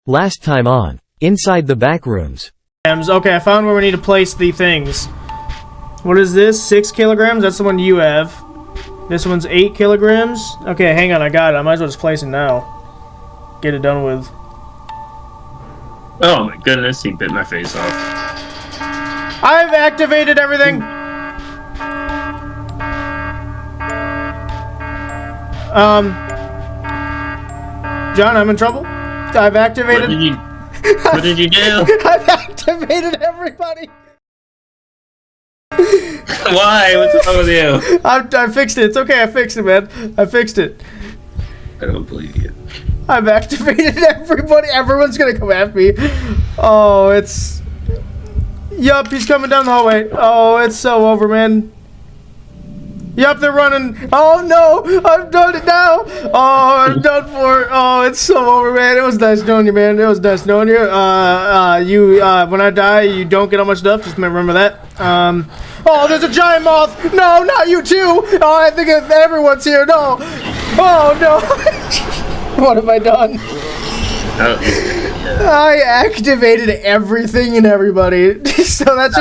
Last time on Inside the Backrooms. Okay, I found where we need to place the things. What is this? 6 kilograms? That's the one you have. This one's 8 kilograms. Okay, hang on, I got it. I might as well just place it now. Get it done with. Oh my goodness, he bit my face off. I've activated everything! John, I'm in trouble? I've activated... What did you do? I've activated everybody! Why? What's wrong with you? I fixed it. It's okay, I fixed it, man. I fixed it. I don't believe you. I've activated everybody. Everyone's gonna come after me. Oh, it's... Yup, he's coming down the hallway. Oh, it's so over, man. Yup, they're running. Oh, no. I've done it now. Oh, I'm done for it. Oh, it's so over, man. It was nice knowing you, man. It was nice knowing you. When I die, you don't get all my stuff. Just remember that. Oh, there's a giant moth. No, not you too. Oh, I think everyone's here. No. Oh, no. What have I done? I activated everything and everybody. So that's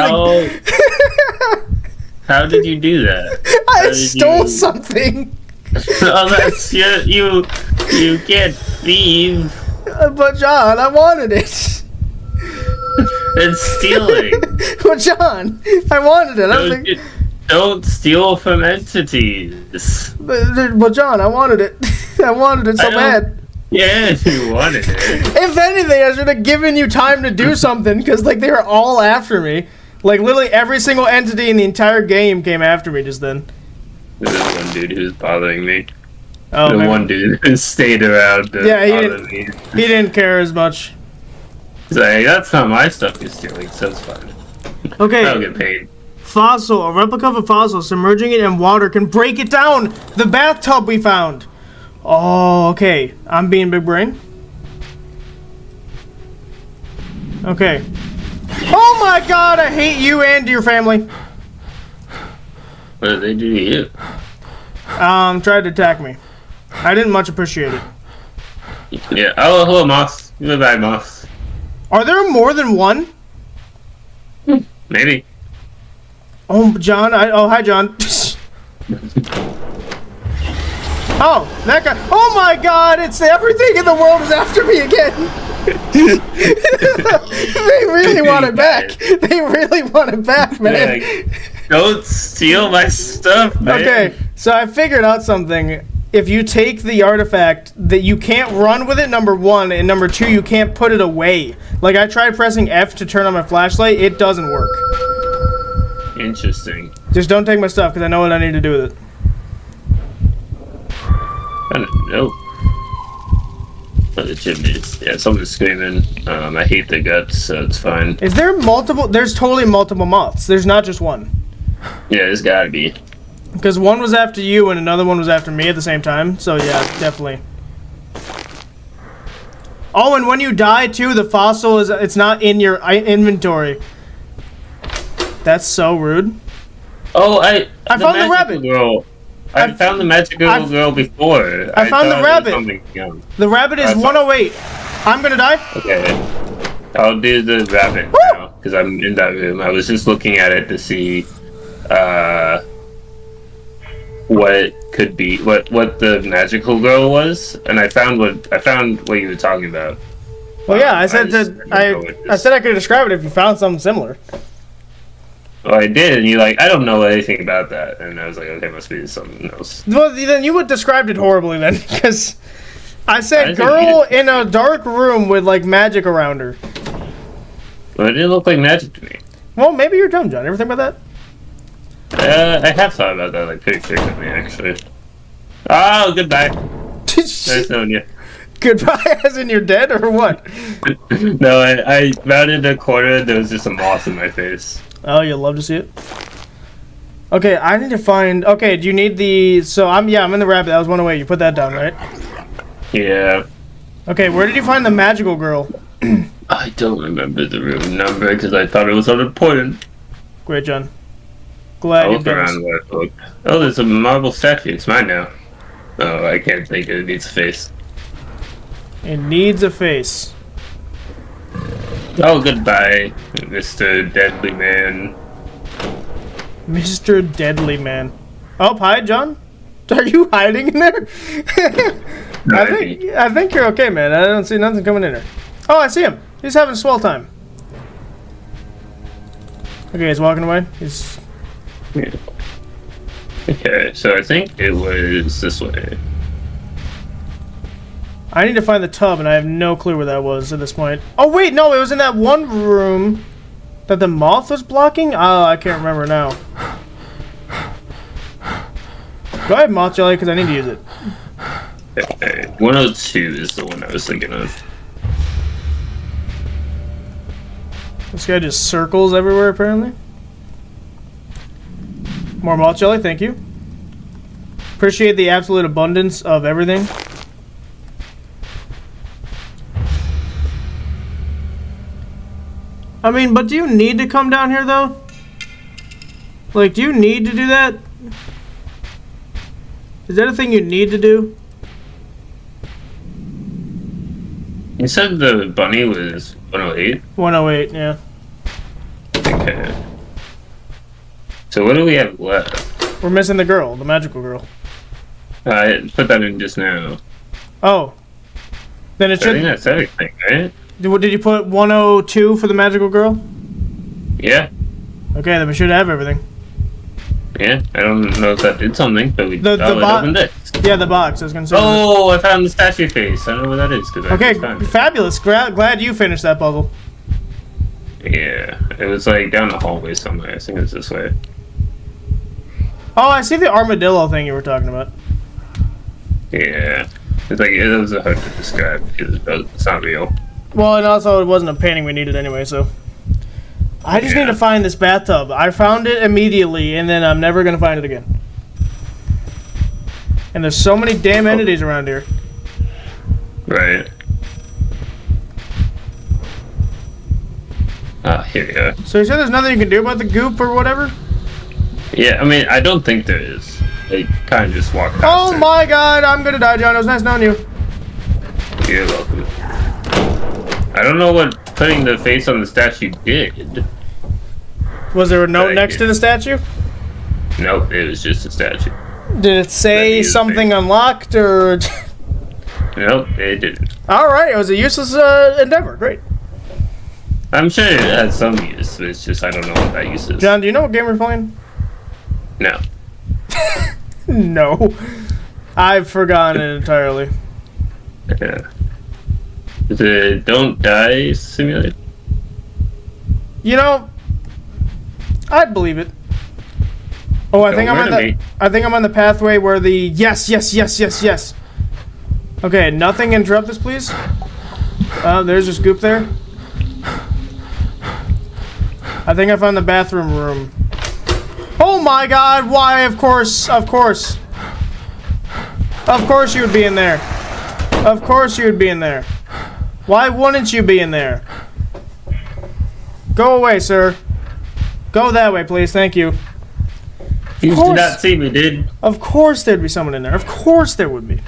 How did you do that? I stole something. Oh, that's you can't thieve. But John, I wanted it. It's stealing. But John, I wanted it. Don't steal from entities. But John, I wanted it. I wanted it so bad. Yeah, if you wanted it. If anything, I should have given you time to do something, because like they were all after me. Like literally every single entity in the entire game came after me just then. There's one dude who's bothering me. Oh, the man. one dude who stayed around to bother me. He didn't care as much. He's like, that's not my stuff you're stealing, so it's fine. Okay. I'll get paid. Fossil. A replica of a fossil. Submerging it in water can break it down. The bathtub we found. Oh, okay. I'm being big brain. Okay. Oh my god, I hate you and your family. What did they do to you? Tried to attack me. I didn't much appreciate it. Yeah. Oh, hello, Moss. Goodbye, Moss. Are there more than one? Maybe. Oh, John. Oh, hi, John. Oh, that guy. Oh my god, it's everything in the world is after me again. They really want it back. They really want it back, man. Yeah, don't steal my stuff, man. Okay, so I figured out something. If you take the artifact, that you can't run with it, number one, and number two, you can't put it away. Like, I tried pressing F to turn on my flashlight, it doesn't work. Interesting. Just don't take my stuff, because I know what I need to do with it. I don't know. Oh, the chimneys. Yeah, someone's screaming. I hate the guts, so it's fine. Is there multiple? There's totally multiple moths. There's not just one. Yeah, there's gotta be. Because one was after you and another one was after me at the same time. So yeah, definitely. Oh, and when you die too, the fossil it's not in your inventory. That's so rude. Oh, I found the rabbit. Girl. I found the magical girl before. I found the rabbit. The rabbit is 108. I'm gonna die. Okay. I'll do the rabbit now, because I'm in that room. I was just looking at it to see what it could be, what the magical girl was, and I found what you were talking about. Well, yeah, I said I said I could describe it if you found something similar. Well, I did, and you're like, I don't know anything about that. And I was like, okay, must be something else. Well, then you would described it horribly then, because I said girl in a dark room with, like, magic around her. Well, it didn't look like magic to me. Well, maybe you're dumb, John. Ever think about that? I have thought about that, like, pretty frequently, actually. Oh, goodbye. Nice knowing you. Goodbye, as in you're dead, or what? No, I rounded a corner, there was just a moth in my face. Oh, you'll love to see it. Okay, I need to find... Okay, do you need the... So, I'm in the rabbit. That was 108. You put that down, right? Yeah. Okay, where did you find the magical girl? I don't remember the room number, because I thought it was unimportant. Great, John. Glad you around where I looked. Oh, there's a marble statue. It's mine now. Oh, I can't think it needs a face. It needs a face. Oh, goodbye, Mr. Deadly Man. Mr. Deadly Man. Oh, hi, John. Are you hiding in there? I think you're okay, man. I don't see nothing coming in there. Oh, I see him. He's having a swell time. Okay, he's walking away. He's... Yeah. Okay, so I think it was this way. I need to find the tub, and I have no clue where that was at this point. Oh, wait, no, it was in that one room that the moth was blocking? Oh, I can't remember now. Go ahead, Moth Jelly, because I need to use it. Okay, 102 is the one I was thinking of. This guy just circles everywhere, apparently. More Moth Jelly, thank you. Appreciate the absolute abundance of everything. I mean, but do you need to come down here, though? Like, do you need to do that? Is that a thing you need to do? You said the bunny was 108? 108, yeah. Okay. So what do we have left? We're missing the girl, the magical girl. I put that in just now. Oh. Then it So I should... think that's everything, right? Did you put 102 for the magical girl? Yeah. Okay, then we should have everything. Yeah, I don't know if that did something, but we opened it. Yeah, the box, I was gonna say. Oh, I found the statue face. I know where that is. Cause okay, I fabulous. Glad you finished that puzzle. Yeah, it was like down the hallway somewhere. I think it's this way. Oh, I see the armadillo thing you were talking about. Yeah. It's like, it was hard to describe because it's not real. Well, and also it wasn't a painting we needed anyway, so... I just need to find this bathtub. I found it immediately, and then I'm never going to find it again. And there's so many damn entities around here. Right. Ah, here we are. So you said there's nothing you can do about the goop or whatever? Yeah, I mean, I don't think there is. They kind of just walk past Oh my god, I'm going to die, John. It was nice knowing you. You're welcome. I don't know what putting the face on the statue did. Was there a note next to the statue? Nope, it was just a statue. Did it say something unlocked, or... Nope, it didn't. Alright, it was a useless endeavor. Great. I'm sure it has some use, but it's just I don't know what that use is. John, do you know what game we're playing? No. No. I've forgotten it entirely. Yeah. Is it Don't Die Simulator? You know, I'd believe it. Oh, I think I'm on the pathway where the yes. Okay, nothing interrupt this, please. There's just goop there. I think I found the bathroom room. Oh my god, why? Of course you would be in there. Of course you would be in there. Why wouldn't you be in there? Go away, sir. Go that way, please. Thank you. You did not see me, dude. Of course there'd be someone in there. Of course there would be.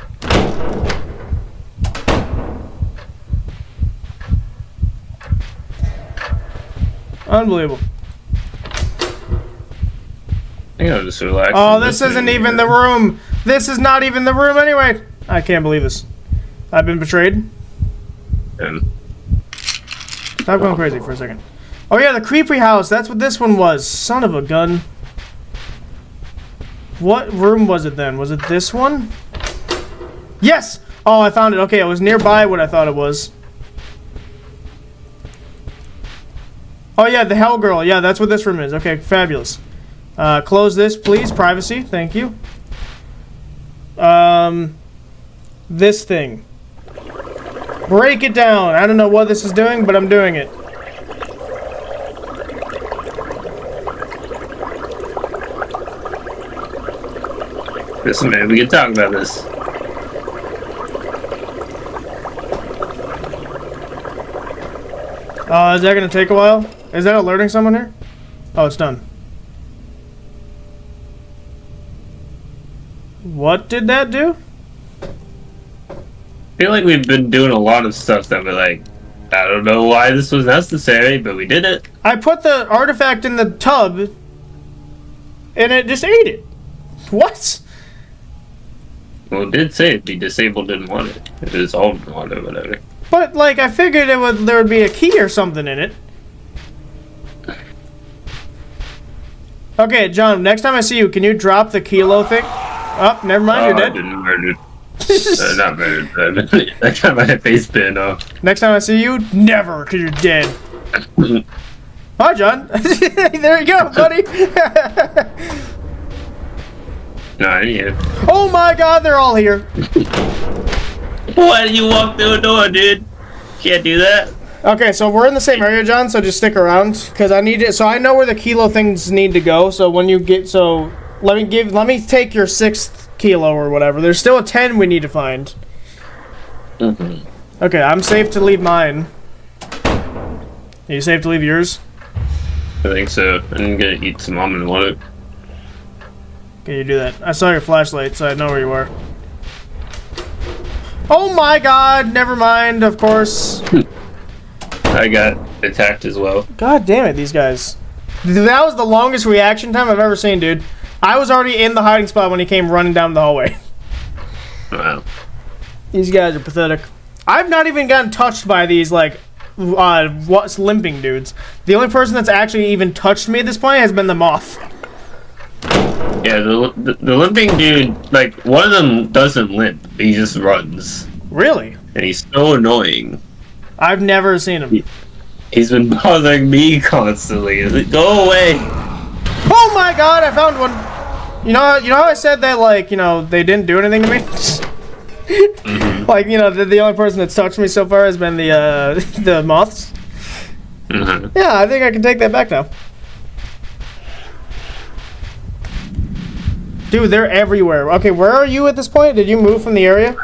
Unbelievable. I think I'll just relax. Oh, this isn't even the room. This is not even the room anyway. I can't believe this. I've been betrayed. Stop going crazy for a second. Oh yeah, the creepy house. That's what this one was. Son of a gun. What room was it then? Was it this one? Yes! Oh, I found it. Okay, it was nearby what I thought it was. Oh yeah, the Hell Girl. Yeah, that's what this room is. Okay, fabulous. Close this, please. Privacy. Thank you. This thing. Break it down. I don't know what this is doing, but I'm doing it. Listen, man, we can talk about this. Is that gonna take a while? Is that alerting someone here? Oh, it's done. What did that do? I feel like we've been doing a lot of stuff that we're like, I don't know why this was necessary, but we did it. I put the artifact in the tub, and it just ate it. What? Well, it did say the disabled didn't want it. It was all want it, whatever. But, like, I figured there would be a key or something in it. Okay, John, next time I see you, can you drop the kilo thing? Oh, never mind, you're dead. I've been murdered. Not murdered, but I got my face bitten off. Next time I see you, never, because you're dead. Hi, John. There you go, buddy. No, I need it. Oh my god, they're all here. Why did you walk through a door, dude? Can't do that. Okay, so we're in the same area, John, so just stick around, because I need it. So I know where the kilo things need to go, so when you get, so let me take your 6th kilo or whatever. There's still a 10 we need to find. Mm-hmm. Okay, I'm safe to leave mine. Are you safe to leave yours? I think so. I'm gonna eat some almond water. Okay, you do that. I saw your flashlight, so I know where you are. Oh my god, never mind, of course. I got attacked as well. God damn it, these guys. That was the longest reaction time I've ever seen, dude. I was already in the hiding spot when he came running down the hallway. Wow. These guys are pathetic. I've not even gotten touched by these, like, what's limping dudes. The only person that's actually even touched me at this point has been the moth. Yeah, the limping dude, like, one of them doesn't limp. He just runs. Really? And he's so annoying. I've never seen him. He's been bothering me constantly. He's like, go away. Oh my god, I found one. You know how I said that, like, you know, they didn't do anything to me? Mm-hmm. Like, you know, the only person that's touched me so far has been the moths. Mm-hmm. Yeah, I think I can take that back now. Dude, they're everywhere. Okay, where are you at this point? Did you move from the area?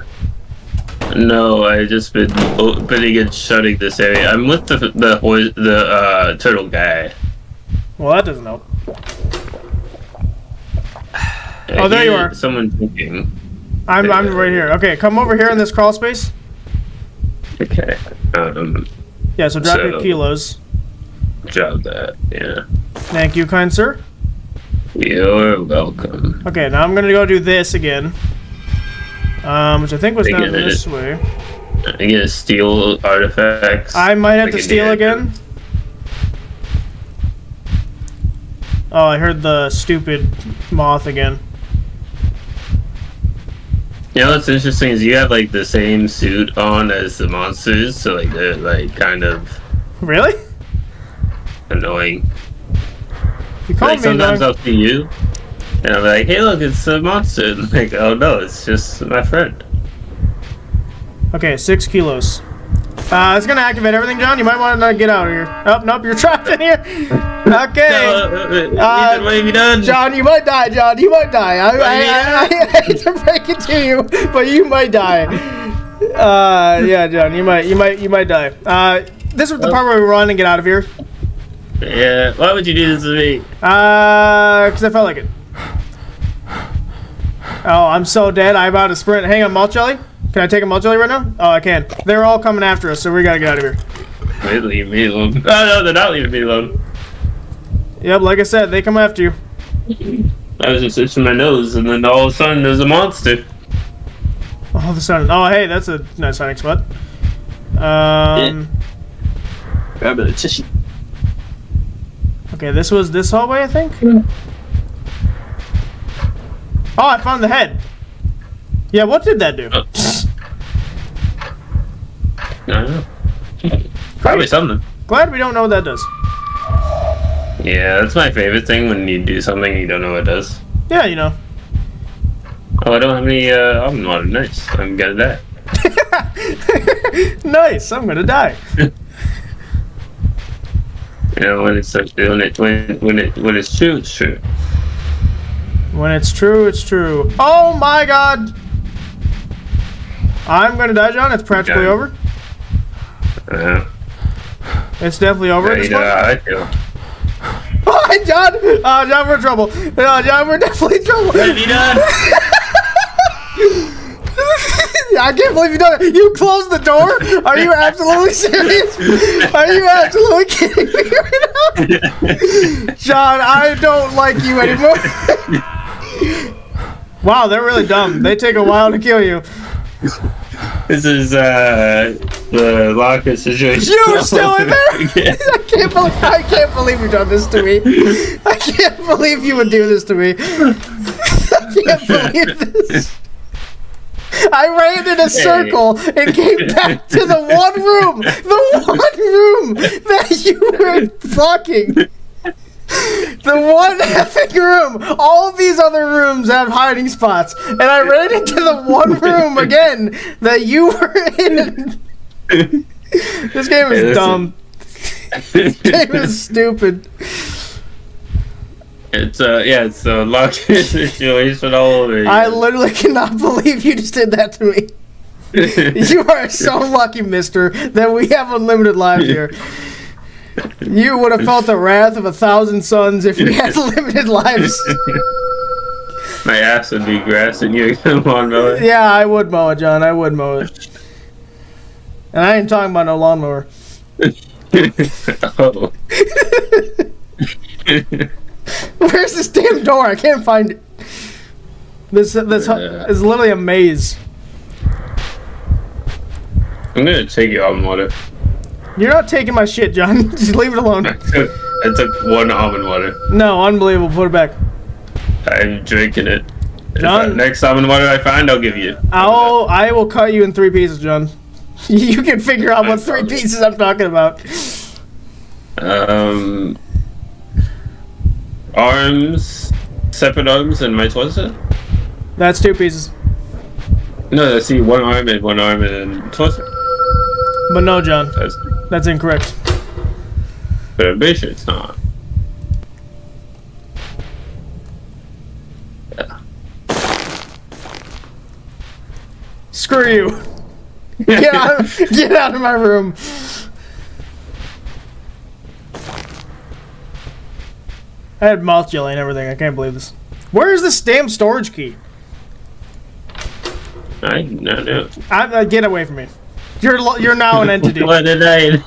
No, I just been opening and shutting this area. I'm with the turtle guy. Well, that doesn't help. I Oh, there you hear are. Someone drinking. I'm right here. Okay, come over here in this crawl space. Okay. Yeah, so drop your kilos. Drop that. Yeah. Thank you, kind sir. You're welcome. Okay, now I'm gonna go do this again. Which I think was down this way. I get to steal artifacts. I might have to steal again. Oh, I heard the stupid moth again. You know what's interesting is you have like the same suit on as the monsters, so like they're like kind of Really? annoying. You called Like me sometimes annoying. I'll see you, and I'm like, hey look, it's a monster. And I'm like, oh no, it's just my friend. Okay, 6 kilos. It's gonna activate everything, John. You might want to get out of here. Oh, nope, you're trapped in here. Okay. Ethan, what have you done? John, you might die, John. You might die. I hate to break it to you, but you might die. Yeah, John, you might die. This is the part where we run and get out of here. Yeah, why would you do this to me? Because I felt like it. Oh, I'm so dead. I'm about to sprint. Hang on, malt jelly. Can I take a malt jelly right now? Oh, I can. They're all coming after us, so we gotta get out of here. They leave me alone. Oh no, they're not leaving me alone. Yep, like I said, they come after you. I was just itching my nose, and then all of a sudden there's a monster. All of a sudden. Oh, hey, that's a nice hiding spot. Grab a tissue. Okay, this was this hallway, I think? Oh, I found the head. Yeah, what did that do? I don't know. Probably something. Glad we don't know what that does. Yeah, that's my favorite thing when you do something and you don't know what it does. Yeah, you know. Oh, I don't have any almond water. Nice. I'm gonna die. Nice, I'm gonna die. You know, when it's like, when it's true, it's true. When it's true, it's true. Oh my god! I'm gonna die, John. It's practically over. It's definitely over at this point. I feel. Oh, hi, John! John, we're in trouble. John, we're definitely in trouble. What have you done? I can't believe you done it. You closed the door? Are you absolutely serious? Are you absolutely kidding me right now? John, I don't like you anymore. Wow, they're really dumb. They take a while to kill you. This is the locker situation. You're still in there? Yeah. I can't believe you've done this to me. I can't believe you would do this to me. I can't believe this. I ran in a circle and came back to the one room that you were blocking. The one effing room. All of these other rooms have hiding spots, and I ran into the one room again that you were in. This game is dumb. This game is stupid. It's a lucky situation all over again. I literally cannot believe you just did that to me. You are so lucky, mister, that we have unlimited lives here. You would have felt the wrath of 1,000 suns if we had limited lives. My ass would be grass and you would lawnmower. Yeah, I would mow it, John. I would mow it. And I ain't talking about no lawnmower. Oh. Where's this damn door? I can't find it. This is literally a maze. I'm gonna take your almond water. You're not taking my shit, John. Just leave it alone. I took one almond water. No, unbelievable. Put it back. I'm drinking it. John, Next almond water I find, I'll give you. I will cut you in 3 pieces, John. You can figure out what 3 pieces I'm talking about. Arms, separate arms, and my torso. That's 2 pieces. No, I see one arm and then torso. But no, John. That's incorrect. But I'm pretty sure it's not. Yeah. Screw you. Get out of my room. I had mouth jelly and everything. I can't believe this. Where is this damn storage key? I don't know. Get away from me. You're now an entity. What did I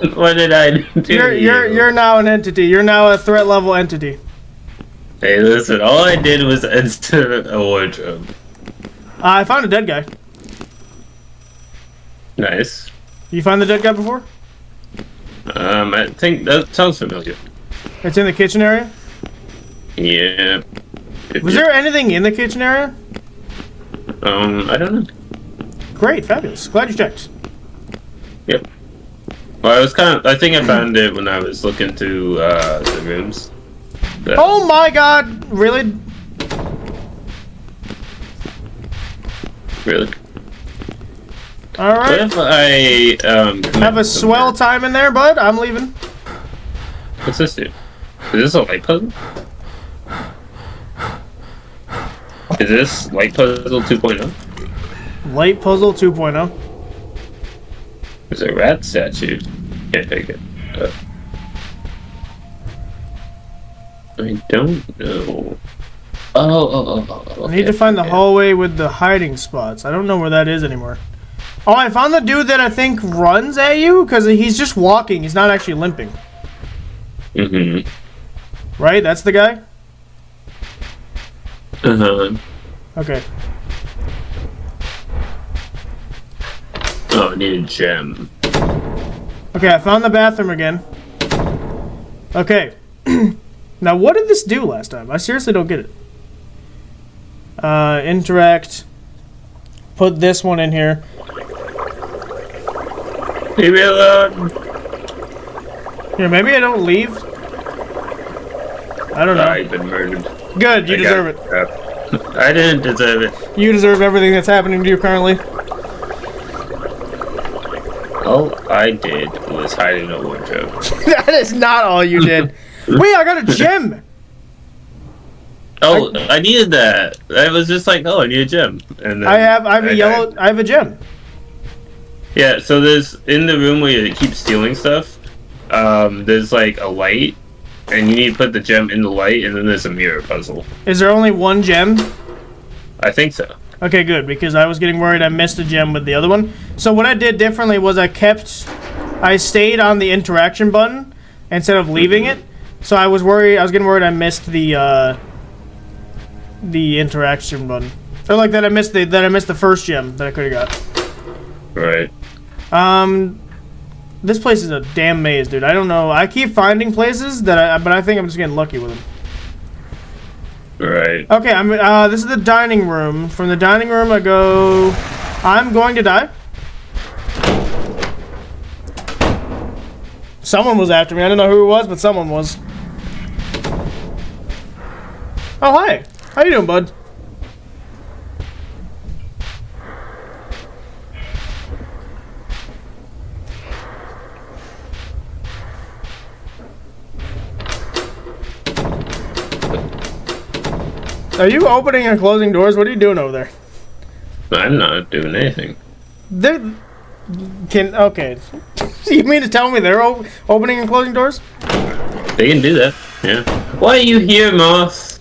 do? You're now an entity. You're now a threat level entity. Hey, listen. All I did was enter a wardrobe. I found a dead guy. Nice. You find the dead guy before? I think that sounds familiar. It's in the kitchen area? Yeah. Was there anything in the kitchen area? I don't know. Great, fabulous. Glad you checked. Yep. Well, I think I found it when I was looking through the rooms. Oh my god! Really? Really? Alright. What if I have a swell time in there, bud? I'm leaving. What's this do? Is this a light puzzle? Is this light puzzle 2.0? Light puzzle 2.0. There's a rat statue. Can't take it. I don't know. I need to find the hallway with the hiding spots. I don't know where that is anymore. Oh, I found the dude that I think runs at you because he's just walking. He's not actually limping. Mm-hmm. Right? That's the guy? Uh-huh. Okay. Oh, I need a gem. Okay, I found the bathroom again. Okay. Now, what did this do last time? I seriously don't get it. Interact. Put this one in here. Leave me alone. Here, maybe I don't leave. I don't know. I've been murdered. Good, you deserve it. I didn't deserve it. You deserve everything that's happening to you currently. All I did was hide in a wardrobe. That is not all you did. Wait, I got a gem! Oh, I needed that. I was just like, oh, I need a gem. And then I have a gem. Yeah, so there's in the room where you keep stealing stuff. There's like a light, and you need to put the gem in the light, and then there's a mirror puzzle. Is there only one gem? I think so. Okay, good, because I was getting worried I missed a gem with the other one. So what I did differently was I stayed on the interaction button instead of leaving it. So I was getting worried I missed the interaction button. Or like that I missed the first gem that I could have got. Right. This place is a damn maze, dude. I don't know. I keep finding places but I think I'm just getting lucky with them. Right. Okay, this is the dining room. From the dining room, I'm going to die. Someone was after me. I don't know who it was, but someone was. Oh, hi. How you doing, bud? Are you opening and closing doors? What are you doing over there? I'm not doing anything. Okay. You mean to tell me they're opening and closing doors? They can do that, yeah. Why are you here, Moss?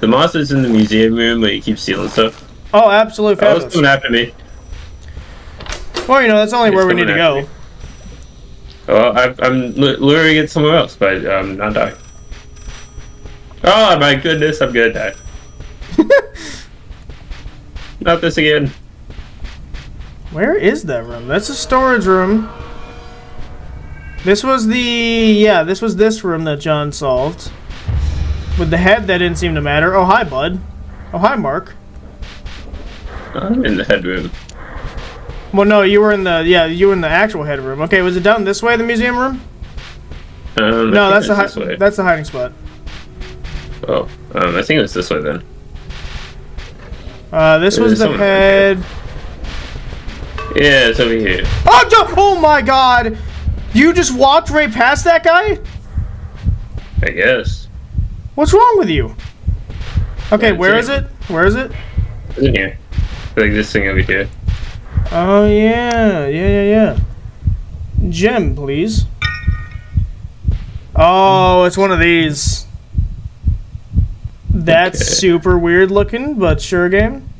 The Moss is in the museum room where you keep stealing stuff. Oh, absolutely Oh, fabulous. it's coming after me. Well, that's only where we need to go. Oh, I'm luring it somewhere else, but not dying. Oh my goodness, I'm gonna die. Not this again. Where is that room? That's a storage room. This was this room that John solved. With the head, that didn't seem to matter. Oh, hi, bud. Oh, hi, Mark. I'm in the headroom. Well, no, you were in the actual head room. Okay, was it down this way, the museum room? No, that's the hiding spot. Oh, I think it was this way then. This was the head. Yeah, it's over here. Oh my God! You just walked right past that guy? I guess. What's wrong with you? Okay, where is it? Where is it? It's in here. Like this thing over here. Oh yeah. Gem, please. Oh, it's one of these. That's okay. Super weird looking, but sure game.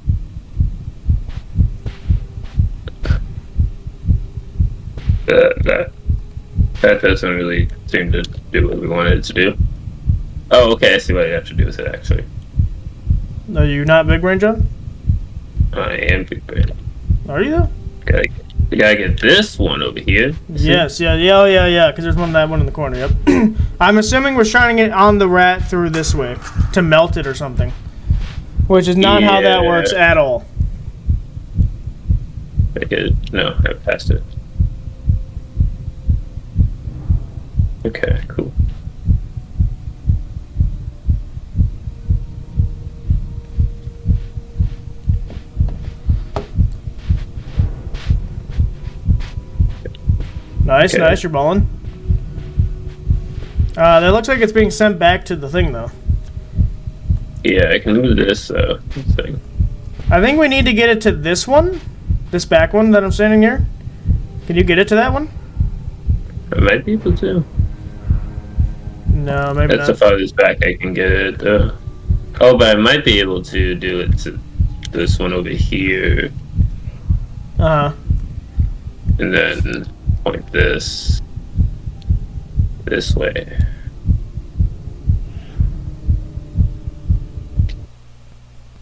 That doesn't really seem to do what we wanted it to do. Oh, okay, I see what I have to do with it, actually. Are you not big brain, John? I am big brain. Are you though? We gotta get this one over here. Yes, yeah, because there's that one in the corner, yep. I'm assuming we're shining it on the rat through this way to melt it or something. Which is not how that works at all. No, I passed it. Okay, cool. Nice, nice, you're balling. That looks like it's being sent back to the thing, though. Yeah, I can do this thing. I think we need to get it to this one. This back one that I'm standing here. Can you get it to that one? I might be able to. No, maybe That's not. the farthest back I can get it. Oh, but I might be able to do it to this one over here. Uh-huh. And then point this way.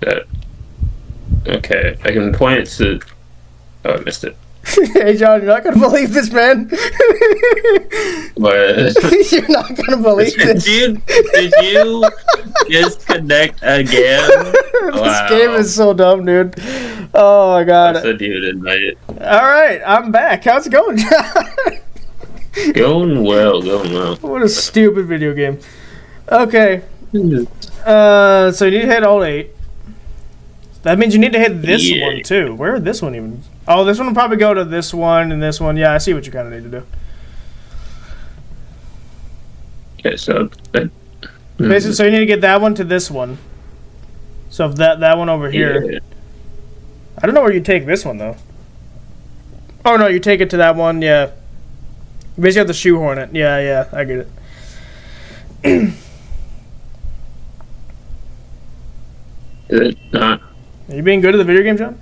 That. Okay, I can point it to. Oh, I missed it. Hey, John, you're not going to believe this, man. But You're not going to believe this. Did you disconnect again? This game is so dumb, dude. Oh, my God. I said you would admit it. All right, I'm back. How's it going, John? Going well. What a stupid video game. Okay. So you need to hit all 8. That means you need to hit this one, too. Where would this one even... Oh, this one will probably go to this one and this one. Yeah, I see what you kind of need to do. Okay, so... Basically, so you need to get that one to this one. So if that one over here... Yeah. I don't know where you take this one, though. Oh, no, you take it to that one, yeah. You basically have to shoehorn it. Yeah, I get it. Is it not? Are you being good at the video game, John?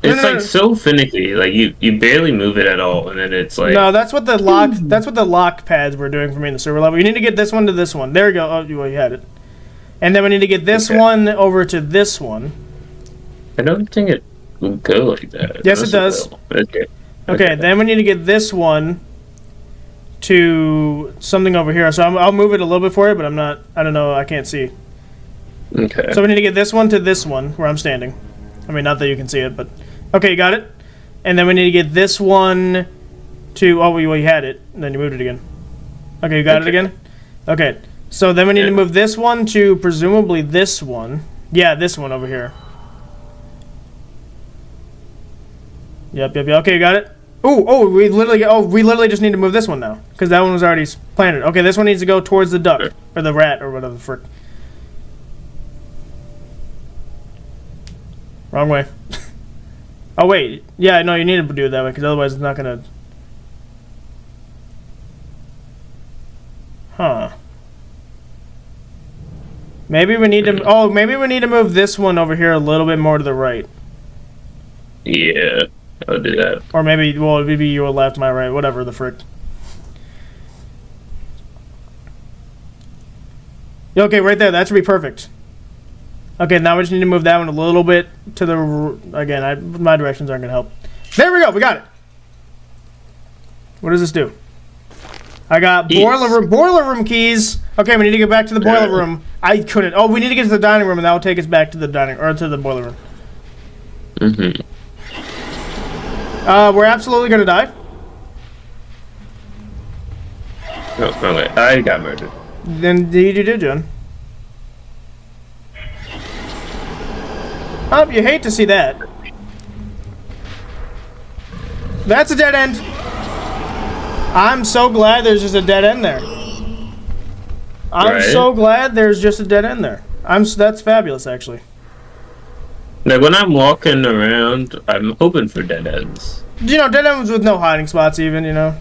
It's like so finicky. Like you barely move it at all, and then it's like no. That's what the lock. That's what the lock pads were doing for me in the server level. You need to get this one to this one. There you go. Oh, well, you had it. And then we need to get this one over to this one. I don't think it will go like that. Yes, it does. Okay. Then we need to get this one to something over here. So I'll move it a little bit for you, but I'm not. I don't know. I can't see. Okay. So we need to get this one to this one where I'm standing. I mean, not that you can see it, but okay, you got it. And then we need to get this one to. Oh, well, you had it, and then you moved it again. Okay, you got it again. Okay. So then we need to move this one to presumably this one. Yeah, this one over here. Yep. Okay, you got it. We literally just need to move this one now because that one was already planted. Okay, this one needs to go towards the duck or the rat or whatever the frick. Wrong way. Oh wait, yeah, no, you need to do it that way because otherwise it's not gonna. Huh. Maybe we need to. Oh, maybe we need to move this one over here a little bit more to the right. Yeah, I'll do that. Or maybe, well, maybe your left, my right, whatever the frick. Okay, right there. That should be perfect. Okay, now we just need to move that one a little bit to the... Again, my directions aren't going to help. There we go. We got it. What does this do? I got boiler room keys. Okay, we need to get back to the boiler room. I couldn't. Oh, we need to get to the dining room, and that will take us back to the to the boiler room. Mm-hmm. We're absolutely going to die. Oh, okay. I got murdered. Then indeed you did, John. Oh, you hate to see that. That's a dead end. I'm so glad there's just a dead end there. I'm so glad there's just a dead end there. That's fabulous, actually. Like, when I'm walking around, I'm hoping for dead ends. You know, dead ends with no hiding spots even, you know.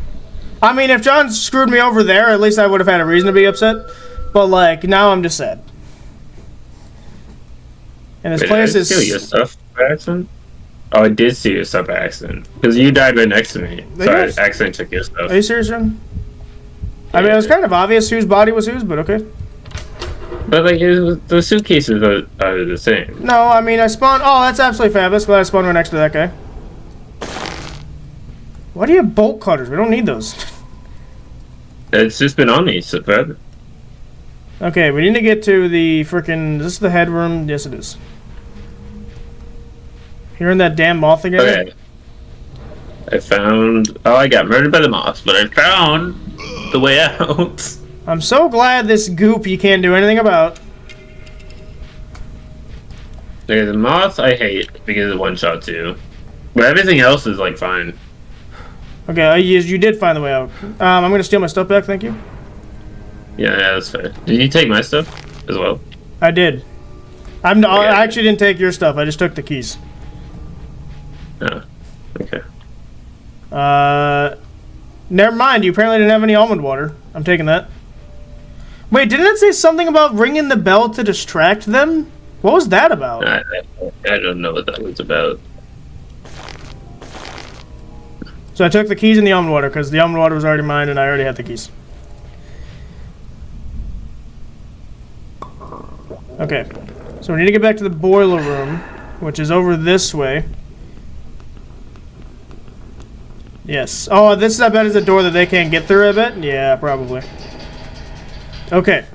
I mean, if John screwed me over there, at least I would have had a reason to be upset. But, like, now I'm just sad. And this place is... Did I steal your stuff by accident? Oh, I did steal your stuff by accident. Because you died right next to me. So I accidentally took your stuff. Are you serious, John? I mean, it was kind of obvious whose body was whose, but okay. But, like, the suitcases are the same. No, I mean, I spawned... Oh, that's absolutely fabulous. Glad I spawned right next to that guy. Why do you have bolt cutters? We don't need those. It's just been on me forever. Okay, we need to get to the frickin'... Is this the headroom? Yes, it is. Hearing that damn moth again? Okay. I found... Oh, I got murdered by the moths, but I found the way out. I'm so glad this goop you can't do anything about. Okay, the moths I hate because it's one-shot too. But everything else is, like, fine. Okay, you did find the way out. I'm gonna steal my stuff back, thank you. Yeah, that's fair. Did you take my stuff as well? I did. I actually didn't take your stuff. I just took the keys. Oh, okay. Never mind. You apparently didn't have any almond water. I'm taking that. Wait, didn't it say something about ringing the bell to distract them? What was that about? I don't know what that was about. So I took the keys and the almond water because the almond water was already mine and I already had the keys. Okay, so we need to get back to the boiler room, which is over this way. Yes. Oh, this I bet is a door that they can't get through, I bet? Yeah, probably. Okay.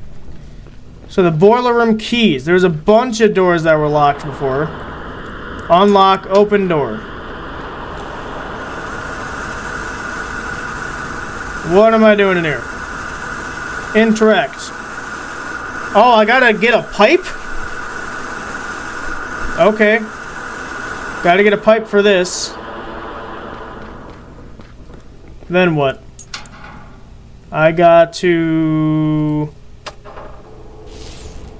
So the boiler room keys. There's a bunch of doors that were locked before. Unlock, open door. What am I doing in here? Interact. Oh, I gotta get a pipe? Okay. Gotta get a pipe for this. Then what? I got to...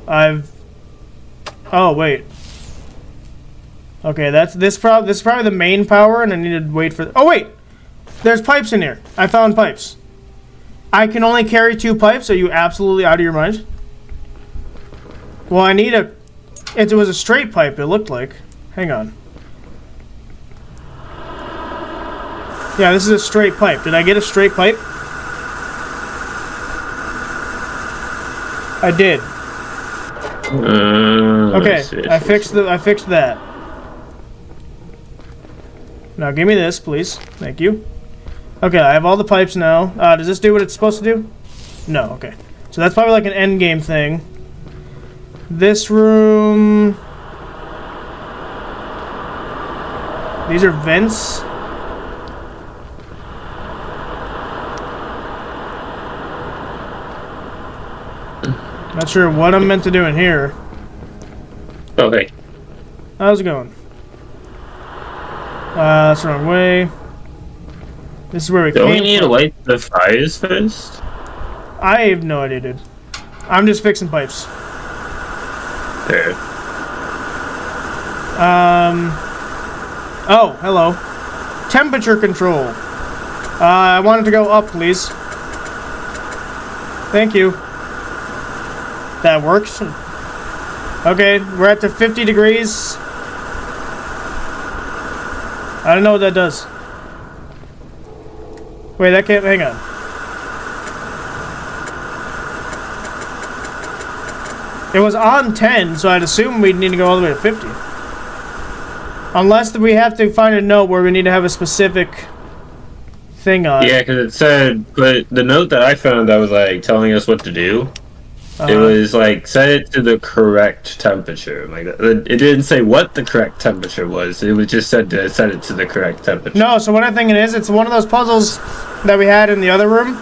Oh, wait. Okay, this is probably the main power, and I need to wait for... Oh, wait! There's pipes in here. I found pipes. I can only carry 2 pipes? Are you absolutely out of your mind? Well, I need a... It was a straight pipe, it looked like. Hang on. Yeah, this is a straight pipe. Did I get a straight pipe? I did. Okay, I fixed that. Now give me this, please. Thank you. Okay, I have all the pipes now. Does this do what it's supposed to do? No, okay. So that's probably like an end game thing. This room... These are vents. Not sure what I'm meant to do in here. Okay. How's it going? That's the wrong way. This is where we came from. Don't we need to light the fires first? I have no idea, dude. I'm just fixing pipes. Okay. Oh, hello. Temperature control. I want it to go up, please. Thank you. That works. Okay, we're at the 50 degrees. I don't know what that does. Wait, that can't... Hang on. It was on 10, so I'd assume we'd need to go all the way to 50. Unless we have to find a note where we need to have a specific thing on. Yeah, because it said... But the note that I found that was, like, telling us what to do... It was like, set it to the correct temperature. Like, it didn't say what the correct temperature was. It was just said to set it to the correct temperature. No, so what I think it is, it's one of those puzzles that we had in the other room,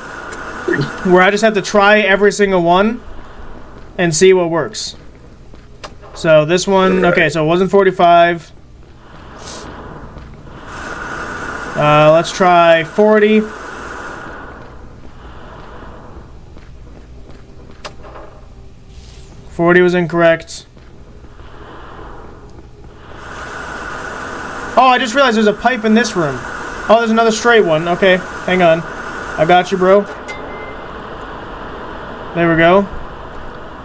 where I just have to try every single one and see what works. So this one, okay, so it wasn't 45. Let's try 40. $40 was incorrect. Oh, I just realized there's a pipe in this room. Oh, there's another straight one. Okay, hang on. I got you, bro. There we go.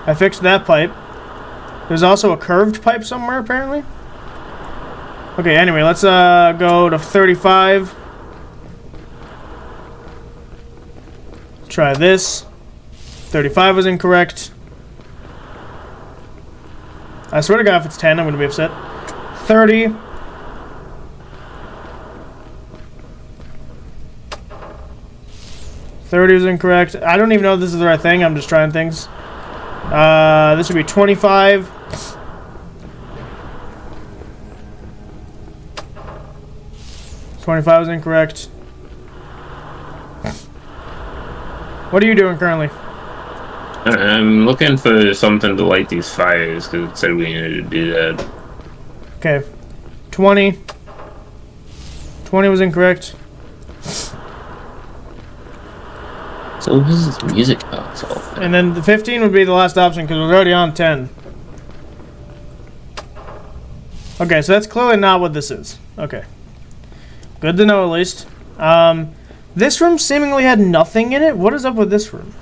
I fixed that pipe. There's also a curved pipe somewhere, apparently. Okay, anyway, let's go to 35. Try this. 35 was incorrect. I swear to God, if it's 10, I'm going to be upset. 30. $30 is incorrect. I don't even know if this is the right thing. I'm just trying things. This would be 25. $25 is incorrect. What are you doing currently? I'm looking for something to light these fires because it said we needed to do that. Okay. 20. 20 was incorrect. So what is this music console? And then the 15 would be the last option because we're already on 10. Okay, so that's clearly not what this is. Okay. Good to know at least. This room seemingly had nothing in it. What is up with this room?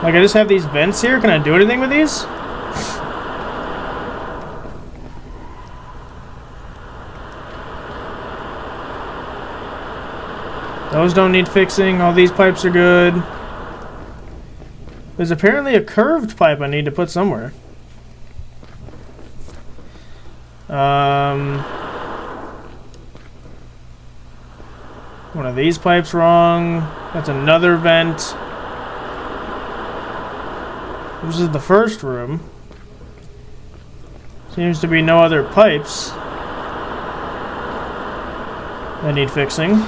Like, I just have these vents here. Can I do anything with these? Those don't need fixing. All these pipes are good. There's apparently a curved pipe I need to put somewhere. One of these pipes wrong. That's another vent. This is the first room. Seems to be no other pipes that need fixing.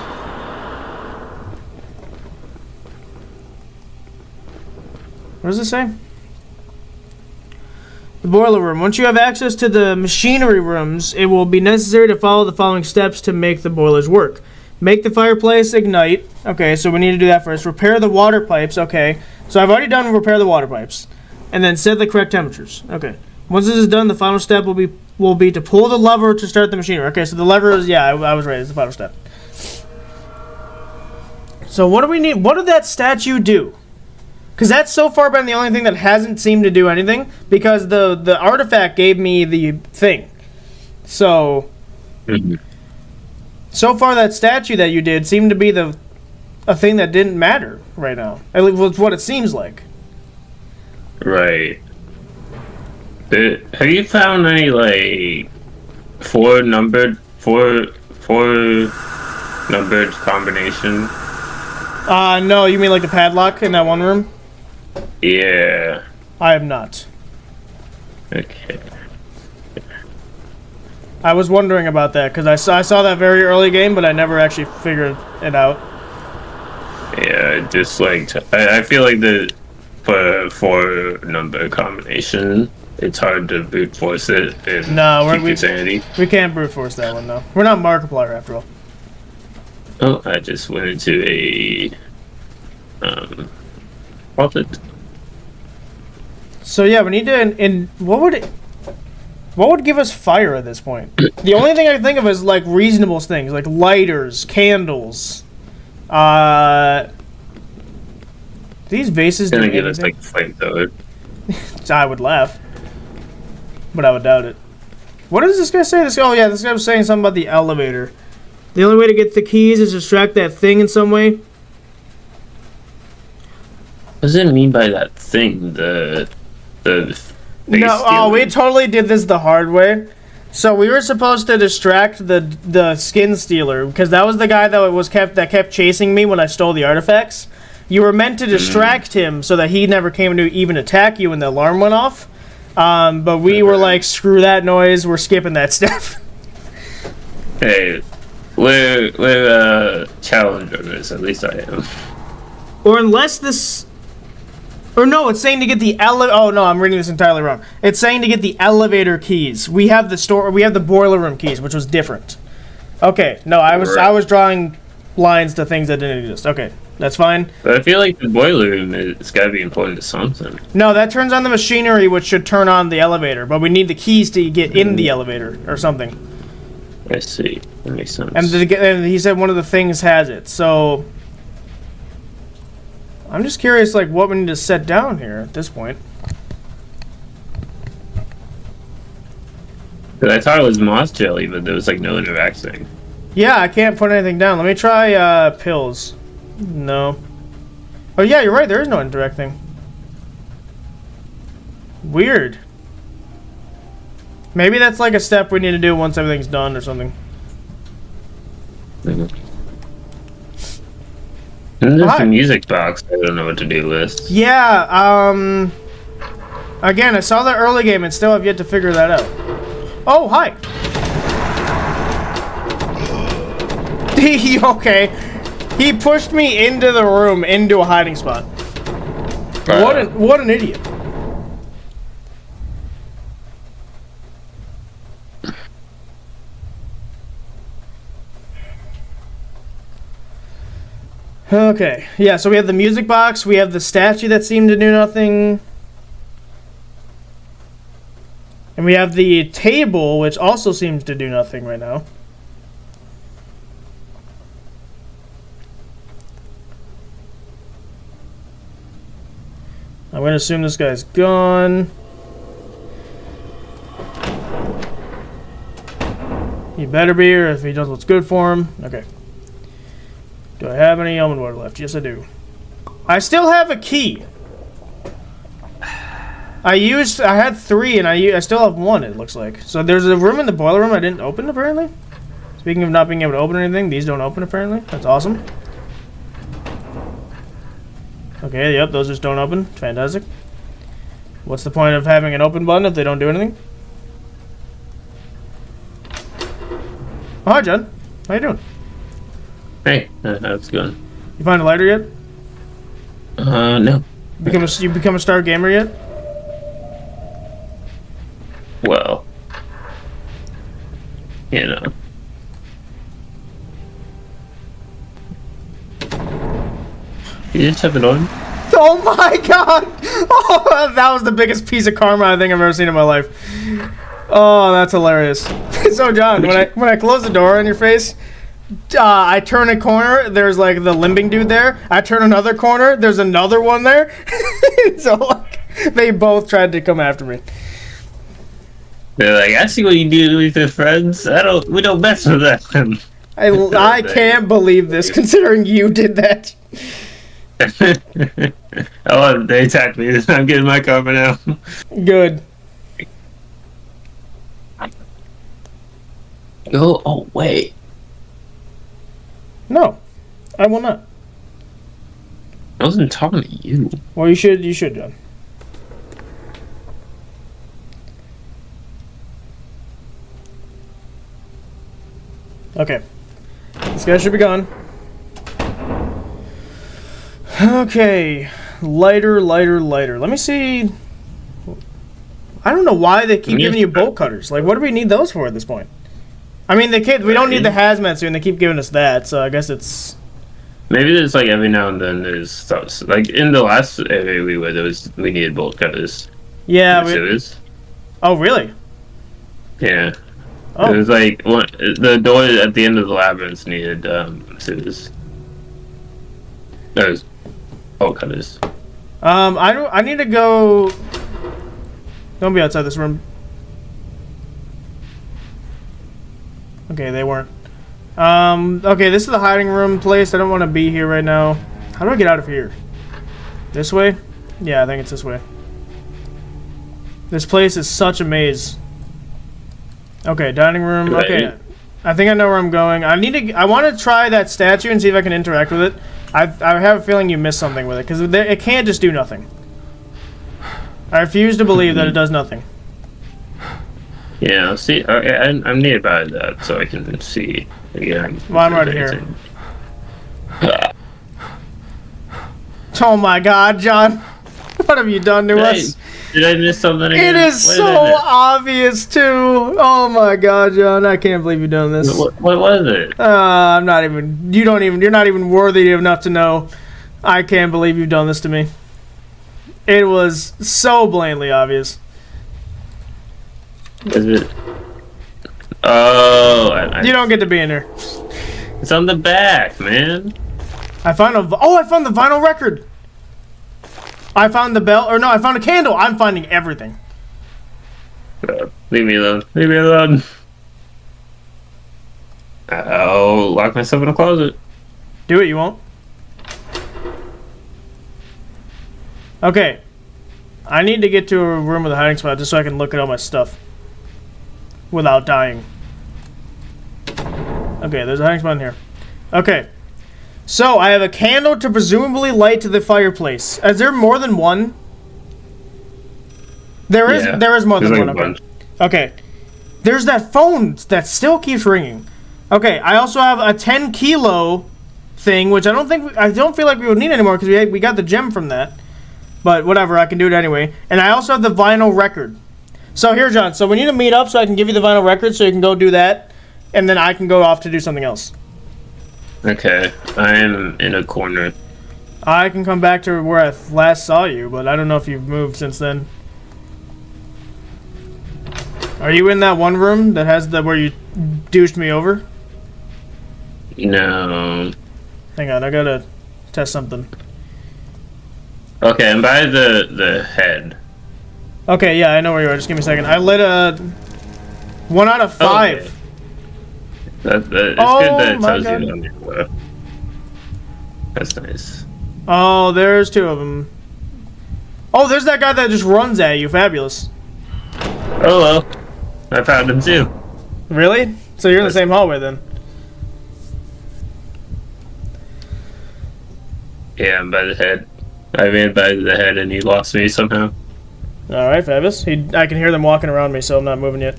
What does it say? The boiler room. Once you have access to the machinery rooms, it will be necessary to follow the following steps to make the boilers work. Make the fireplace ignite. Okay, so we need to do that first. Repair the water pipes. Okay, so I've already done repair the water pipes. And then set the correct temperatures. Okay. Once this is done, the final step will be to pull the lever to start the machinery. Okay, so the lever is, yeah, I was right. It's the final step. So what do we need? What did that statue do? Because that's so far been the only thing that hasn't seemed to do anything. Because the artifact gave me the thing. So... So far, that statue that you did seemed to be a thing that didn't matter right now. At least was what it seems like. Right. Have you found any like four numbered combination? No, you mean like the padlock in that one room? Yeah. I have not. Okay. I was wondering about that because I saw that very early game, but I never actually figured it out. Yeah, just like I feel like the four number combination, it's hard to brute force it. And No, keep your sanity. we can't brute force that one though. We're not Markiplier after all. Oh, I just went into a wallet. So yeah, we need to. What would give us fire at this point? The only thing I can think of is like reasonable things, like lighters, candles. These vases do Gonna anything? give us like a flamethrower. I would laugh, but I would doubt it. What does this guy say? This guy was saying something about the elevator. The only way to get the keys is to distract that thing in some way. What does it mean by that thing? The No, we totally did this the hard way. So we were supposed to distract the skin stealer because that was the guy that kept chasing me when I stole the artifacts. You were meant to distract him so that he never came to even attack you when the alarm went off. But we were like, screw that noise. We're skipping that step. Hey, we're challengers. At least I am. Or unless this. Or no, it's saying to get the Oh no, I'm reading this entirely wrong. It's saying to get the elevator keys. We have the boiler room keys, which was different. Okay, no, I was drawing lines to things that didn't exist. Okay, that's fine. But I feel like the boiler room it's got to be important to something. No, that turns on the machinery, which should turn on the elevator. But we need the keys to get in the elevator or something. I see. That makes sense. And he said one of the things has it. So I'm just curious, like, what we need to set down here at this point. Because I thought it was moss jelly, but there was like no interacting. Yeah, I can't put anything down. Let me try pills. No. Oh yeah, you're right. There is no interacting. Weird. Maybe that's like a step we need to do once everything's done or something. And there's the music box. I don't know what to do with. Yeah. Again, I saw the early game and still have yet to figure that out. Oh, hi. Okay. He pushed me into the room, into a hiding spot. What an idiot. Okay, yeah, so we have the music box, we have the statue that seemed to do nothing. And we have the table, which also seems to do nothing right now. I'm going to assume this guy's gone. He better be here if he does what's good for him. Okay. Do I have any almond water left? Yes, I do. I still have a key. I had 3 and I still have 1, it looks like. So there's a room in the boiler room I didn't open, apparently. Speaking of not being able to open anything, these don't open, apparently. That's awesome. Okay, yep, those just don't open. Fantastic. What's the point of having an open button if they don't do anything? Oh, hi, John. How you doing? Hey, how's it going? You find a lighter yet? No. You become a star gamer yet? Well, you know. You just have it on? Oh my god! Oh, that was the biggest piece of karma I think I've ever seen in my life. Oh, that's hilarious. So, John, when I close the door on your face, I turn a corner, there's like the limbing dude there. I turn another corner, there's another one there. So like, they both tried to come after me. They're like, I see what you do with your friends. We don't mess with them. I can't believe this, considering you did that. Oh, they attacked me. I'm getting my karma now. Good. Oh, wait. No, I will not. I wasn't talking to you. Well, you should, John. Okay. This guy should be gone. Okay. Lighter. Let me see. I don't know why they keep giving you bolt cutters. Like, what do we need those for at this point? I mean, we don't need the hazmat suit, and they keep giving us that, so I guess it's... Maybe there's like every now and then there's stuff. Like in the last area we needed bolt cutters. Yeah, Oh, really? Yeah. Oh. It was like the door at the end of the labyrinth needed scissors. Those bolt cutters. I need to go... Don't be outside this room. Okay, they weren't. Okay, this is the hiding room place. I don't want to be here right now. How do I get out of here? This way? Yeah, I think it's this way. This place is such a maze. Okay, dining room. Okay, I think I know where I'm going. I want to try that statue and see if I can interact with it. I have a feeling you missed something with it, because it can't just do nothing. I refuse to believe that it does nothing. Yeah, see, I'm nearby that, so I can see. Yeah, well, I'm right here. Oh my God, John! What have you done to us? Did I miss something again? It is so obvious too. Oh my God, John! I can't believe you've done this. What was it? I'm not even. You're not even worthy enough to know. I can't believe you've done this to me. It was so blatantly obvious. Is it? Oh, you don't get to be in there. It's on the back, man. I found the vinyl record. I found the bell, or no, I found a candle. I'm finding everything. Leave me alone. Leave me alone. I'll lock myself in a closet. Do it, you won't. Okay. I need to get to a room with a hiding spot just so I can look at all my stuff. Without dying. Okay, there's a hiding spot in here. Okay. So, I have a candle to presumably light to the fireplace. Is there more than one? There is more than one. Okay. Okay. There's that phone that still keeps ringing. Okay, I also have a 10 kilo thing, which I don't feel like we would need anymore because we got the gem from that. But whatever, I can do it anyway. And I also have the vinyl record. So here, John, so we need to meet up so I can give you the vinyl record so you can go do that. And then I can go off to do something else. Okay, I am in a corner. I can come back to where I last saw you, but I don't know if you've moved since then. Are you in that one room that has where you douched me over? No. Hang on, I gotta test something. Okay, I'm by the head. Okay, yeah, I know where you are. Just give me a second. I lit a 1 out of 5. Okay. It's good that it tells you on your That's nice. Oh, there's 2 of them. Oh, there's that guy that just runs at you. Fabulous. Oh, well. I found him too. Really? So you're in the same hallway then? Yeah, I'm by the head. I ran by the head and he lost me somehow. Alright, fabulous. I can hear them walking around me, so I'm not moving yet.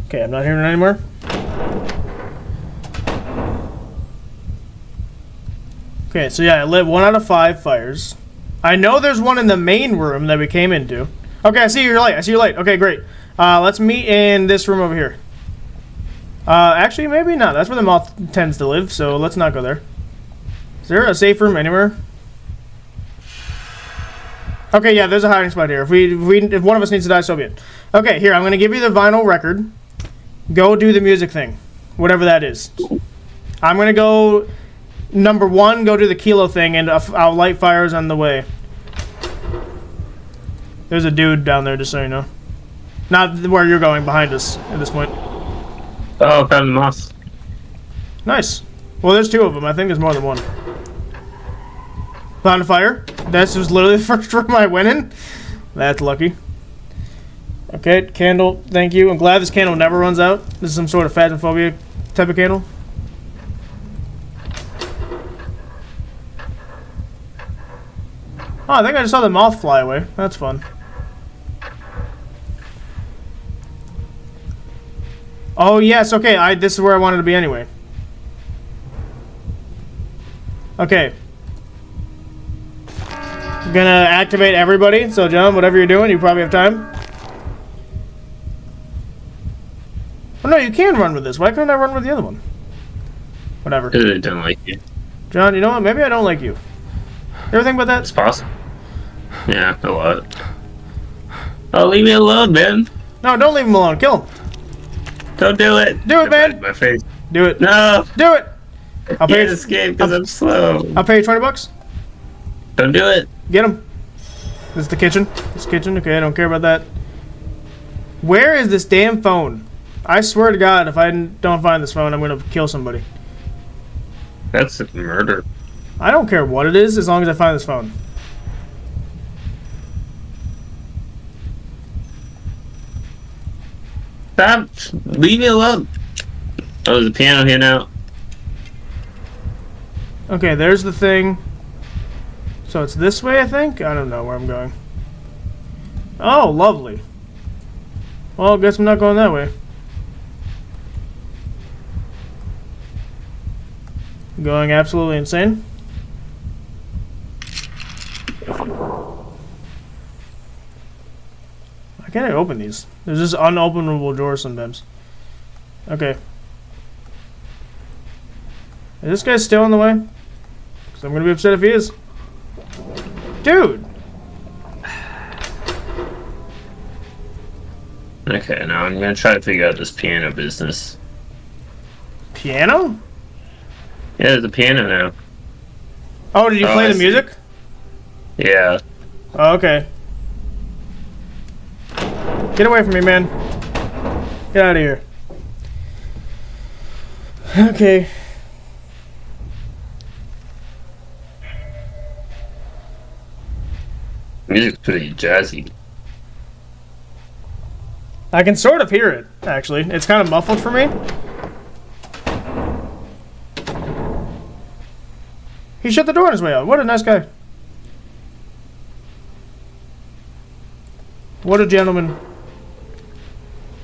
Okay, I'm not hearing it anymore. Okay, so yeah, I lit 1 out of 5 fires. I know there's one in the main room that we came into. Okay, I see your light. Okay, great. Let's meet in this room over here. Actually, maybe not. That's where the moth tends to live, so let's not go there. Is there a safe room anywhere? Okay, yeah, there's a hiding spot here. If one of us needs to die, so be it. Okay, here, I'm going to give you the vinyl record. Go do the music thing. Whatever that is. I'm going to go... Number 1, go do the kilo thing, and I'll light fires on the way. There's a dude down there, just so you know. Not where you're going, behind us at this point. Oh, found the moss. Nice. Well, there's 2 of them. I think there's more than 1. Found a fire. This was literally the first room I went in. That's lucky. Okay, candle. Thank you. I'm glad this candle never runs out. This is some sort of phasmophobia type of candle. Oh, I think I just saw the moth fly away. That's fun. Oh, yes. Okay, this is where I wanted to be anyway. Okay. Gonna activate everybody. So, John, whatever you're doing, you probably have time. Oh, no, you can run with this. Why couldn't I run with the other one? Whatever. Because I don't like you. John, you know what? Maybe I don't like you. You ever think about that? It's possible. Yeah, a lot. Oh, leave me alone, man. No, don't leave him alone. Kill him. Don't do it. Do it, man. My face. Do it. No. Do it. I can't escape because I'm slow. I'll pay you $20. Don't do it. Get him. This is the kitchen. This kitchen. Okay, I don't care about that. Where is this damn phone? I swear to God, if I don't find this phone, I'm gonna kill somebody. That's a murder. I don't care what it is, as long as I find this phone. Stop. Leave me alone. Oh, there's a piano here now. Okay, there's the thing. So it's this way, I think? I don't know where I'm going. Oh, lovely. Well, I guess I'm not going that way. Going absolutely insane. Why can't I open these? There's just unopenable doors sometimes. Okay. Is this guy still in the way? Because I'm going to be upset if he is. Dude! Okay, now I'm going to try to figure out this piano business. Piano? Yeah, there's a piano now. Oh, did you play the music? Yeah. Oh, okay. Get away from me, man. Get out of here. Okay. Music's pretty jazzy. I can sort of hear it, actually. It's kind of muffled for me. He shut the door on his way out. What a nice guy. What a gentleman.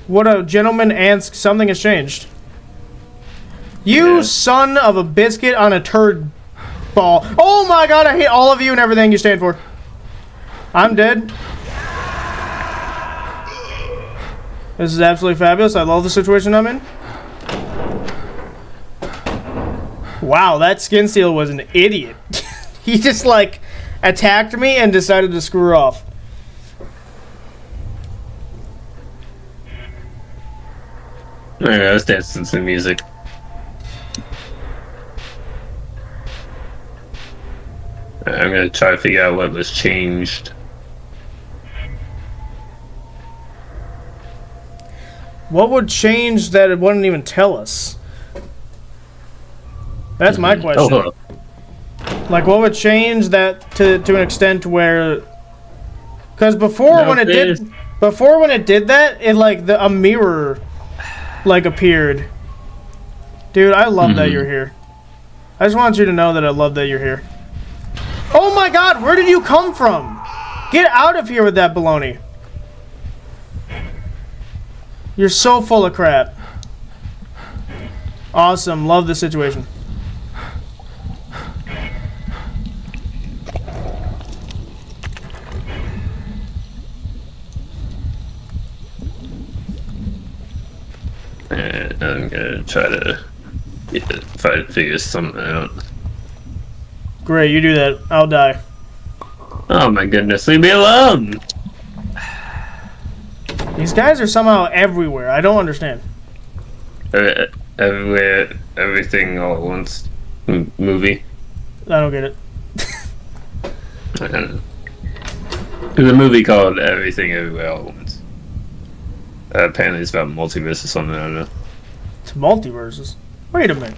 What a gentleman, and something has changed. You son of a biscuit on a turd ball. Oh my God, I hate all of you and everything you stand for. I'm dead. This is absolutely fabulous. I love the situation I'm in. Wow, that skin seal was an idiot. He just, like, attacked me and decided to screw off. Alright, I was dancing to some music. I'm gonna try to figure out what was changed. What would change that it wouldn't even tell us? That's my question. Oh, like, what would change that to an extent where? Because before when it did that, it like a mirror like appeared. Dude, I love that you're here. I just want you to know that I love that you're here. Oh my God, where did you come from? Get out of here with that baloney. You're so full of crap. Awesome, love the situation. I'm gonna try to figure something out. Great, you do that. I'll die. Oh my goodness, leave me alone! These guys are somehow everywhere. I don't understand. Everywhere, everything all at once. Movie. I don't get it. I don't know. There's a movie called Everything Everywhere All at Once. Apparently it's about multiverse or something, I don't know. It's multiverses. Wait a minute.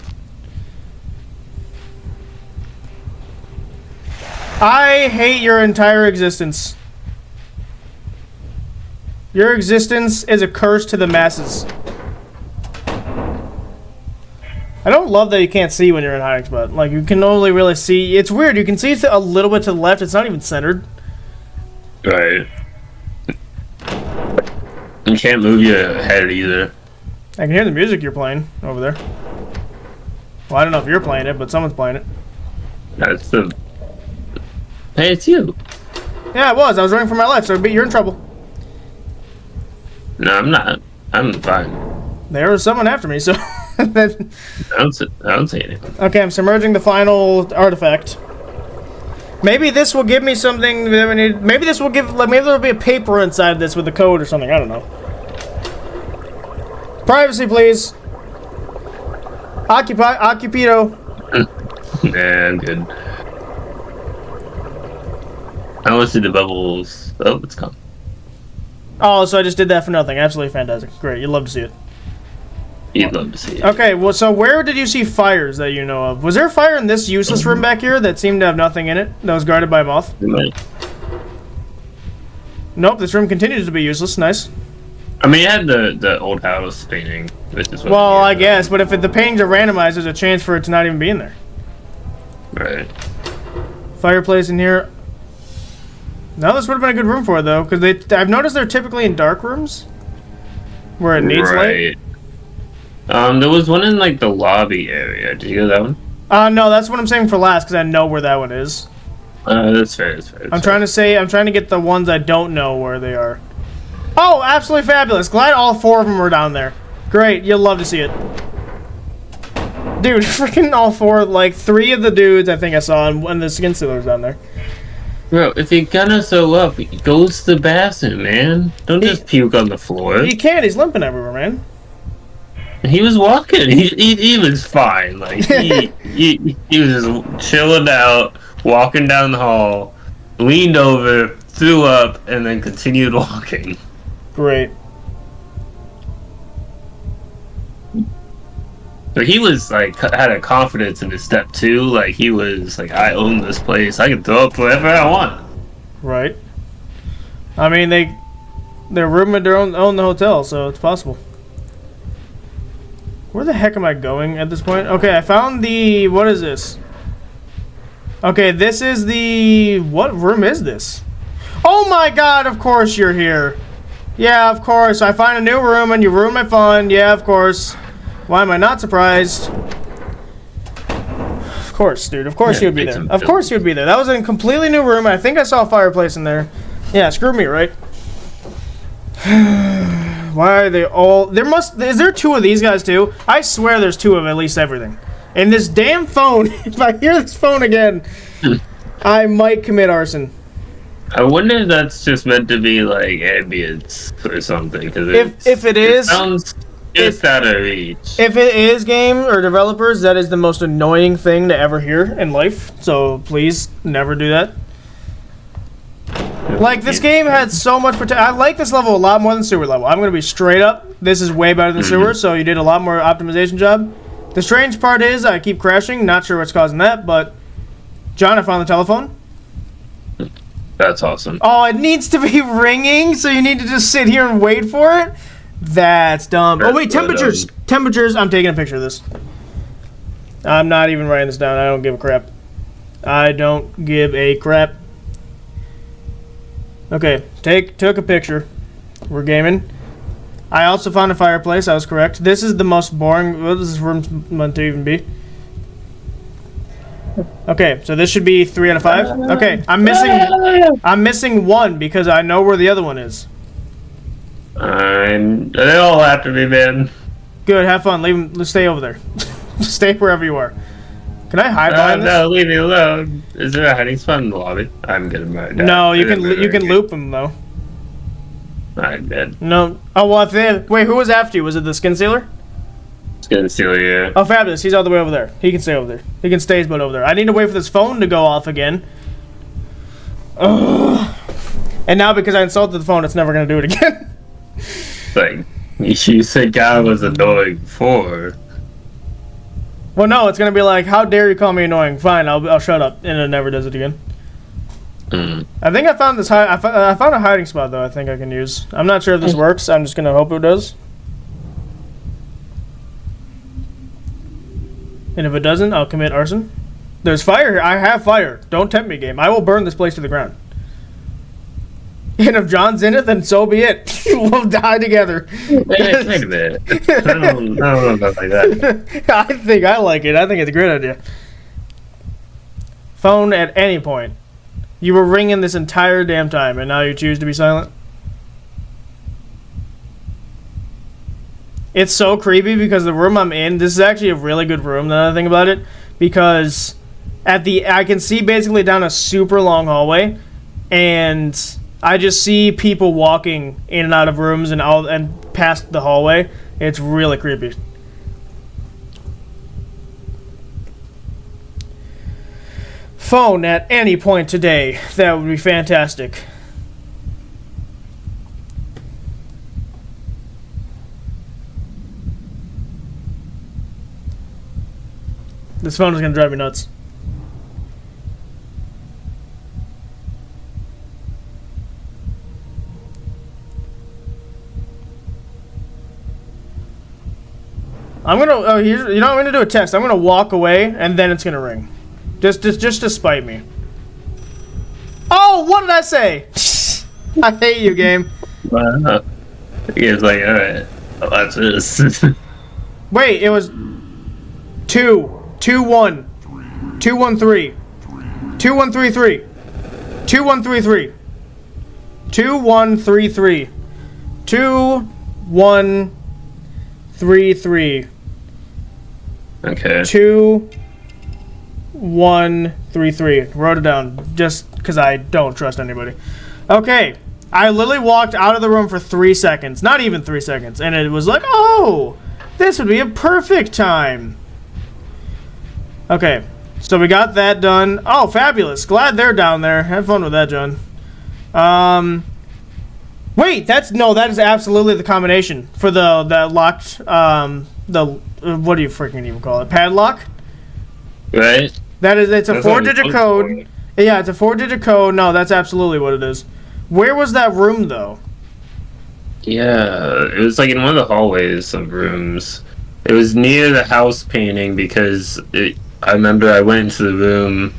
I hate your entire existence. Your existence is a curse to the masses. I don't love that you can't see when you're in hiding spot. Like, you can only really see... It's weird. You can see a little bit to the left. It's not even centered. Right. You can't move your head either. I can hear the music you're playing over there. Well, I don't know if you're playing it, but someone's playing it. That's the... Hey, it's you. Yeah, I was. I was running for my life, so you're in trouble. No, I'm not. I'm fine. There was someone after me, so... I don't say anything. Okay, I'm submerging the final artifact. Maybe this will give me something that we need. Maybe this will give... Like, maybe there'll be a paper inside this with a code or something. I don't know. Privacy, please. Occupido. Nah, I'm good. I want to see the bubbles. Oh, it's gone. Oh, so I just did that for nothing. Absolutely fantastic. Great. You'd love to see it. You'd love to see it. Okay, well, so where did you see fires that you know of? Was there a fire in this useless room back here that seemed to have nothing in it? That was guarded by a moth? Nope, this room continues to be useless. Nice. I mean, it had the old house painting, which is what well, I guess, but if the paintings are randomized, there's a chance for it to not even be in there. Right. Fireplace in here. No, this would have been a good room for it, though, because I've noticed they're typically in dark rooms where it needs light. There was one in, like, the lobby area. Did you go to that one? No, that's what I'm saying for last, because I know where that one is. That's fair, I'm trying to get the ones I don't know where they are. Oh, absolutely fabulous. Glad all 4 of them were down there. Great, you'll love to see it. Dude, freaking all 4, like, 3 of the dudes I think I saw, and the skin sealer's down there. Bro, if you're gonna sew up, go to the bathroom, man. Don't just puke on the floor. He can't, he's limping everywhere, man. He was walking. He was fine. Like he was just chilling out, walking down the hall, leaned over, threw up, and then continued walking. Great. But he was like had a confidence in his step too. Like he was like, I own this place. I can throw up wherever I want. Right. I mean, their roommate own the hotel, so it's possible. Where the heck am I going at this point? Okay, I found the... What is this? Okay, this is the... What room is this? Oh my god, of course you're here. Yeah, of course. I find a new room and you ruin my fun. Yeah, of course. Why am I not surprised? Of course, dude. Of course you would be there. Of course you would be there. That was a completely new room. I think I saw a fireplace in there. Yeah, screw me, right? Why are they all... Is there 2 of these guys, too? I swear there's 2 of at least everything. And this damn phone, if I hear this phone again, I might commit arson. I wonder if that's just meant to be, like, ambience or something. Cause if it is... It's out of reach. If it is game or developers, that is the most annoying thing to ever hear in life. So please never do that. Like, this game had so much potential. I like this level a lot more than sewer level. I'm going to be straight up. This is way better than sewer, so you did a lot more optimization job. The strange part is I keep crashing. Not sure what's causing that, but... John, I found the telephone. That's awesome. Oh, it needs to be ringing, so you need to just sit here and wait for it? That's dumb. Oh, wait, temperatures. Temperatures. I'm taking a picture of this. I'm not even writing this down. I don't give a crap. I don't give a crap. Okay, took a picture. We're gaming. I also found a fireplace. I was correct. This is the most boring. What is this room meant to even be? Okay, so this should be 3 out of 5. Okay, I'm missing 1 because I know where the other one is. They all have to be, man. Good, have fun. Leave them. Stay over there. Stay wherever you are. Can I hide behind this? No, leave me alone. Is there a hiding spot in the lobby? I'm gonna murder. No, you can loop him though. I'm dead. No. Oh well. Wait, who was after you? Was it the skin sealer? Skin sealer, yeah. Oh, fabulous. He's all the way over there. He can stay over there. He can stay his butt over there. I need to wait for this phone to go off again. Ugh. And now because I insulted the phone, it's never gonna do it again. Like, you said God was annoying before. Well, no, it's gonna be like, how dare you call me annoying? Fine, I'll shut up, and it never does it again. I think I found this. I found a hiding spot though. I think I can use. I'm not sure if this works. I'm just gonna hope it does. And if it doesn't, I'll commit arson. There's fire here. I have fire. Don't tempt me, game. I will burn this place to the ground. And if John's in it, then so be it. We'll die together. Wait a minute. I don't know about like that. I think I like it. I think it's a great idea. Phone at any point. You were ringing this entire damn time, and now you choose to be silent? It's so creepy because the room I'm in, this is actually a really good room, now that I think about it, because I can see basically down a super long hallway, and I just see people walking in and out of rooms and past the hallway. It's really creepy. Phone at any point today. That would be fantastic. This phone is going to drive me nuts. I'm going to, you know what, I'm going to do a test. I'm going to walk away and then it's going to ring. Just to spite me. Oh, what did I say? I hate you, game. He was like, alright, watch this. Wait, it was 2-1 2-1-3 2-1-3-3 2-1-3-3 2-1-3-3 2-1-3-3 Okay. 2-1-3-3. Wrote it down just because I don't trust anybody. Okay. I literally walked out of the room for 3 seconds. Not even 3 seconds. And it was like, oh, this would be a perfect time. Okay. So we got that done. Oh, fabulous. Glad they're down there. Have fun with that, John. Wait, that is absolutely the combination for the locked, what do you freaking even call it? Padlock? Right? It's a 4-digit code. Yeah, it's a 4-digit code. No, that's absolutely what it is. Where was that room, though? Yeah, it was like in one of the hallways of rooms. It was near the house painting because I remember I went into the room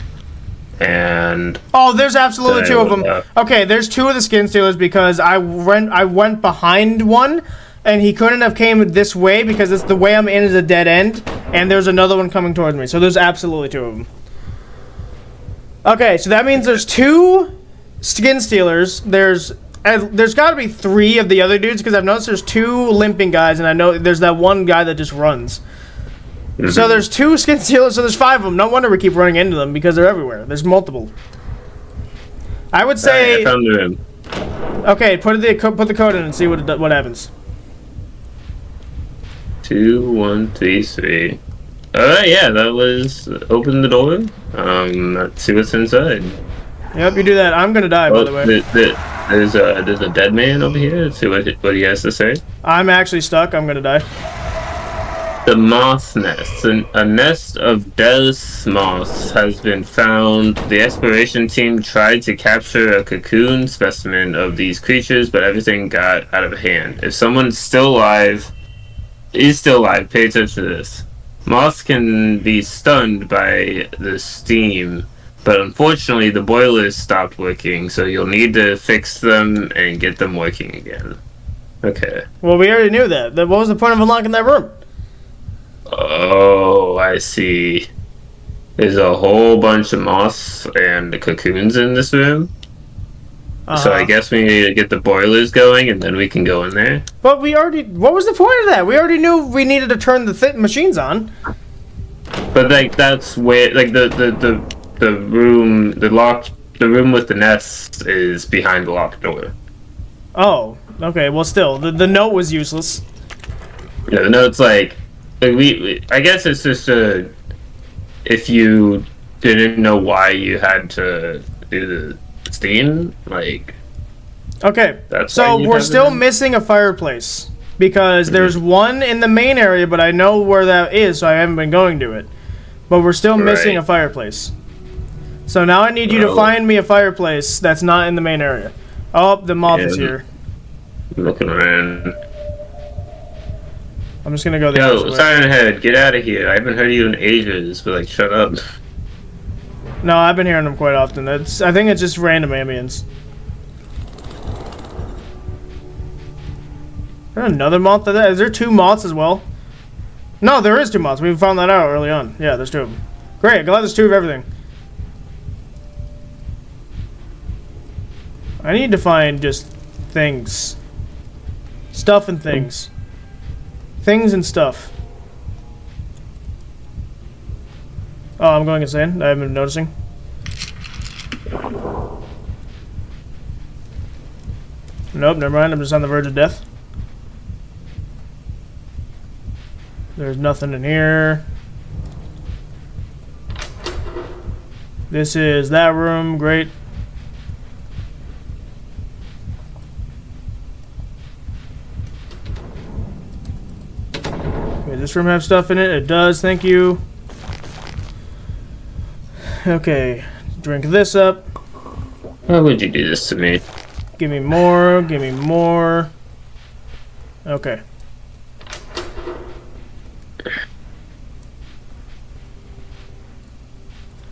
and... Oh, there's absolutely two of them. Okay, there's two of the skin stealers because I went behind one and he couldn't have came this way because it's the way I'm in is a dead end and there's another one coming towards me. So there's absolutely two of them. Okay, so that means there's two skin stealers. There's got to be 3 of the other dudes because I've noticed there's 2 limping guys and I know there's that one guy that just runs. Mm-hmm. So there's 2 skin stealers, so there's 5 of them. No wonder we keep running into them because they're everywhere. There's multiple. I would say... I found the room. Okay, put the code in and see what happens. 2, 1, 3, 3. Alright, yeah, that was open the door. Let's see what's inside. Yep, you do that. I'm gonna die, by the way. There's a dead man over here. Let's see what he has to say. I'm actually stuck. I'm gonna die. The moth nest. A nest of death moths has been found. The exploration team tried to capture a cocoon specimen of these creatures, but everything got out of hand. If someone's still alive, pay attention to this. Moths can be stunned by the steam, but unfortunately the boilers stopped working, so you'll need to fix them and get them working again. Okay. Well, we already knew that. What was the point of unlocking that room? Oh, I see. There's a whole bunch of moths and cocoons in this room. So I guess we need to get the boilers going and then we can go in there. But what was the point of that? We already knew we needed to turn the machines on. But like that's where like the room the room with the nest is behind the locked door. Oh, okay. Well, still, the note was useless. Yeah, the note's like we I guess it's just if you didn't know why you had to do the steam, like Okay, that's so why you we're have still it in? missing a fireplace because there's one in the main area, but I know where that is, so I haven't been going to it. But we're still missing Right. a fireplace. So now I need you to Oh. find me a fireplace that's not in the main area. Oh, the moth is Yeah. here. I'm looking around. I'm just gonna go the Yo, opposite way. Siren Head, get out of here. I haven't heard you in ages, but like shut up. No, I've been hearing them quite often. I think it's just random ambience. Is there another moth? Is there 2 moths as well? No, there is 2 moths. We found that out early on. Yeah, there's 2 of them. Great, glad there's 2 of everything. I need to find just things. Stuff and things. Things and stuff. Oh, I'm going insane. I haven't been noticing. Nope, never mind. I'm just on the verge of death. There's nothing in here. This is that room. Great. Okay, this room have stuff in it? It does, thank you. Okay, drink this up. Why would you do this to me? Give me more, give me more. Okay.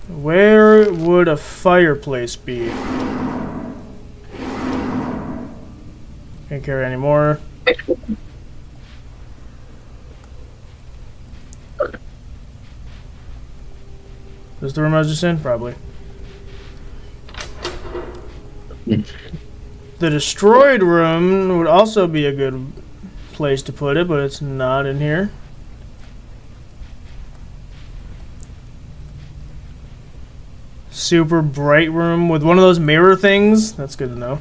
Where would a fireplace be? Can't carry any more. Is this the room I was just in? Probably. The destroyed room would also be a good place to put it, but it's not in here. Super bright room with one of those mirror things. That's good to know.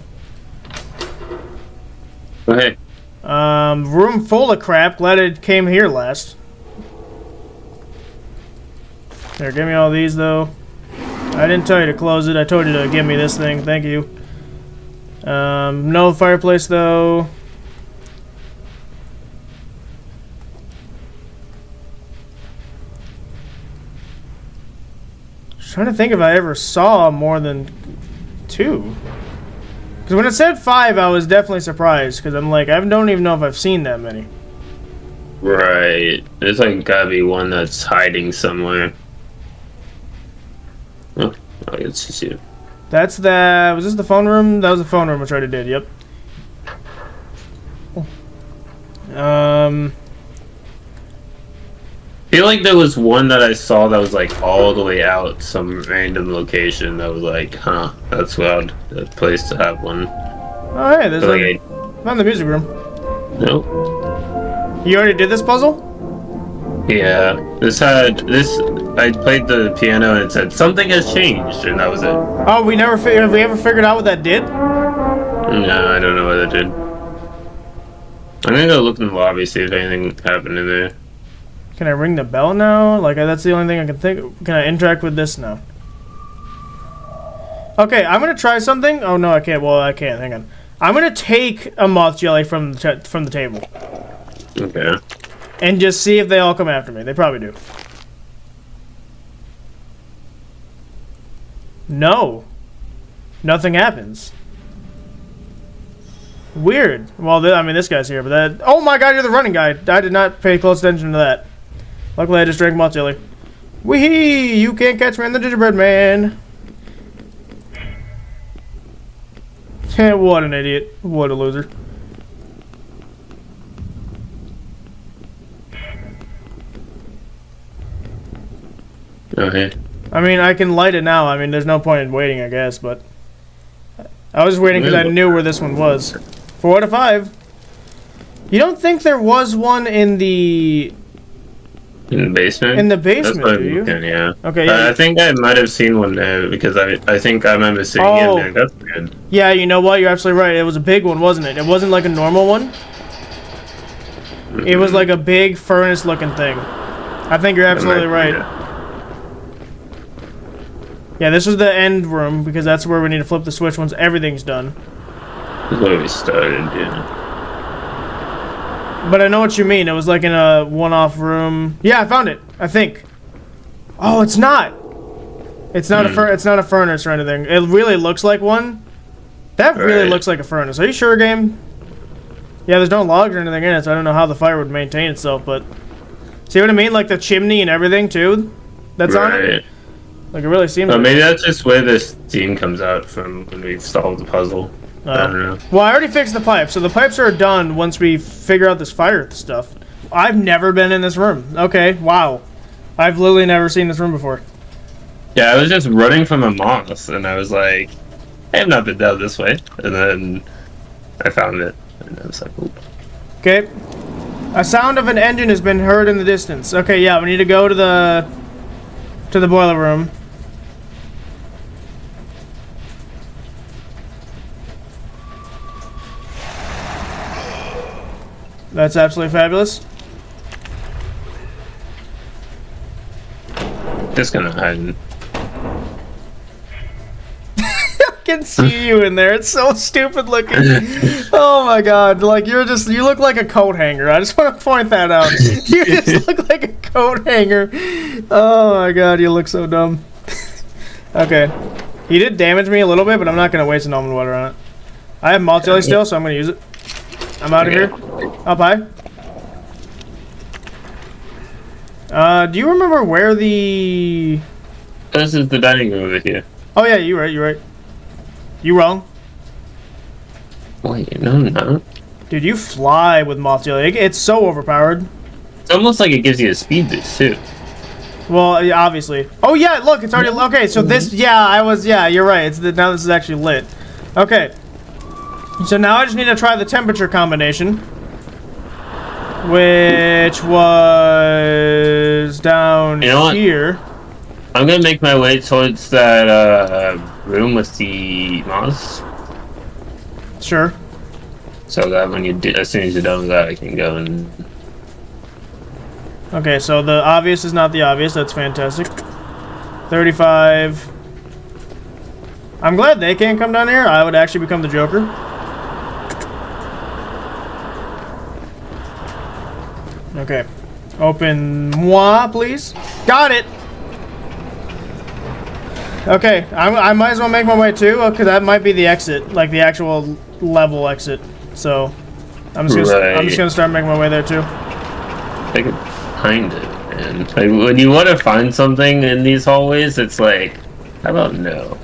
Okay. Room full of crap. Glad it came here last. There, give me all these though. I didn't tell you to close it. I told you to give me this thing. Thank you. No fireplace though. Just trying to think if I ever saw more than 2. Because when it said 5, I was definitely surprised. Because I'm like, I don't even know if I've seen that many. Right. There's like gotta be one that's hiding somewhere. Oh, it's just you. That's the... Was this the phone room? That was the phone room which I already did, yep. I feel like there was one that I saw that was like all the way out some random location that was like, huh, that's wild. A place to have one. Oh, hey, there's But, like... Found the music room. Nope. You already did this puzzle? Yeah. I played the piano and it said something has changed and that was it. Oh, have we ever figured out what that did? No, I don't know what it did. I'm gonna go look in the lobby, see if anything happened in there. Can I ring the bell now? Like, that's the only thing I can think. Can I interact with this now? Okay, I'm gonna try something. Oh no, I can't. Well, I can't. Hang on. I'm gonna take a moth jelly from the table Okay. and just see if they all come after me. They probably do. No, nothing happens. Weird. Well, I mean, this guy's here, but that... Oh my god, you're the running guy. I did not pay close attention to that. Luckily, I just drank moth jelly. Wee! You can't catch me in the gingerbread man. What an idiot. What a loser. Okay. I mean, I can light it now. I mean, there's no point in waiting, I guess, but... I was waiting because I knew where this one was. 4 out of 5. You don't think there was one in the In the basement? In the That's basement, what do I'm you? looking, yeah. Okay, yeah. I think I might have seen one there because I think I remember seeing Oh. it. Man, that's good. Yeah, you know what? You're absolutely right. It was a big one, wasn't it? It wasn't like a normal one. It was like a big furnace-looking thing. I think you're absolutely right. Yeah, this was the end room because that's where we need to flip the switch once everything's done. That's where we started, yeah. But I know what you mean. It was like in a one-off room. Yeah, I found it. I think. Oh, it's not. It's not it's not a furnace or anything. It really looks like one. That really looks like a furnace. Are you sure, game? Yeah, there's no logs or anything in it, so I don't know how the fire would maintain itself, but... See what I mean? Like the chimney and everything, too? That's on it? Like, it really seems like... maybe that's just where the steam comes out from when we've solved the puzzle. I don't know. Well, I already fixed the pipes, so the pipes are done once we figure out this fire stuff. I've never been in this room. Okay, wow. I've literally never seen this room before. Yeah, I was just running from a moss, and I was like, I have not been down this way. And then I found it, and I was like, oop. Okay. A sound of an engine has been heard in the distance. Okay, yeah, we need to go to the boiler room. That's absolutely fabulous. Just gonna hide. I can see you in there. It's so stupid looking. Oh my god. Like, you look like a coat hanger. I just want to point that out. You just look like a coat hanger. Oh my god, you look so dumb. Okay. He did damage me a little bit, but I'm not going to waste an almond water on it. I have malt jelly still, so I'm going to use it. I'm out of here. Up high. Do you remember where the... This is the dining room over here. Oh yeah, you're right. You wrong. Wait, no, I'm not. Dude, you fly with moth jelly. It's so overpowered. It's almost like it gives you a speed boost, too. Well, yeah, obviously. Oh yeah, look, it's already... Okay, so this... Yeah, you're right. Now this is actually lit. Okay. So now I just need to try the temperature combination. Which was down here. I'm gonna make my way towards that room with the moss. Sure. So that when as soon as you're done with that, I can go and... Okay, so the obvious is not the obvious. That's fantastic. 35. I'm glad they can't come down here. I would actually become the Joker. Okay. Open moi, please. Got it! Okay, I might as well make my way too, because that might be the exit, like the actual level exit. So, I'm just gonna start making my way there too. I could find it, man. Like, when you want to find something in these hallways, it's like, how about no?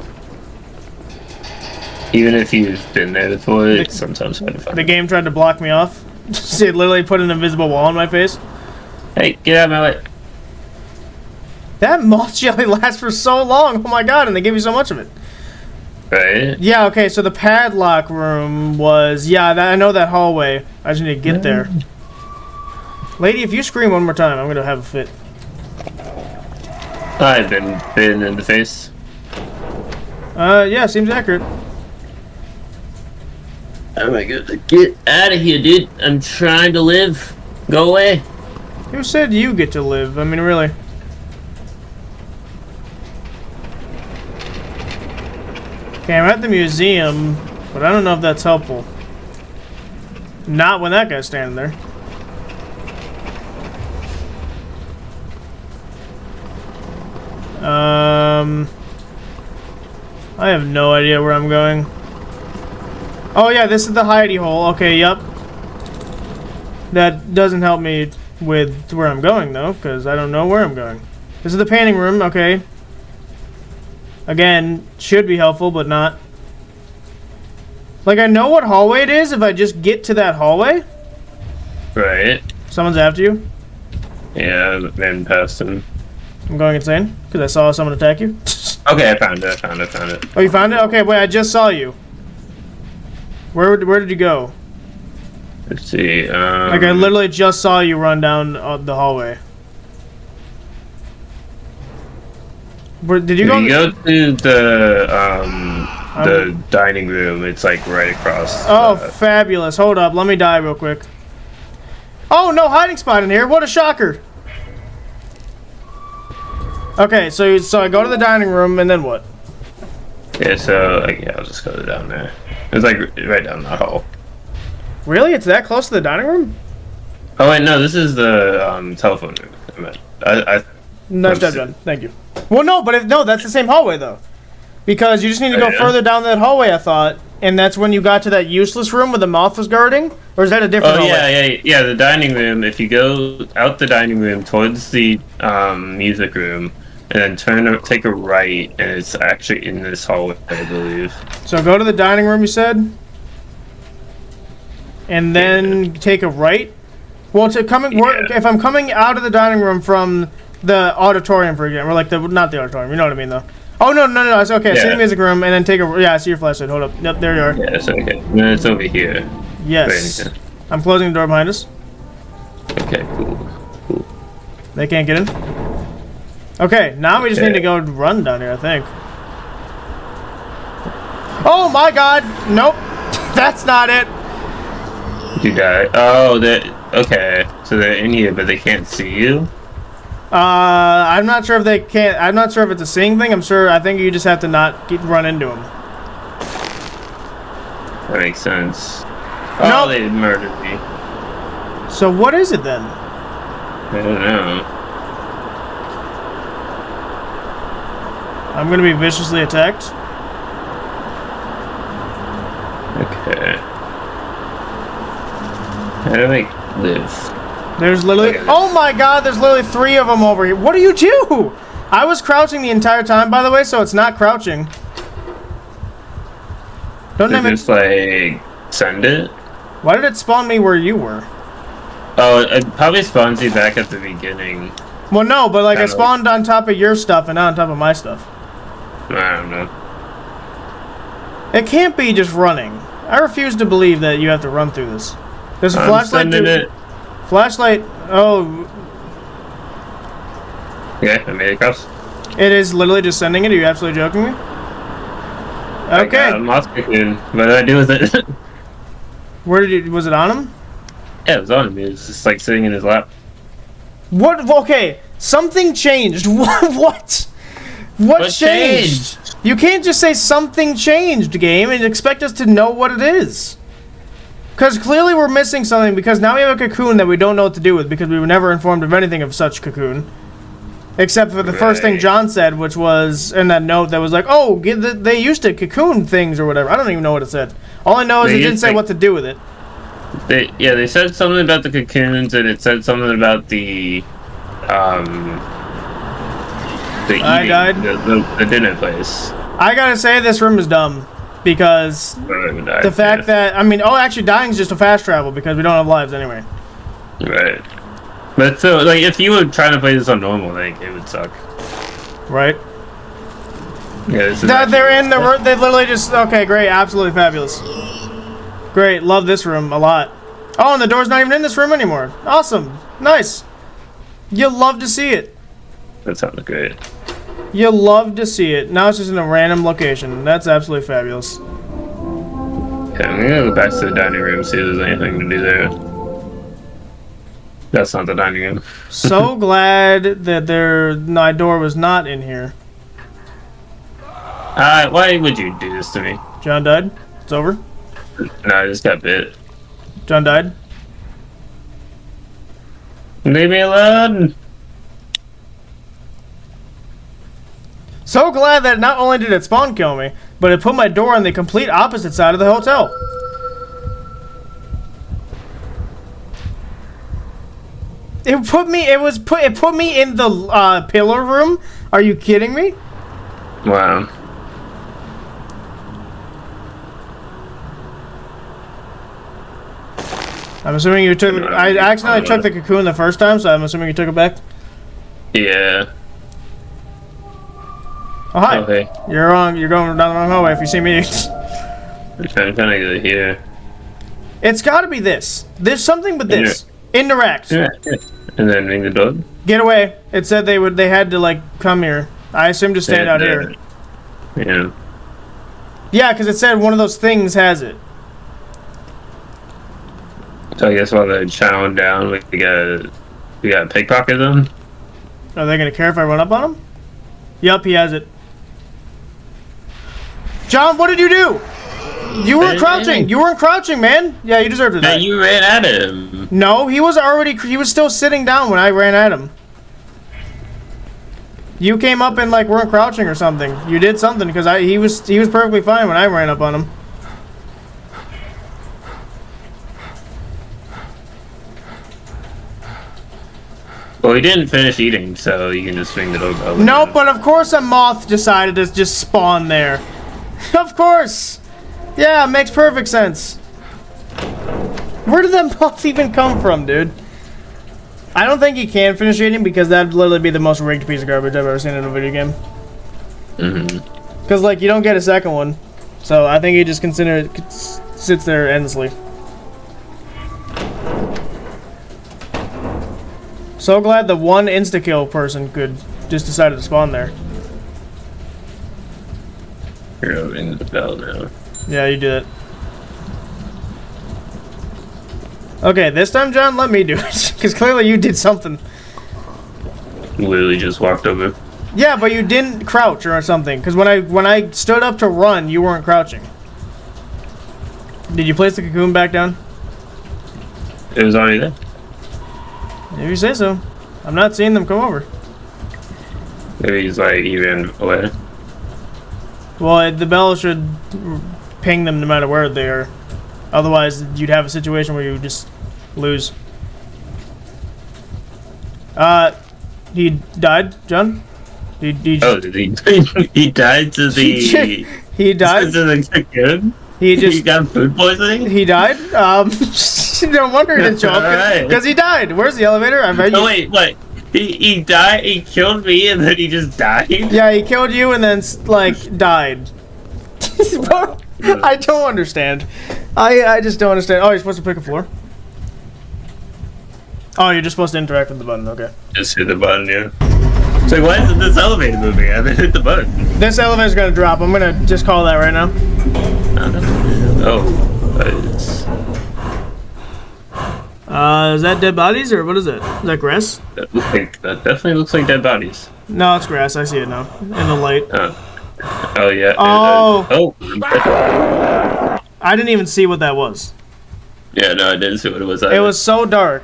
Even if you've been there before, it's sometimes hard to find. The game tried to block me off. It literally put an invisible wall on my face. Hey, get out of my way. That moth jelly lasts for so long. Oh my god, and they give you so much of it. Right? Yeah, okay, so the padlock room was... Yeah, I know that hallway. I just need to get there. Lady, if you scream one more time, I'm gonna have a fit. I've been bitten in the face. Yeah, seems accurate. Oh my god, get out of here, dude. I'm trying to live. Go away. Who said you get to live? I mean, really. Okay, I'm at the museum, but I don't know if that's helpful. Not when that guy's standing there. I have no idea where I'm going. Oh yeah, this is the hidey hole. Okay, yep. That doesn't help me with where I'm going though, because I don't know where I'm going. This is the painting room, okay. Again, should be helpful, but not. Like, I know what hallway it is if I just get to that hallway. Right. Someone's after you? Yeah, the man passed him. I'm going insane because I saw someone attack you. Okay, I found it. Oh, you found it? Okay, wait, I just saw you. Where did you go? Let's see. Like, I literally just saw you run down the hallway. Did you If go? you go to the dining room, it's like right across. Oh, fabulous. Hold up. Let me die real quick. Oh, no hiding spot in here. What a shocker. Okay, so I go to the dining room, and then what? Yeah, so I'll just go down there. It's like right down the hall. Really? It's that close to the dining room? Oh wait, no, this is the telephone room. Nice job, John. Thank you. Well, no, but no, that's the same hallway though, because you just need to go further down that hallway. I thought, and that's when you got to that useless room where the moth was guarding, or is that a different hallway? Yeah. The dining room. If you go out the dining room towards the music room, and then take a right, and it's actually in this hallway, I believe. So go to the dining room, you said, and then take a right. Well, if I'm coming out of the dining room from the auditorium, for example, or like not the auditorium, you know what I mean, though. Oh no, it's okay. Yeah. See the music room, and then take a I see your flashlight. Hold up. Yep, there you are. Yeah, it's okay. And then it's over here. Yes. Right. I'm closing the door behind us. Okay, cool. They can't get in. Okay, now we just need to go run down here, I think. Oh my god! Nope. That's not it. You die. Oh, okay. So they're in here, but they can't see you? I'm not sure if they can't. I'm not sure if it's a seeing thing. I think you just have to not run into them. That makes sense. Nope. Oh, they murdered me. So what is it then? I don't know. I'm gonna be viciously attacked. Okay. How do I live? There's literally... Oh my god, there's literally 3 of them over here. What do you do? I was crouching the entire time, by the way, so it's not crouching. Don't just, like, send it? Why did it spawn me where you were? Oh, it probably spawns you back at the beginning. Well, no, but, like, I spawned on top of your stuff and not on top of my stuff. I don't know. It can't be just running. I refuse to believe that you have to run through this. There's a flashlight. Flashlight. Oh. Yeah, I made it across. It is literally just sending it. Are you absolutely joking me? Okay. I'm not speaking. What did I do with it? Where did you? Was it on him? Yeah, it was on him. It was just like sitting in his lap. What? Okay. Something changed. What? What changed? You can't just say something changed, game, and expect us to know what it is. Because clearly we're missing something, because now we have a cocoon that we don't know what to do with, because we were never informed of anything of such cocoon. Except for the first thing John said, which was in that note that was like, oh, they used to cocoon things or whatever. I don't even know what it said. All I know is it didn't say what to do with it. They said something about the cocoons, and it said something about the dinner place. I gotta say, this room is dumb. Because the fact that, actually dying's just a fast travel because we don't have lives anyway. Right. But so, like, if you were trying to play this on normal, like, it would suck. Right. Yeah, they literally just, okay, great, absolutely fabulous. Great, love this room a lot. Oh, and the door's not even in this room anymore. Awesome. Nice. You'll love to see it. That sounds great. You'll love to see it. Now it's just in a random location. That's absolutely fabulous. Yeah, I'm gonna go back to the dining room, see if there's anything to do there. That's not the dining room. So glad that my door was not in here. Why would you do this to me? John died? It's over? No, I just got bit. John died? Leave me alone! So glad that not only did it spawn kill me, but it put my door on the complete opposite side of the hotel. It put me in the pillar room. Are you kidding me? Wow. I'm assuming you took. I accidentally took the cocoon the first time, so I'm assuming you took it back. Yeah. Oh hi. Okay. You're wrong. You're going down the wrong hallway. If you see me. I'm trying to go here. It's got to be this. There's something with this. Interact. Yeah. And then ring the door. Get away. It said they had to like come here. I assume to stand out here. Yeah. Yeah, because it said one of those things has it. So I guess while they're chowing down, we gotta pickpocket them. Are they gonna care if I run up on him? Yup, he has it. John, what did you do? You weren't crouching. You weren't crouching, man. Yeah, you deserved to die. You ran at him. No, he was still sitting down when I ran at him. You came up and like weren't crouching or something. You did something because he was perfectly fine when I ran up on him. Well, he didn't finish eating, so you can just swing the dog over. No, but of course a moth decided to just spawn there. Of course. Yeah, it makes perfect sense. Where did that moth even come from, dude? I don't think he can finish eating because that'd literally be the most rigged piece of garbage I've ever seen in a video game. Mm-hmm. Because, like, you don't get a second one. So I think he just sits there endlessly. So glad the one insta-kill person could just decided to spawn there. You're opening the bell now. Yeah, you did it. Okay, this time, John, let me do it. Because clearly you did something. Literally just walked over. Yeah, but you didn't crouch or something. Because when I stood up to run, you weren't crouching. Did you place the cocoon back down? It was already there. If you say so. I'm not seeing them come over. Maybe he's like even away. Well, the bell should ping them no matter where they are. Otherwise, you'd have a situation where you would just lose. He died, John? He did he? He died to the... He died? To the cocoon? He got food poisoning? He died? No wonder he didn't show up. Because he died. Where's the elevator? I bet you... Oh, wait, what? He died? He killed me and then he just died? Yeah, he killed you and then, like, died. I don't understand. I just don't understand. Oh, you're supposed to pick a floor? Oh, you're just supposed to interact with the button. Okay. Just hit the button, yeah. So why isn't this elevator moving? I haven't hit the button. This elevator's gonna drop. I'm gonna just call that right now. Is that dead bodies or what is it? Is that grass? That definitely looks like dead bodies. No, it's grass. I see it now in the light. Oh yeah. Oh. I didn't even see what that was. Yeah, no, I didn't see what it was either. It was so dark.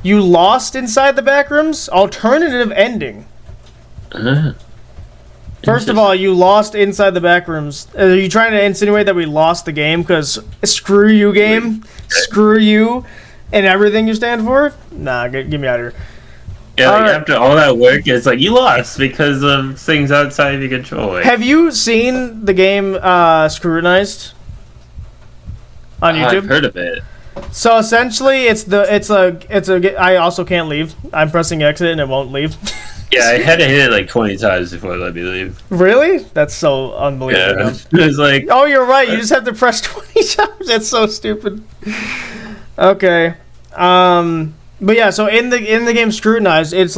You lost Inside the Backrooms? Alternative ending. First of all, you lost Inside the Backrooms. Are you trying to insinuate that we lost the game? Because screw you, game. Screw you and everything you stand for? Nah, get me out of here. Yeah, like after all that work, it's like you lost because of things outside of your control. Have you seen the game Scrutinized on YouTube? I've heard of it. So essentially, I also can't leave. I'm pressing exit and it won't leave. Yeah, I had to hit it like 20 times before it let me leave. Really? That's so unbelievable. Yeah, it's like... Oh, you're right. You just have to press 20 times. That's so stupid. Okay. But yeah, so in the game Scrutinized, it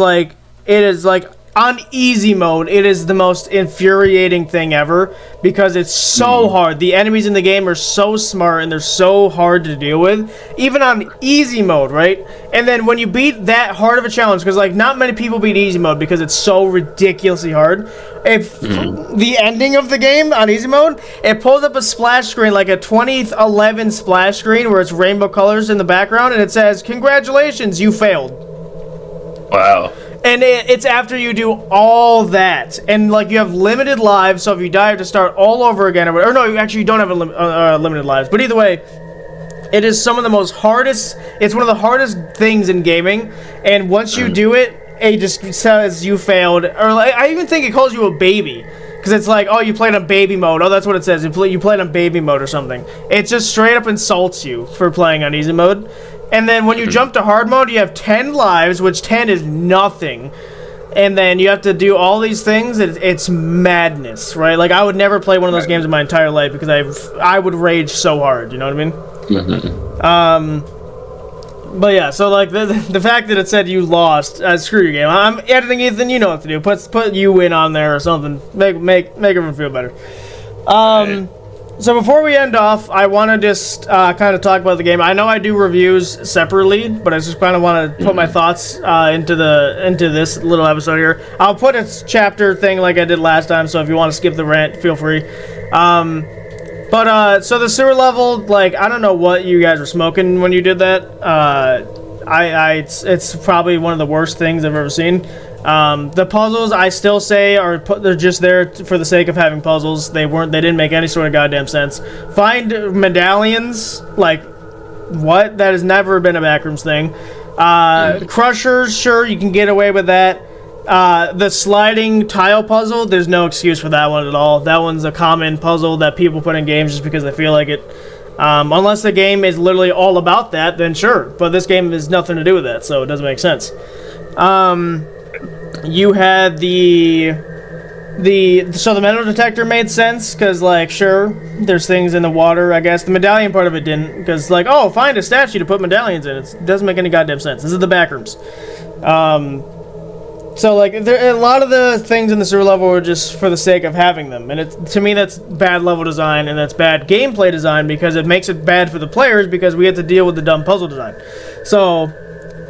is like on easy mode, it is the most infuriating thing ever because it's so hard. The enemies in the game are so smart and they're so hard to deal with, even on easy mode, right? And then when you beat that hard of a challenge, because like not many people beat easy mode because it's so ridiculously hard. If the ending of the game on easy mode, it pulls up a splash screen, like a 2011 splash screen where it's rainbow colors in the background, and it says, "Congratulations, you failed." Wow. And it's after you do all that, and like you have limited lives, so if you die, you have to start all over again. Or no, actually, you don't have limited lives. But either way, it is some of the most hardest. It's one of the hardest things in gaming. And once you do it, it just says you failed. Or like, I even think it calls you a baby, because it's like, oh, you played on baby mode. Oh, that's what it says. You played on baby mode or something. It just straight up insults you for playing on easy mode. And then when you jump to hard mode, you have 10 lives, which 10 is nothing. And then you have to do all these things. It's madness, right? Like, I would never play one of those games in my entire life because I would rage so hard, you know what I mean? But yeah, so like the fact that it said you lost, screw your game. I'm editing Ethan. You know what to do. Put you in on there or something. Make everyone feel better. Right. So before we end off, I want to just kind of talk about the game. I know I do reviews separately, but I just kind of want to put my thoughts into this little episode here. I'll put a chapter thing like I did last time, so if you want to skip the rant, feel free. So the sewer level, like, I don't know what you guys were smoking when you did that. It's probably one of the worst things I've ever seen. The puzzles, I still say, they're just there for the sake of having puzzles. They didn't make any sort of goddamn sense. Find medallions, like, what? That has never been a Backrooms thing. Crushers, sure, you can get away with that. The sliding tile puzzle, there's no excuse for that one at all. That one's a common puzzle that people put in games just because they feel like it. Unless the game is literally all about that, then sure. But this game has nothing to do with that, so it doesn't make sense. You had the metal detector made sense, because, like, sure, there's things in the water, I guess. The medallion part of it didn't, because, like, oh, find a statue to put medallions in. It doesn't make any goddamn sense. This is the Backrooms. So, like, a lot of the things in the sewer level were just for the sake of having them. And to me, that's bad level design, and that's bad gameplay design, because it makes it bad for the players, because we have to deal with the dumb puzzle design. So,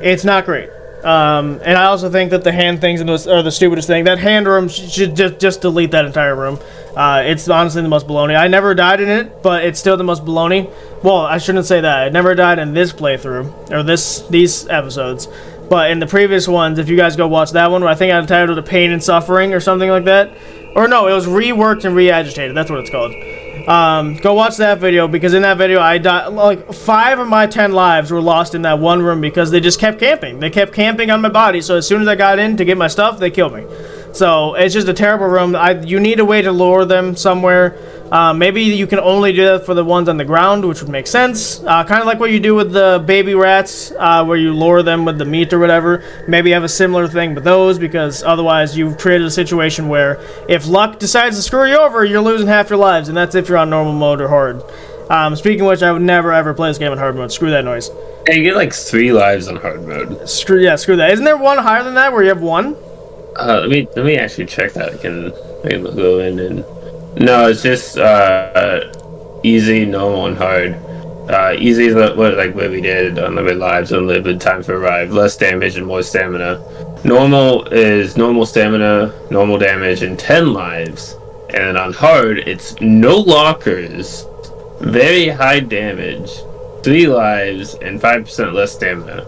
it's not great. And I also think that the hand things are the stupidest thing. That hand room should just delete that entire room. It's honestly the most baloney. I never died in it, but it's still the most baloney. Well, I shouldn't say that. I never died in this playthrough, or these episodes. But in the previous ones, if you guys go watch that one, where I think I entitled it Pain and Suffering or something like that. Or no, it was Reworked and Re-Agitated. That's what it's called. Go watch that video, because in that video I died. Like, 5 of my 10 lives were lost in that one room because they just kept camping. They kept camping on my body, so as soon as I got in to get my stuff, they killed me. So it's just a terrible room. You need a way to lure them somewhere. Maybe you can only do that for the ones on the ground, which would make sense. Kind of like what you do with the baby rats, where you lure them with the meat or whatever. Maybe have a similar thing with those, because otherwise you've created a situation where if luck decides to screw you over, you're losing half your lives, and that's if you're on normal mode or hard. Speaking of which, I would never ever play this game in hard mode. Screw that noise. Hey, you get like 3 lives on hard mode. Screw that. Isn't there one higher than that where you have 1? Let me actually check that. I can go in and... No, it's just easy, normal, and hard. Easy is what we did, unlimited lives, unlimited time to arrive, less damage and more stamina. Normal is normal stamina, normal damage, and 10 lives. And then on hard, it's no lockers, very high damage, 3 lives, and 5% less stamina.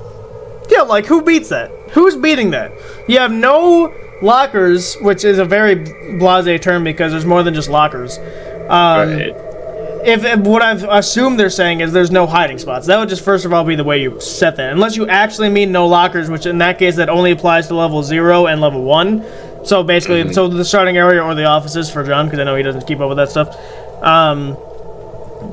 Yeah, like, who beats that? Who's beating that? You have no lockers, which is a very blasé term because there's more than just lockers. Right. If what I've assumed they're saying is there's no hiding spots. That would just first of all be the way you set that. Unless you actually mean no lockers, which in that case that only applies to level 0 and level 1. So basically, so the starting area or the offices for John, because I know he doesn't keep up with that stuff.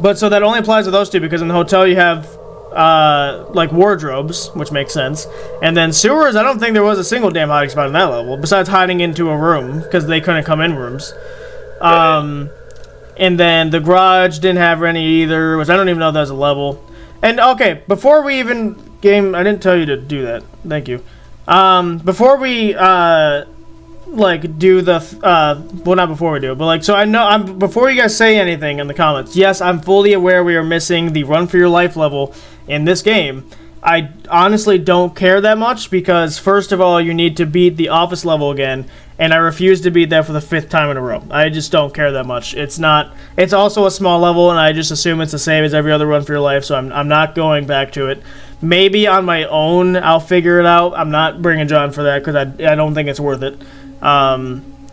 But so that only applies to those two, because in the hotel you have like wardrobes, which makes sense, and then sewers. I don't think there was a single damn hiding spot in that level besides hiding into a room because they couldn't come in rooms. And then the garage didn't have any either, which I don't even know if that's a level. And okay, before we even I didn't tell you to do that. Thank you. Before we like do the well, not before we do it, but like, so I know before you guys say anything in the comments, yes, I'm fully aware we are missing the run for your life level in this game. I honestly don't care that much, because first of all, you need to beat the office level again, and I refuse to beat that for the 5th time in a row. I just don't care that much. It's also a small level, and I just assume it's the same as every other run for your life, so I'm not going back to it. Maybe on my own I'll figure it out. I'm not bringing John for that, because I don't think it's worth it.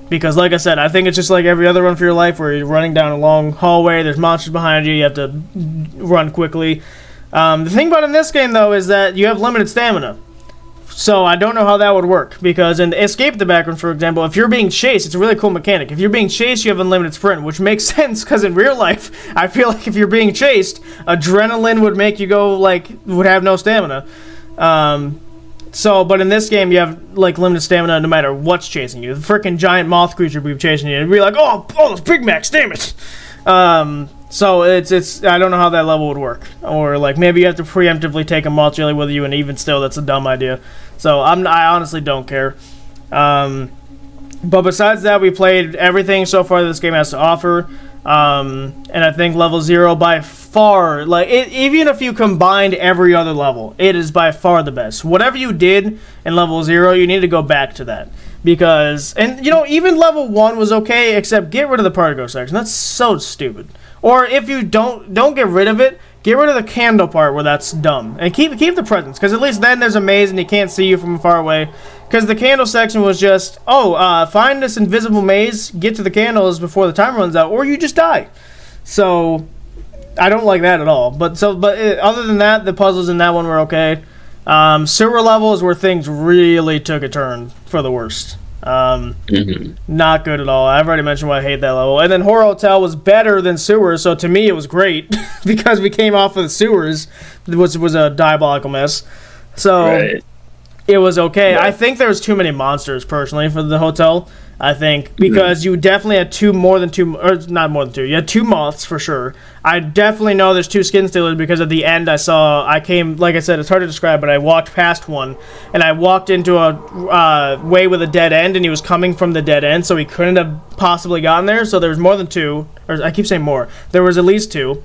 Because like I said, I think it's just like every other run for your life where you're running down a long hallway, there's monsters behind you, you have to run quickly. The thing about in this game, though, is that you have limited stamina. So I don't know how that would work, because in Escape the Backrooms, for example, if you're being chased, it's a really cool mechanic. If you're being chased, you have unlimited sprint, which makes sense, because in real life, I feel like if you're being chased, adrenaline would make you go, would have no stamina. But in this game, you have, limited stamina no matter what's chasing you. The freaking giant moth creature would be chasing you, and be like, oh, those Big Macs, damn it! So it's I don't know how that level would work, or like maybe you have to preemptively take a multi with you, and even still, that's a dumb idea. So I honestly don't care. But besides that, we played everything so far that this game has to offer, and I think level 0 by far, like even if you combined every other level, it is by far the best. Whatever you did in level 0, you need to go back to that. Because, and even level 1 was okay, except get rid of the particle section. That's so stupid. Or if you don't get rid of it, get rid of the candle part where that's dumb. And keep the presents, because at least then there's a maze and he can't see you from far away. Because the candle section was just, find this invisible maze, get to the candles before the time runs out, or you just die. So, I don't like that at all. But other than that, the puzzles in that one were okay. Sewer level is where things really took a turn for the worst. Not good at all. I've already mentioned why I hate that level. And then Horror Hotel was better than sewers, so to me it was great because we came off of the sewers, which was a diabolical mess. So it was okay. Yeah. I think there was too many monsters personally for the hotel. I think because you definitely had you had 2 moths for sure. I definitely know there's 2 skin stealers because at the end I came, like I said, it's hard to describe, but I walked past one and I walked into a way with a dead end, and he was coming from the dead end, so he couldn't have possibly gotten there. So there was more than 2, or I keep saying more. There was at least 2.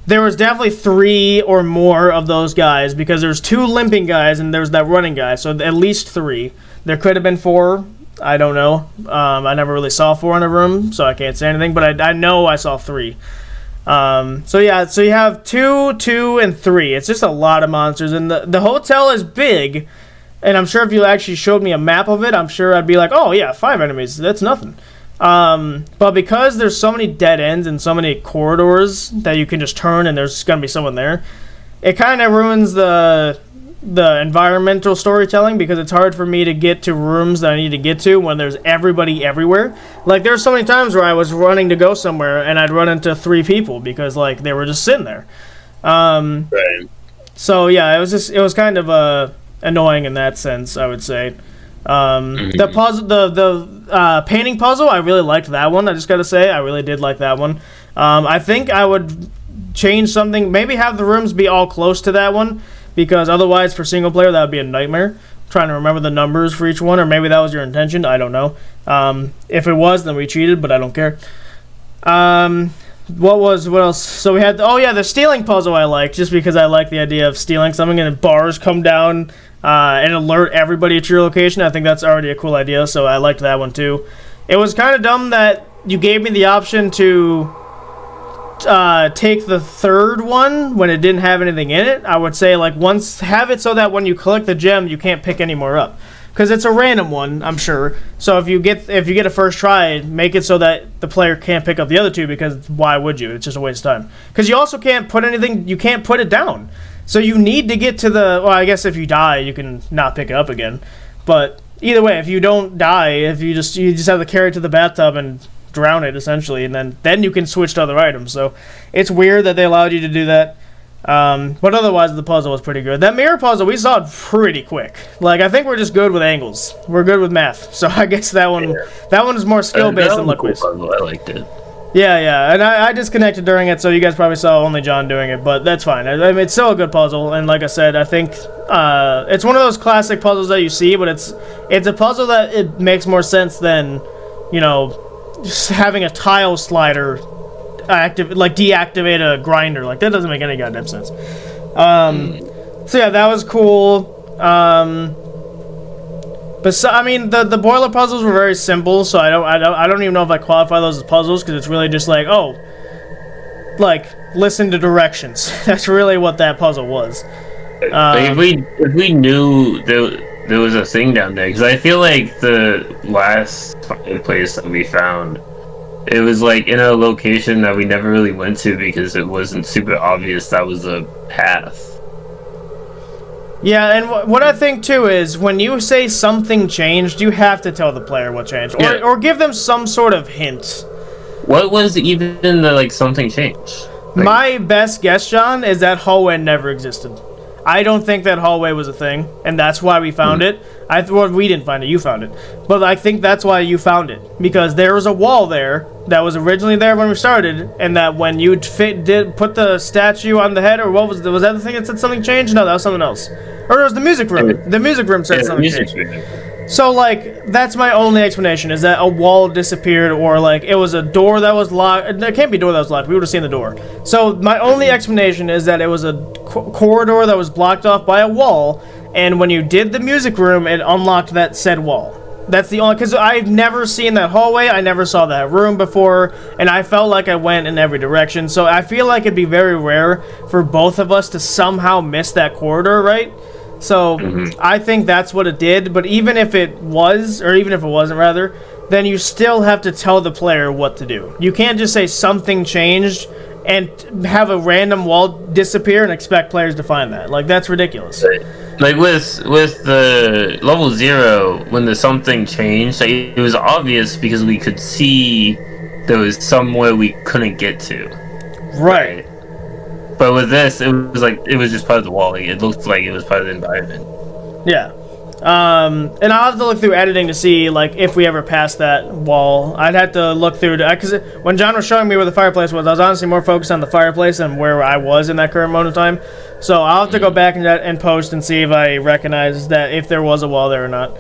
There was definitely 3 or more of those guys because there's 2 limping guys and there's that running guy, so at least 3. There could have been 4. I don't know. I never really saw 4 in a room, so I can't say anything, but I know I saw 3. So you have 2, 2, and 3. It's just a lot of monsters, and the hotel is big, and I'm sure if you actually showed me a map of it, I'm sure I'd be like, oh yeah, 5 enemies, that's nothing. But because there's so many dead ends and so many corridors that you can just turn and there's going to be someone there, it kind of ruins the environmental storytelling, because it's hard for me to get to rooms that I need to get to when there's everybody everywhere. Like, there's so many times where I was running to go somewhere and I'd run into 3 people because, like, they were just sitting there. Right. So, yeah, it was kind of annoying in that sense, I would say. The puzzle, the painting puzzle, I really liked that one. I just gotta say, I really did like that one. I think I would change something, maybe have the rooms be all close to that one, because otherwise for single player that would be a nightmare trying to remember the numbers for each one, or maybe that was your intention, I don't know. If it was, then we cheated, but I don't care. What else? So we had the stealing puzzle I liked, just because I like the idea of stealing something and bars come down and alert everybody at your location. I think that's already a cool idea, so I liked that one too. It was kind of dumb that you gave me the option to take the third one when it didn't have anything in it. I would say, like, once have it so that when you collect the gem, you can't pick any more up, because it's a random one, I'm sure. So if you get a first try, make it so that the player can't pick up the other 2, because why would you? It's just a waste of time. Because you also can't put anything, you can't put it down. So you need to get to the, well, I guess if you die, you can not pick it up again. But either way, if you don't die, if you just have to carry it to the bathtub and drown it, essentially, and then you can switch to other items. So it's weird that they allowed you to do that. But otherwise, the puzzle was pretty good. That mirror puzzle, we saw it pretty quick. Like, I think we're just good with angles. We're good with math. So I guess that one is more skill-based than luck-based. Cool, I liked it. Yeah, and I disconnected during it, so you guys probably saw only John doing it, but that's fine. I mean, it's still a good puzzle, and like I said, I think it's one of those classic puzzles that you see, but it's a puzzle that it makes more sense than, just having a tile slider deactivate a grinder. Like, that doesn't make any goddamn sense. So yeah, that was cool. But I mean, the boiler puzzles were very simple, so I don't even know if I qualify those as puzzles, because it's really just like, listen to directions. That's really what that puzzle was. If we knew there was a thing down there, because I feel like the last place that we found, it was like in a location that we never really went to because it wasn't super obvious that was a path. Yeah, and what I think too is, when you say something changed, you have to tell the player what changed, or give them some sort of hint. What was even the something changed? My best guess, John, is that hallway never existed. I don't think that hallway was a thing, and that's why we found it. Well, we didn't find it, you found it. But I think that's why you found it, because there was a wall there that was originally there when we started, and that when you put the statue on the head, or what was that the thing that said something changed? No, that was something else. Or it was the music room. The music room said something changed. So, like, that's my only explanation, is that a wall disappeared, or, like, it was a door that was locked. It can't be a door that was locked. We would have seen the door. So, my only explanation is that it was a corridor that was blocked off by a wall, and when you did the music room, it unlocked that said wall. That's the only... Because I've never seen that hallway, I never saw that room before, and I felt like I went in every direction. So, I feel like it'd be very rare for both of us to somehow miss that corridor, right? So, I think that's what it did, but even if it was, or even if it wasn't, rather, then you still have to tell the player what to do. You can't just say something changed and have a random wall disappear and expect players to find that. Like, that's ridiculous. Like, with the level 0, when the something changed, like, it was obvious because we could see there was somewhere we couldn't get to. Right. But with this, it was just part of the wall. Like, it looked like it was part of the environment. Yeah. And I'll have to look through editing to see, like, if we ever passed that wall. I'd have to look through, because when John was showing me where the fireplace was, I was honestly more focused on the fireplace than where I was in that current moment of time. So I'll have to go back and post and see if I recognize that, if there was a wall there or not.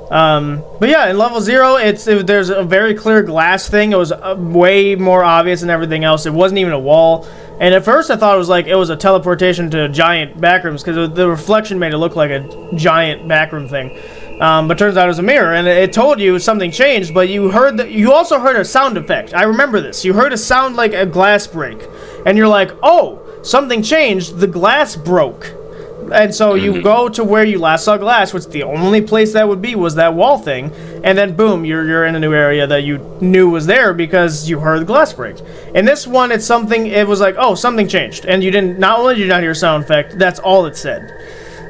But yeah, in level 0, there's a very clear glass thing. It was way more obvious than everything else. It wasn't even a wall. And at first I thought it was a teleportation to giant backrooms, because the reflection made it look like a giant backroom thing. But turns out it was a mirror, and it told you something changed, but you also heard a sound effect. I remember this. You heard a sound like a glass break. And you're like, oh, something changed. The glass broke. And so you go to where you last saw glass, which the only place that would be was that wall thing, and then boom, you're in a new area that you knew was there because you heard the glass break. In this one, it was like, oh, something changed, and not only did you not hear a sound effect, that's all it said.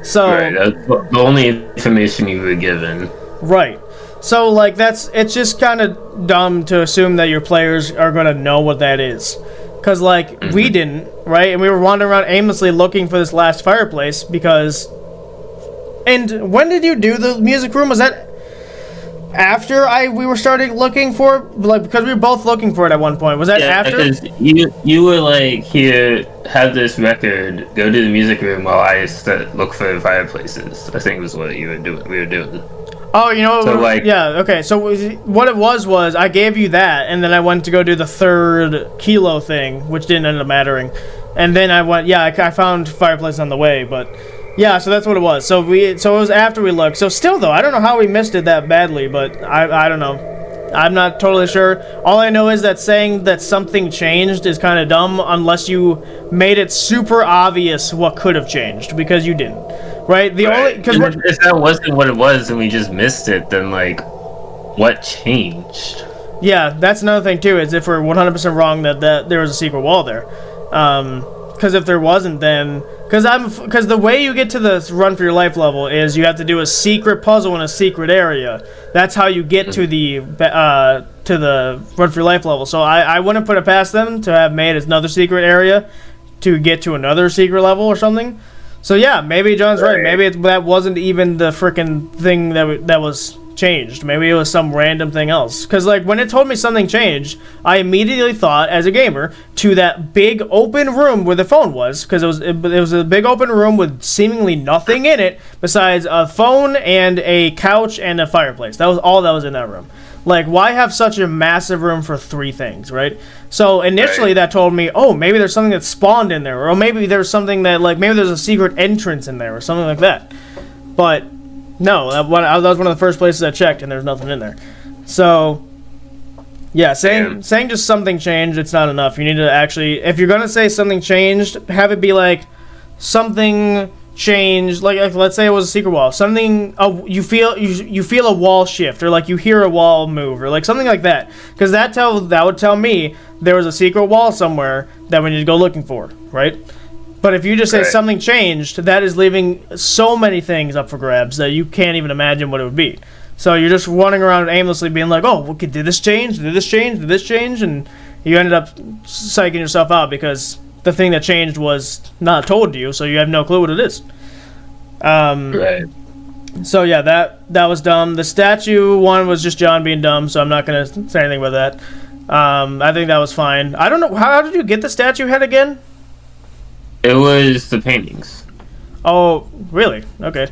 So right, that's the only information you were given. Right. So, like, it's just kind of dumb to assume that your players are going to know what that is. Because, like, we didn't, right? And we were wandering around aimlessly looking for this last fireplace because... And when did you do the music room? Was that after we were starting looking for... Like, because we were both looking for it at one point. Was that after? Yeah, because you were like, here, have this record, go to the music room while I look for fireplaces. I think was what we were doing. Oh, you know, so yeah, okay. So what it was I gave you that, and then I went to go do the third kilo thing, which didn't end up mattering. And then I found fireplace on the way, but yeah, so that's what it was. So it was after we looked. So still though, I don't know how we missed it that badly, but I don't know. I'm not totally sure. All I know is that saying that something changed is kind of dumb unless you made it super obvious what could have changed, because you didn't. Right? If that wasn't what it was and we just missed it, then, like, what changed? Yeah, that's another thing too, is if we're 100% wrong that there was a secret wall there. Because if there wasn't, then... Because the way you get to the run for your life level is you have to do a secret puzzle in a secret area. That's how you get to the run for your life level. So I wouldn't put it past them to have made another secret area to get to another secret level or something. So yeah, maybe John's right. Maybe that wasn't even the freaking thing that was changed. Maybe it was some random thing else. Because, like, when it told me something changed, I immediately thought, as a gamer, to that big open room where the phone was. Because it was a big open room with seemingly nothing in it besides a phone and a couch and a fireplace. That was all that was in that room. Like, why have such a massive room for 3 things, right? So initially that told me, oh, maybe there's something that spawned in there, or maybe there's something that, like, maybe there's a secret entrance in there, or something like that. But no, that was one of the first places I checked, and there's nothing in there. So yeah, saying just something changed, it's not enough. You need to actually, if you're gonna say something changed, have it be like something changed, like let's say it was a secret wall, something you feel a wall shift, or like you hear a wall move, or like something like that, because that would tell me there was a secret wall somewhere that we need to go looking for, right? But if you just say something changed, that is leaving so many things up for grabs that you can't even imagine what it would be. So you're just running around aimlessly being like, oh, okay, did this change, and you ended up psyching yourself out because the thing that changed was not told to you, so you have no clue what it is. Right. So yeah, that was dumb. The statue one was just John being dumb, so I'm not gonna say anything about that. I think that was fine. I don't know, how did you get the statue head again? It was the paintings. Oh, really? Okay.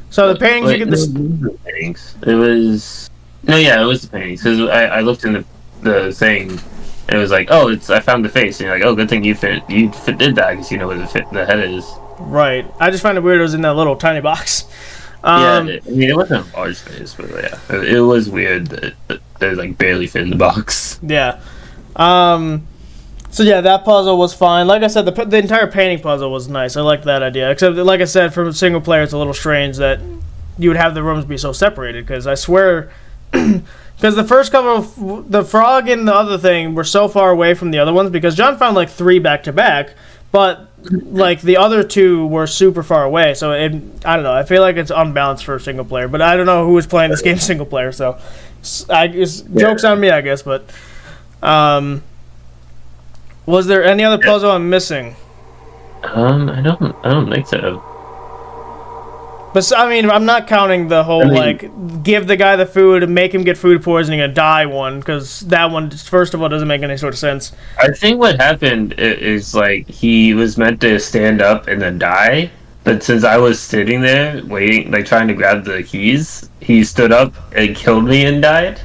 So the paintings, Wait, you get no, this. it wasn't the paintings. It was it was the paintings because I looked in the thing and it was like, oh, I found the face, and you're like, oh, good thing you did that because you know where the head is. Right. I just find it weird it was in that little tiny box. I mean, it wasn't a large face, but yeah, it was weird that it was like barely fit in the box. Yeah. So yeah, that puzzle was fine. Like I said, the entire painting puzzle was nice. I liked that idea. Except, like I said, from a single player, it's a little strange that you would have the rooms be so separated. Because I swear, because the first couple of the frog and the other thing were so far away from the other ones. Because John found like 3 back to back, but like the other 2 were super far away. So I don't know. I feel like it's unbalanced for a single player. But I don't know who was playing this game single player. So jokes on me, I guess. But was there any other puzzle I'm missing? I don't think so. But I mean, I'm not counting the whole like give the guy the food and make him get food poisoning and die one, because that one, first of all, doesn't make any sort of sense. I think what happened is like he was meant to stand up and then die, but since I was sitting there waiting, like trying to grab the keys, he stood up and killed me and died.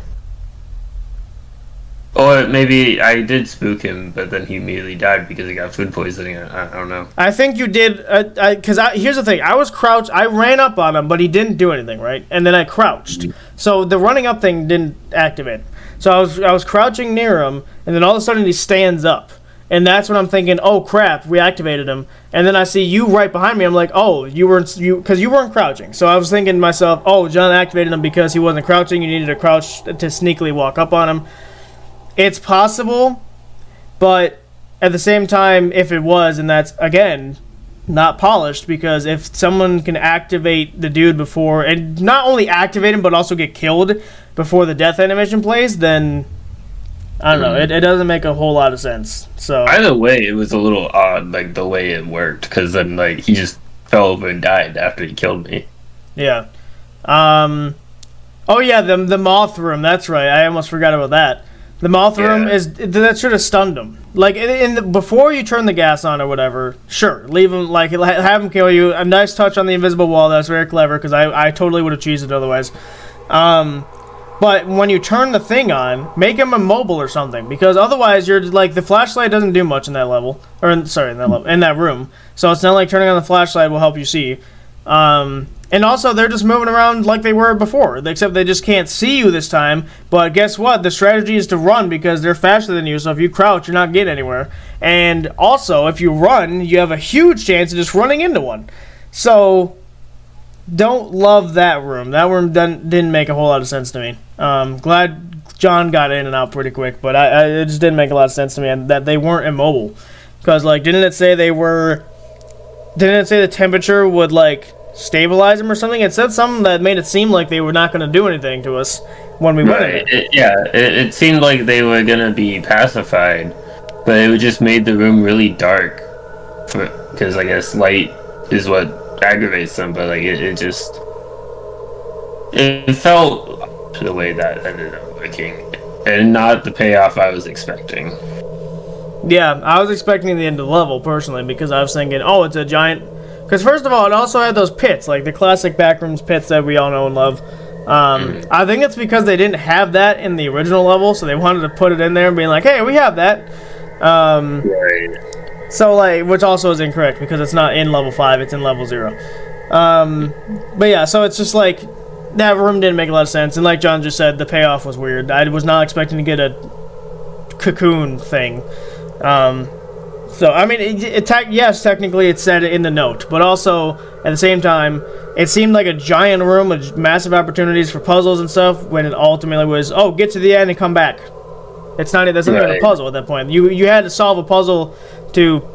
Or maybe I did spook him, but then he immediately died because he got food poisoning. I don't know. I think you did, because here's the thing. I was crouched. I ran up on him, but he didn't do anything, right? And then I crouched. Mm-hmm. So the running up thing didn't activate. So I was crouching near him, and then all of a sudden he stands up. And that's when I'm thinking, oh, crap, we activated him. And then I see you right behind me. I'm like, oh, because you weren't crouching. So I was thinking to myself, oh, John activated him because he wasn't crouching. You needed to crouch to sneakily walk up on him. It's possible, but at the same time, if it was, and that's, again, not polished, because if someone can activate the dude before, and not only activate him, but also get killed before the death animation plays, then, I don't know, it doesn't make a whole lot of sense. So either way, it was a little odd, like, the way it worked, because then, like, he just fell over and died after he killed me. Yeah. Oh, yeah, the moth room, that's right, I almost forgot about that. The moth room that should have stunned him. Like before you turn the gas on or whatever, sure, leave him, like have him kill you. A nice touch on the invisible wall. That's very clever, because I totally would have cheesed it otherwise. But when you turn the thing on, make him immobile or something, because otherwise you're like, the flashlight doesn't do much in that level, or in that room. So it's not like turning on the flashlight will help you see. And also, they're just moving around like they were before, except they just can't see you this time. But guess what? The strategy is to run, because they're faster than you, so if you crouch, you're not getting anywhere. And also, if you run, you have a huge chance of just running into one. So, don't love that room. That room didn't make a whole lot of sense to me. Glad John got in and out pretty quick, but it just didn't make a lot of sense to me, and that they weren't immobile. Because, like, didn't it say the temperature would, like, stabilize them or something? It said something that made it seem like they were not going to do anything to us when we went in. It seemed like they were going to be pacified, but it just made the room really dark, because I guess light is what aggravates them. But like it felt the way that ended up working, and not the payoff I was expecting. Yeah, I was expecting the end of the level personally, because I was thinking, oh, it's a giant. Because first of all, it also had those pits, like the classic Backrooms pits that we all know and love. I think it's because they didn't have that in the original level, so they wanted to put it in there and be like, hey, we have that. Right. So, like, which also is incorrect, because it's not in level 5, it's in level 0. But yeah, so it's just like, that room didn't make a lot of sense, and like John just said, the payoff was weird. I was not expecting to get a cocoon thing. So, I mean, yes, technically it said it in the note, but also, at the same time, it seemed like a giant room with massive opportunities for puzzles and stuff, when it ultimately was, oh, get to the end and come back. That's not even a puzzle at that point. You had to solve a puzzle to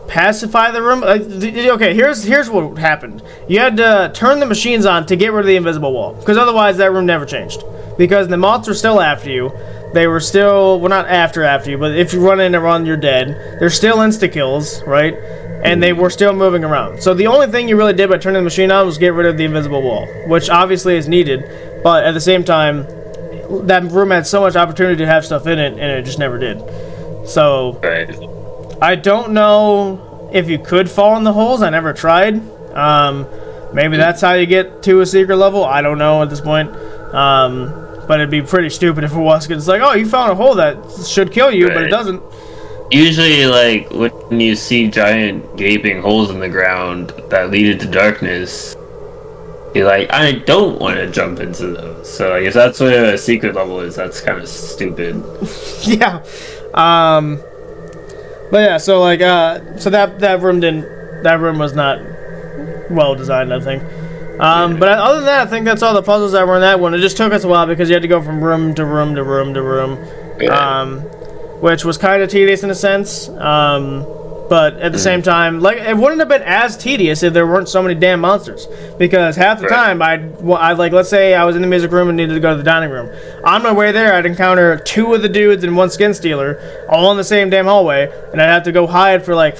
pacify the room. Okay, here's what happened. You had to turn the machines on to get rid of the invisible wall, because otherwise that room never changed. Because the moths were still after you. They were still, well, not after you, but if you run in and run, you're dead. There's still insta-kills, right? and they were still moving around. So the only thing you really did by turning the machine on was get rid of the invisible wall, which obviously is needed, but at the same time, that room had so much opportunity to have stuff in it, and it just never did. So, I don't know if you could fall in the holes. I never tried. Maybe that's how you get to a secret level. I don't know at this point. But it'd be pretty stupid if it was, because it's like, oh, you found a hole that should kill you, but it doesn't. Usually, like, when you see giant gaping holes in the ground that lead into darkness, you're like, I don't want to jump into those. So, like, if that's what a secret level is, that's kind of stupid. Yeah. But yeah, so, like, so that room was not well designed, I think. But other than that, I think that's all the puzzles that were in that one. It just took us a while because you had to go from room to room to room to room, which was kind of tedious in a sense. But at the same time, like, it wouldn't have been as tedious if there weren't so many damn monsters. Because half the time, I'd like, let's say I was in the music room and needed to go to the dining room. On my way there, I'd encounter 2 of the dudes and 1 skin stealer, all in the same damn hallway, and I'd have to go hide for like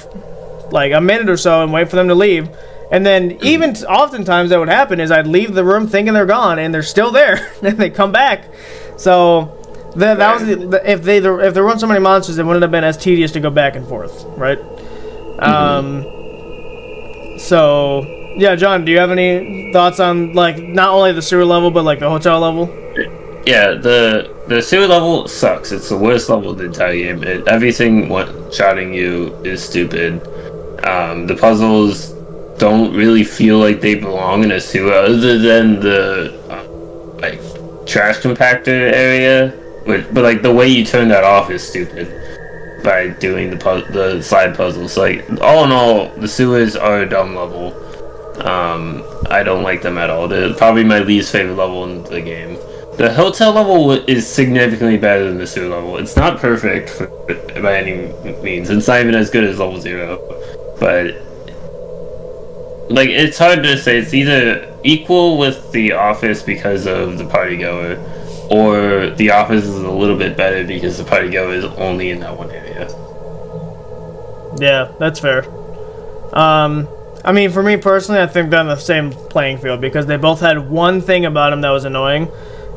a minute or so and wait for them to leave. And then even oftentimes that would happen is I'd leave the room thinking they're gone, and they're still there, and they come back. So that was if there weren't so many monsters, it wouldn't have been as tedious to go back and forth, right? So yeah, John, do you have any thoughts on, like, not only the sewer level but like the hotel level? Yeah, the sewer level sucks. It's the worst level of the entire game. Everything shouting you is stupid. The puzzles don't really feel like they belong in a sewer, other than the like trash compactor area. But like the way you turn that off is stupid by doing the side puzzles. Like, all in all, the sewers are a dumb level. I don't like them at all. They're probably my least favorite level in the game. The hotel level is significantly better than the sewer level. It's not perfect by any means. It's not even as good as level 0, but like, it's hard to say. It's either equal with The Office because of the party goer, or The Office is a little bit better because the party goer is only in that one area. Yeah, that's fair. I mean, for me personally, I think they're on the same playing field because they both had one thing about them that was annoying.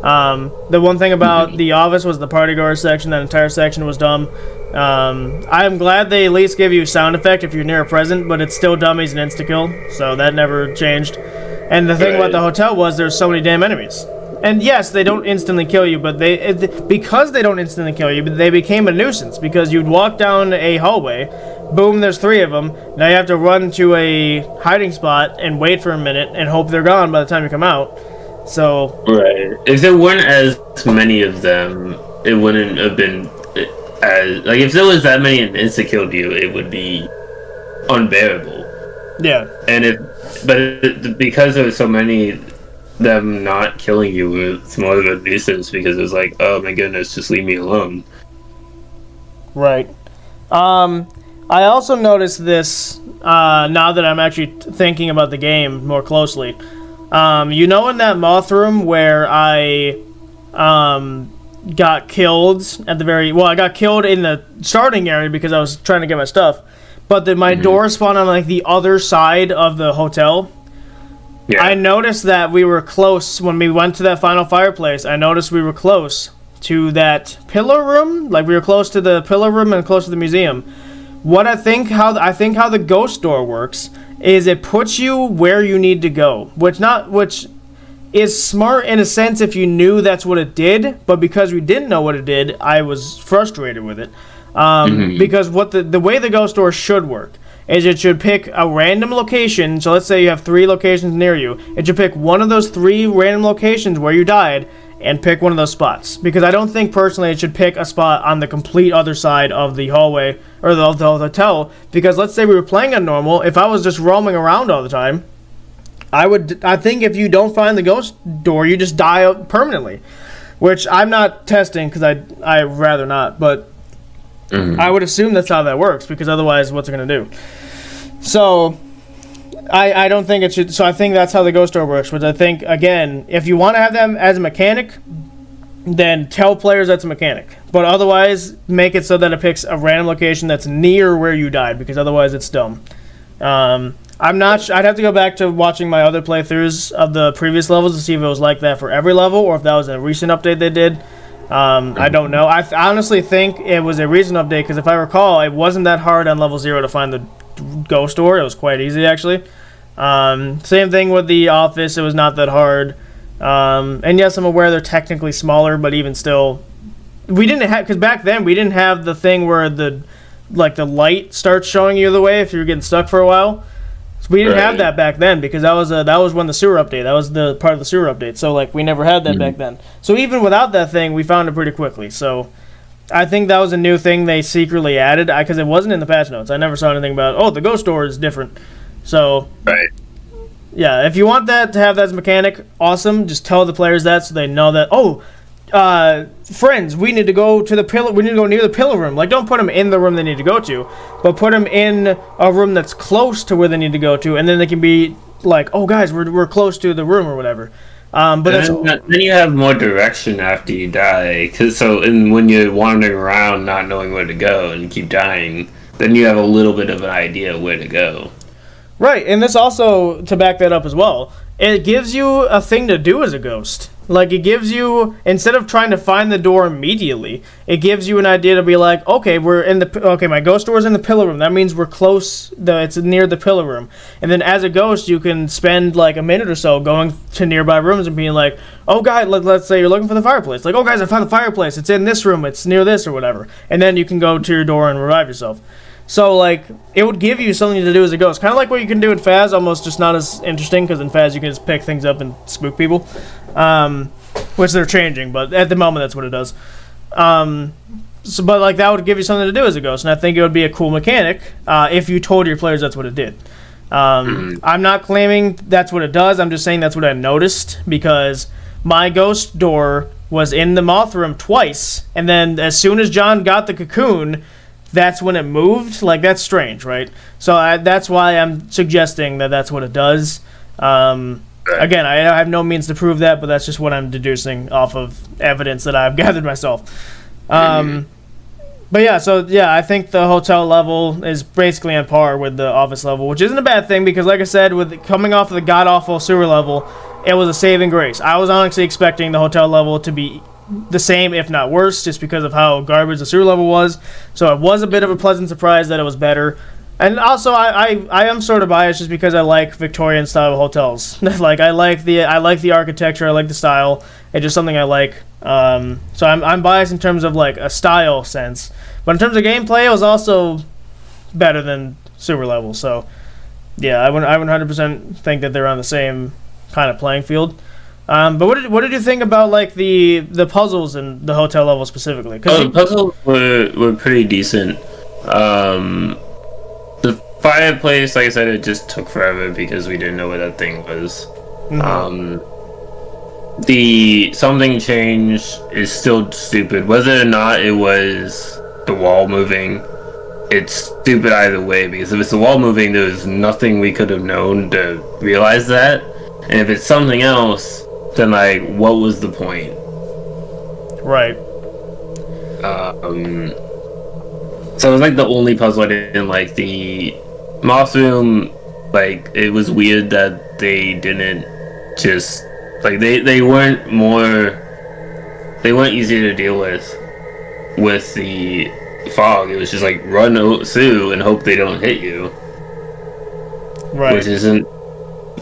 The one thing about The Office was the party goer section. That entire section was dumb. I'm glad they at least give you sound effect if you're near a present, but it's still dummies and insta-kill, so that never changed. And the thing about the hotel was there's so many damn enemies. And yes, they don't instantly kill you, but because they don't instantly kill you, they became a nuisance, because you'd walk down a hallway, boom, there's 3 of them, now you have to run to a hiding spot and wait for a minute and hope they're gone by the time you come out. So... Right. If there weren't as many of them, it wouldn't have been... like, if there was that many and insta-killed you, it would be unbearable. Yeah. But because there were so many, them not killing you was more of a nuisance, because it was like, oh my goodness, just leave me alone. Right. I also noticed this, now that I'm actually thinking about the game more closely. You know, in that moth room where I, got killed at the I got killed in the starting area because I was trying to get my stuff, but then my door spawned on, like, the other side of the hotel. Yeah. I noticed that we were close when we went to that final fireplace. I noticed we were close to that pillar room. Like, we were close to the pillar room and close to the museum. How the ghost door works is it puts you where you need to go, which is smart in a sense if you knew that's what it did, but because we didn't know what it did, I was frustrated with it. Because what the way the ghost door should work is it should pick a random location. So let's say you have 3 locations near you. It should pick one of those 3 random locations where you died and pick one of those spots. Because I don't think personally it should pick a spot on the complete other side of the hallway or the hotel. Because let's say we were playing on normal, if I was just roaming around all the time, I think if you don't find the ghost door, you just die permanently. Which I'm not testing because I'd rather not, but I would assume that's how that works, because otherwise what's it going to do? So I don't think it should. So I think that's how the ghost door works, which I think, again, if you want to have them as a mechanic, then tell players that's a mechanic. But otherwise, make it so that it picks a random location that's near where you died, because otherwise it's dumb. I'm not. I'd have to go back to watching my other playthroughs of the previous levels to see if it was like that for every level or if that was a recent update they did. I don't know. I honestly think it was a recent update because if I recall, it wasn't that hard on level 0 to find the ghost door. It was quite easy actually. Same thing with the office. It was not that hard. And yes, I'm aware they're technically smaller, but even still, we didn't have because back then we didn't have the thing where the light starts showing you the way if you're getting stuck for a while. So we didn't have that back then because that was when the sewer update. That was the part of the sewer update. So like we never had that back then. So even without that thing, we found it pretty quickly. So I think that was a new thing they secretly added because it wasn't in the patch notes. I never saw anything about the ghost door is different. So yeah, if you want that to have that as a mechanic, awesome. Just tell the players that so they know that. Friends, we need to go to the pillar. We need to go near the pillar room. Like, don't put them in the room they need to go to, but put them in a room that's close to where they need to go to, and then they can be like, "Oh, guys, we're close to the room or whatever." But then you have more direction after you die, and when you're wandering around not knowing where to go and keep dying, then you have a little bit of an idea where to go. Right, and this also, to back that up as well, it gives you a thing to do as a ghost. Like, it gives you, instead of trying to find the door immediately, it gives you an idea to be like, okay, my ghost door is in the pillar room. That means we're close, it's near the pillar room. And then as a ghost, you can spend like a minute or so going to nearby rooms and being like, oh, guys, let's say you're looking for the fireplace. Like, oh, guys, I found the fireplace. It's in this room. It's near this or whatever. And then you can go to your door and revive yourself. So, like, it would give you something to do as a ghost. Kind of like what you can do in Faz, almost just not as interesting, because in Faz you can just pick things up and spook people. Which they're changing, but at the moment that's what it does. But, like, that would give you something to do as a ghost, and I think it would be a cool mechanic if you told your players that's what it did. I'm not claiming that's what it does, I'm just saying that's what I noticed, because my ghost door was in the moth room twice, and then as soon as John got the cocoon, that's when it moved. Like, that's strange, right? So that's why I'm suggesting that that's what it does. Again, I have no means to prove that, but that's just what I'm deducing off of evidence that I've gathered myself. But yeah, I think the hotel level is basically on par with the office level, which isn't a bad thing because, like I said, with coming off of the god-awful sewer level, it was a saving grace. I was honestly expecting the hotel level to be the same, if not worse, just because of how garbage the sewer level was. So it was a bit of a pleasant surprise that it was better. And also, I am sort of biased just because I like Victorian style hotels. Like I like the architecture, I like the style. It's just something I like. So I'm biased in terms of like a style sense, but in terms of gameplay, it was also better than sewer level. So yeah, I would 100% think that they're on the same kind of playing field. But what did you think about like the puzzles in the hotel level specifically? The puzzles were pretty decent. The fireplace, like I said, it just took forever because we didn't know what that thing was. The something change is still stupid. Whether or not it was the wall moving, it's stupid either way, because if it's the wall moving, there's nothing we could have known to realize that. And if it's something else, then like, what was the point? Right. So it was like the only puzzle I didn't like. The moth room, like, it was weird that they didn't just like they weren't easier to deal with the fog. It was just like run through and hope they don't hit you, right? Which isn't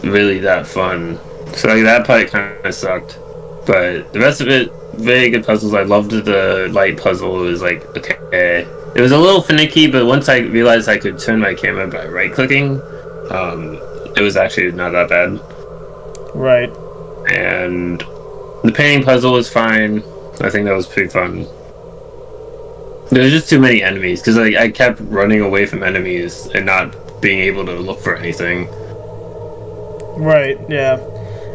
really that fun. So like that part kind of sucked, but the rest of it, very good puzzles. I loved the light puzzle. It was like, okay, it was a little finicky, but once I realized I could turn my camera by right clicking, it was actually not that bad. Right. And the painting puzzle was fine. I think that was pretty fun. There was just too many enemies because I kept running away from enemies and not being able to look for anything. Right. Yeah.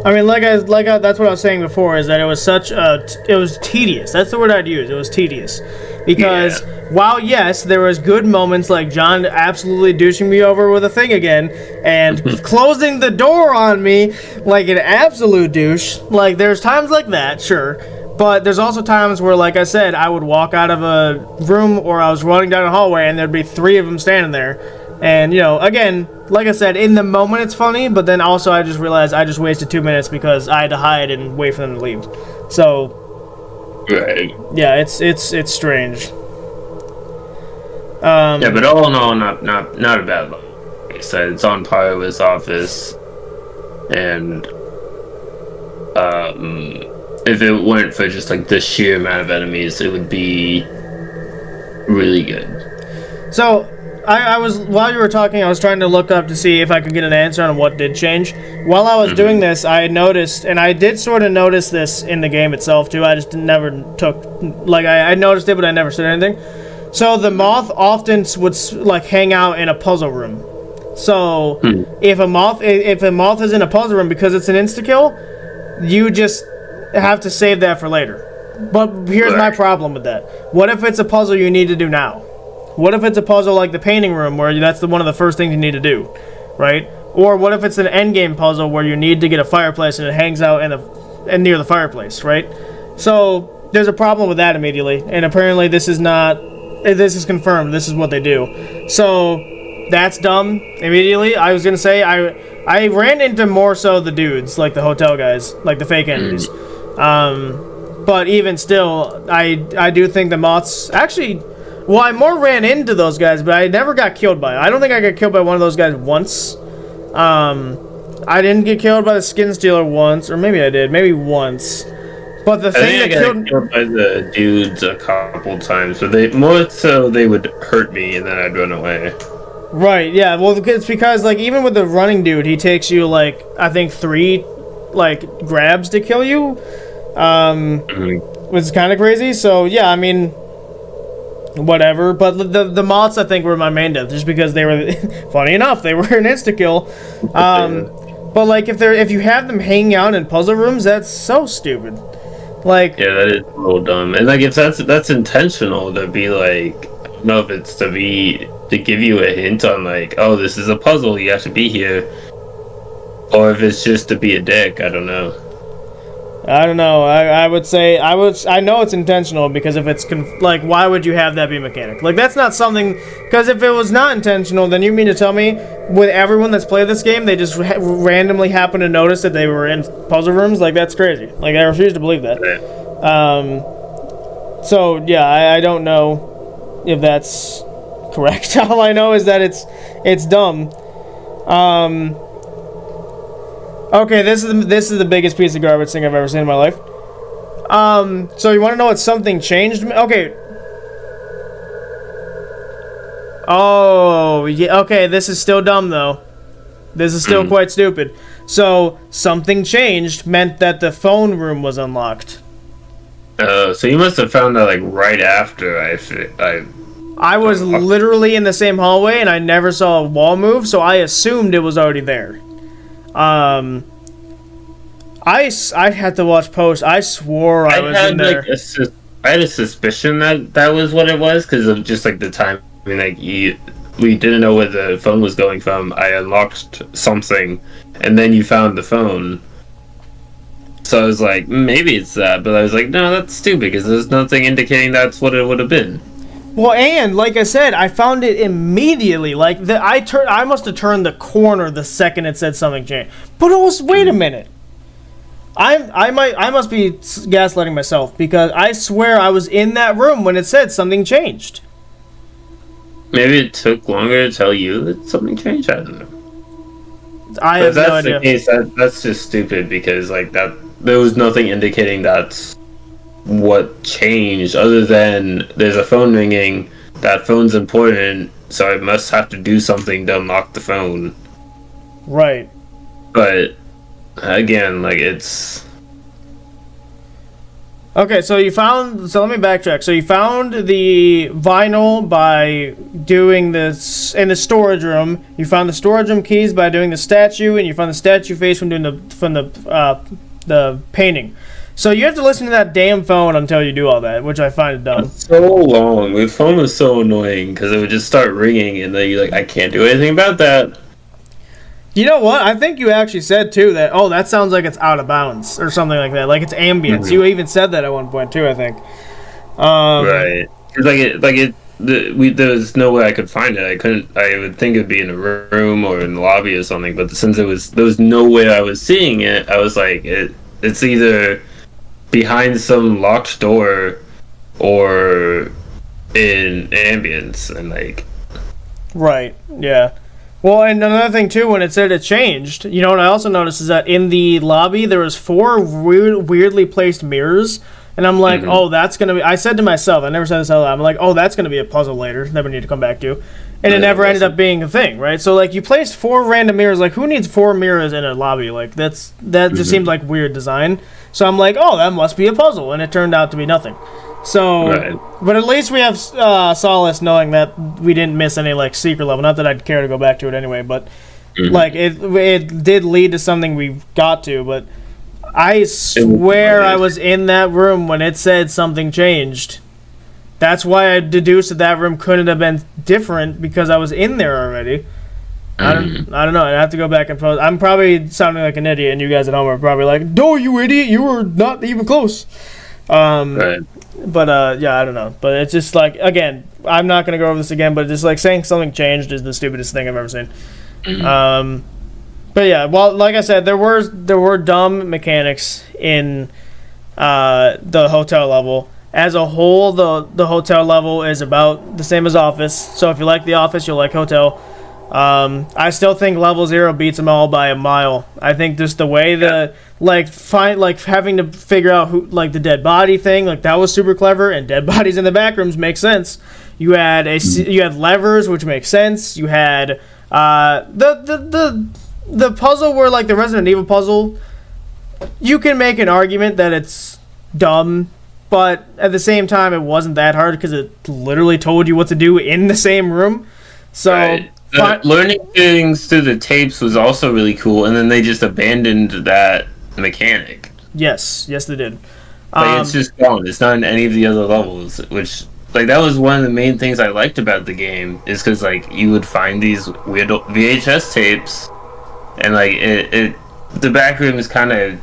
I mean, that's what I was saying before, is that it was tedious. That's the word I'd use. It was tedious. Because while, yes, there was good moments like John absolutely douching me over with a thing again and closing the door on me like an absolute douche. Like, there's times like that, sure. But there's also times where, like I said, I would walk out of a room or I was running down a hallway and there'd be 3 of them standing there. And, you know, again, like I said, in the moment it's funny, but then also I just realized I just wasted 2 minutes because I had to hide and wait for them to leave. So, right. Yeah, it's strange. Yeah, but all in all, not a bad look. Like I said, it's on par with Office, and if it weren't for just like the sheer amount of enemies, it would be really good. So, I was, while you were talking, I was trying to look up to see if I could get an answer on what did change. While I was doing this, I noticed, and I did sort of notice this in the game itself too, I just never took, like, I noticed it, but I never said anything. So the moth often would, like, hang out in a puzzle room. So, if a moth is in a puzzle room, because it's an insta-kill, you just have to save that for later. But here's my problem with that. What if it's a puzzle you need to do now? What if it's a puzzle like the painting room, where that's one of the first things you need to do, right? Or what if it's an endgame puzzle where you need to get a fireplace and it hangs out in near the fireplace, right? So there's a problem with that immediately, and apparently this is confirmed. This is what they do. So that's dumb. Immediately, I was gonna say I ran into more so the dudes, like the hotel guys, like the fake enemies. But even still, I do think the moths actually. Well, I more ran into those guys, but I never got killed by them. I don't think I got killed by one of those guys once. I didn't get killed by the skin stealer once, or maybe I did, maybe once. But the thing that killed by the dudes a couple times, but they would hurt me and then I'd run away. Right, yeah. Well, it's because, like, even with the running dude, he takes you, like, I think 3, like, grabs to kill you. Which is kind of crazy. So, yeah, I mean, whatever. But the moths, I think, were my main death, just because they were, funny enough, they were an insta-kill. But, like, if you have them hanging out in puzzle rooms, that's so stupid. Like, yeah, that is a little dumb. And, like, if that's intentional, to be like, I don't know if it's to give you a hint on, like, oh, this is a puzzle, you have to be here, or if it's just to be a dick, I don't know. I would say I know it's intentional, because if it's like, why would you have that be a mechanic? Like, that's not something, because if it was not intentional, then you mean to tell me with everyone that's played this game, they just randomly happen to notice that they were in puzzle rooms? Like, that's crazy. Like, I refuse to believe that. So yeah, I don't know if that's correct. All I know is that it's dumb. Okay, this is the biggest piece of garbage thing I've ever seen in my life. So you want to know what something changed? Okay. Oh, yeah. Okay, this is still dumb though. This is still quite stupid. So something changed meant that the phone room was unlocked. So you must have found that, like, right after I was literally in the same hallway and I never saw a wall move, so I assumed it was already there. I had to watch post. I swore I was in there. I had a suspicion that was what it was, because of just, like, the time. I mean, like, we didn't know where the phone was going from. I unlocked something, and then you found the phone. So I was like, maybe it's that, but I was like, no, that's stupid, because there's nothing indicating that's what it would have been. Well, and like I said, I found it immediately. Like, I must have turned the corner the second it said something changed. But it was, wait a minute. I must be gaslighting myself, because I swear I was in that room when it said something changed. Maybe it took longer to tell you that something changed. I don't know. I have no idea. If that's the case, that's just stupid, because, like, that there was nothing indicating that's what changed, other than there's a phone ringing, that phone's important, so I must have to do something to unlock the phone. Right. But again, like, it's okay. So let me backtrack. So you found the vinyl by doing this in the storage room. You found the storage room keys by doing the statue, and you found the statue face from doing the painting. So you have to listen to that damn phone until you do all that, which I find dumb. So long. The phone was so annoying, because it would just start ringing, and then you're like, I can't do anything about that. You know what? I think you actually said, too, that, oh, that sounds like it's out of bounds, or something like that. Like, it's ambience. You even said that at one point, too, I think. Right. there was no way I could find it. I would think it'd be in a room or in the lobby or something. But since there was no way I was seeing it, I was like, it's either behind some locked door or in ambience, and like. Right. Yeah. Well, and another thing too, when it said it changed, you know what I also noticed is that in the lobby there was 4 weirdly placed mirrors, and I'm like, oh, that's gonna be. I said to myself, I never said this out loud. I'm like, oh, that's gonna be a puzzle later that we need to come back to, and it never ended up being a thing, right? So like, you placed 4 random mirrors. Like, who needs 4 mirrors in a lobby? Like, that just seemed like weird design. So I'm like, oh, that must be a puzzle, and it turned out to be nothing. So, but at least we have solace knowing that we didn't miss any like secret level. Not that I'd care to go back to it anyway, but like it did lead to something we got to. But I swear I was in that room when it said something changed. That's why I deduced that room couldn't have been different, because I was in there already. I don't know. I have to go back and post. I'm probably sounding like an idiot, and you guys at home are probably like, "No, you idiot! You were not even close." But yeah, I don't know. But it's just like, again, I'm not gonna go over this again. But just like saying something changed is the stupidest thing I've ever seen. But yeah, well, like I said, there were dumb mechanics in the hotel level. As a whole, the hotel level is about the same as Office. So if you like the Office, you'll like Hotel. I still think Level 0 beats them all by a mile. I think just the way having to figure out who, like, the dead body thing, like, that was super clever, and dead bodies in the back rooms makes sense. You had you had levers, which makes sense. You had the puzzle where, like, the Resident Evil puzzle, you can make an argument that it's dumb, but at the same time it wasn't that hard because it literally told you what to do in the same room. So learning things through the tapes was also really cool, and then they just abandoned that mechanic. Yes, they did. Like, it's just gone. It's not in any of the other levels, which, like, that was one of the main things I liked about the game, is because, like, you would find these weird VHS tapes, and, like, the back room is kind of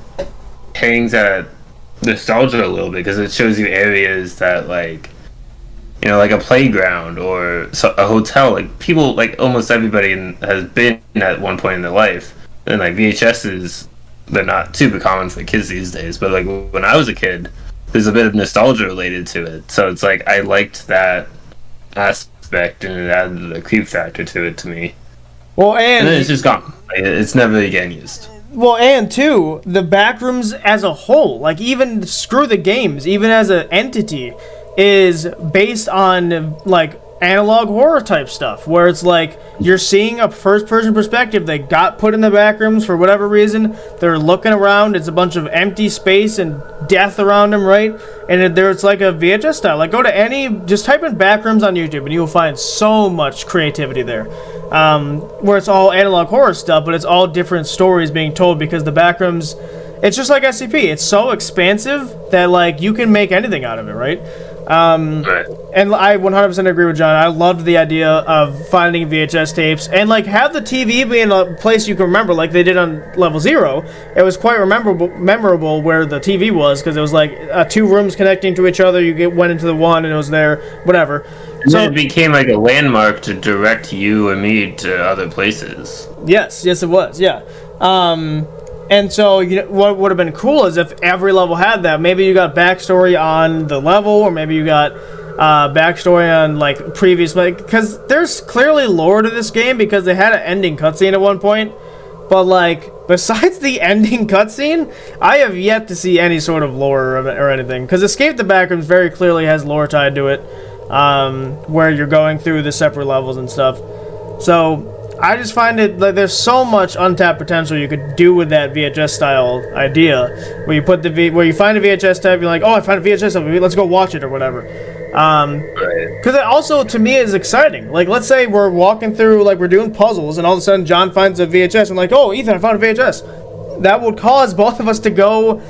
hangs at nostalgia a little bit, because it shows you areas that, like, you know, like a playground or a hotel. Like, people, like, almost everybody has been at one point in their life. And, like, VHSs, they're not super common for kids these days. But, like, when I was a kid, there's a bit of nostalgia related to it. So it's like, I liked that aspect, and it added a creep factor to it to me. Well, and then it's just gone. Like, it's never again used. Well, and too, the Backrooms as a whole, like, even screw the games, even as an entity, is based on, like, analog horror type stuff, where it's like you're seeing a first-person perspective. They got put in the Backrooms for whatever reason. They're looking around. It's a bunch of empty space and death around them, right? And there's like a VHS style. Like, go to just type in Backrooms on YouTube, and you'll find so much creativity there. Where it's all analog horror stuff, but it's all different stories being told, because the Backrooms, it's just like SCP. It's so expansive that, like, you can make anything out of it, right? Right. And I 100% agree with John. I loved the idea of finding VHS tapes and, like, have the TV be in a place you can remember, like they did on Level 0. It was quite memorable where the TV was, because it was like 2 rooms connecting to each other. You went into the one and it was there, whatever. So it became like a landmark to direct you and me to other places. Yes, it was, yeah. And so, you know, what would have been cool is if every level had that. Maybe you got backstory on the level, or maybe you got backstory on, like, previous, because there's clearly lore to this game, because they had an ending cutscene at one point. But, like, besides the ending cutscene, I have yet to see any sort of lore or anything. Because Escape the Backrooms very clearly has lore tied to it, where you're going through the separate levels and stuff. So I just find it like there's so much untapped potential you could do with that VHS style idea, where you put where you find a VHS tape, you're like, oh, I found a VHS tape, let's go watch it or whatever. Because it also, to me, is exciting. Like, let's say we're walking through, like, we're doing puzzles, and all of a sudden John finds a VHS, and like, oh, Ethan, I found a VHS. That would cause both of us to go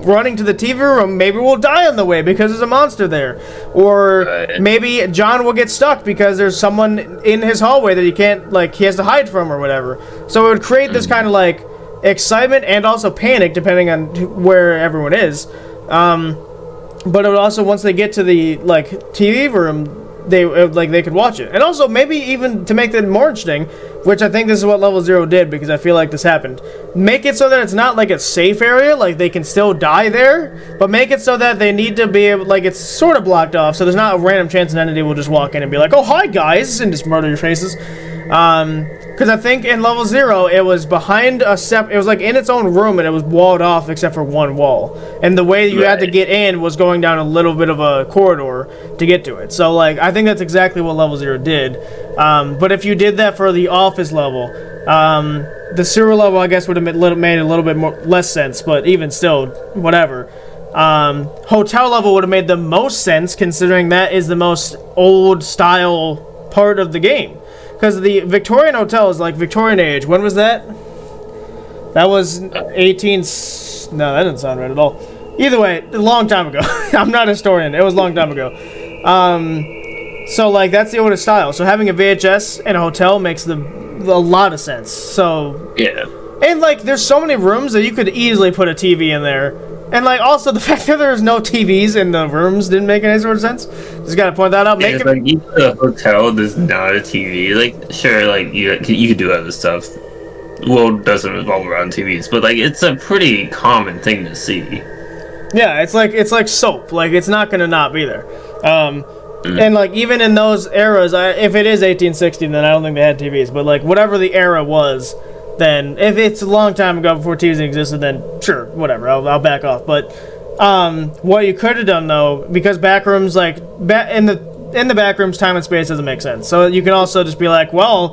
running to the TV room. Maybe we'll die on the way because there's a monster there, or maybe John will get stuck because there's someone in his hallway that he can't, like, he has to hide from or whatever. So it would create this kind of, like, excitement and also panic depending on where everyone is. But it would also, once they get to the, like, TV room, they could watch it. And also maybe even to make it more interesting, which I think this is what Level 0 did, because I feel like this happened. Make it so that it's not like a safe area, like they can still die there, but make it so that they need to be able, like it's sort of blocked off, so there's not a random chance an entity will just walk in and be like, oh hi guys, and just murder your faces. Because I think in Level 0, it was behind it was like in its own room, and it was walled off except for one wall. And the way you had to get in was going down a little bit of a corridor to get to it. So, like, I think that's exactly what Level 0 did. But if you did that for the office level, the sewer level, I guess, would have made a little bit less sense, but even still, whatever. Hotel level would have made the most sense, considering that is the most old-style part of the game. Because the Victorian Hotel is like Victorian age. When was that? That was 18... No, that didn't sound right at all. Either way, a long time ago. I'm not a historian. It was a long time ago. So, like, that's the oldest style. So having a VHS in a hotel makes a lot of sense. So... Yeah. And, like, there's so many rooms that you could easily put a TV in there. And, like, also, the fact that there's no TVs in the rooms didn't make any sort of sense. Just gotta point that out. Like, even a hotel, there's not a TV. Like, sure, like, you could do other stuff. The world doesn't revolve around TVs, but, like, it's a pretty common thing to see. Yeah, it's like soap. Like, it's not gonna not be there. And, like, even in those eras, if it is 1860, then I don't think they had TVs. But, like, whatever the era was... Then, if it's a long time ago before TVs existed, then sure, whatever, I'll back off. But what you could have done though, because backrooms, like in the backrooms, time and space doesn't make sense. So you can also just be like, well,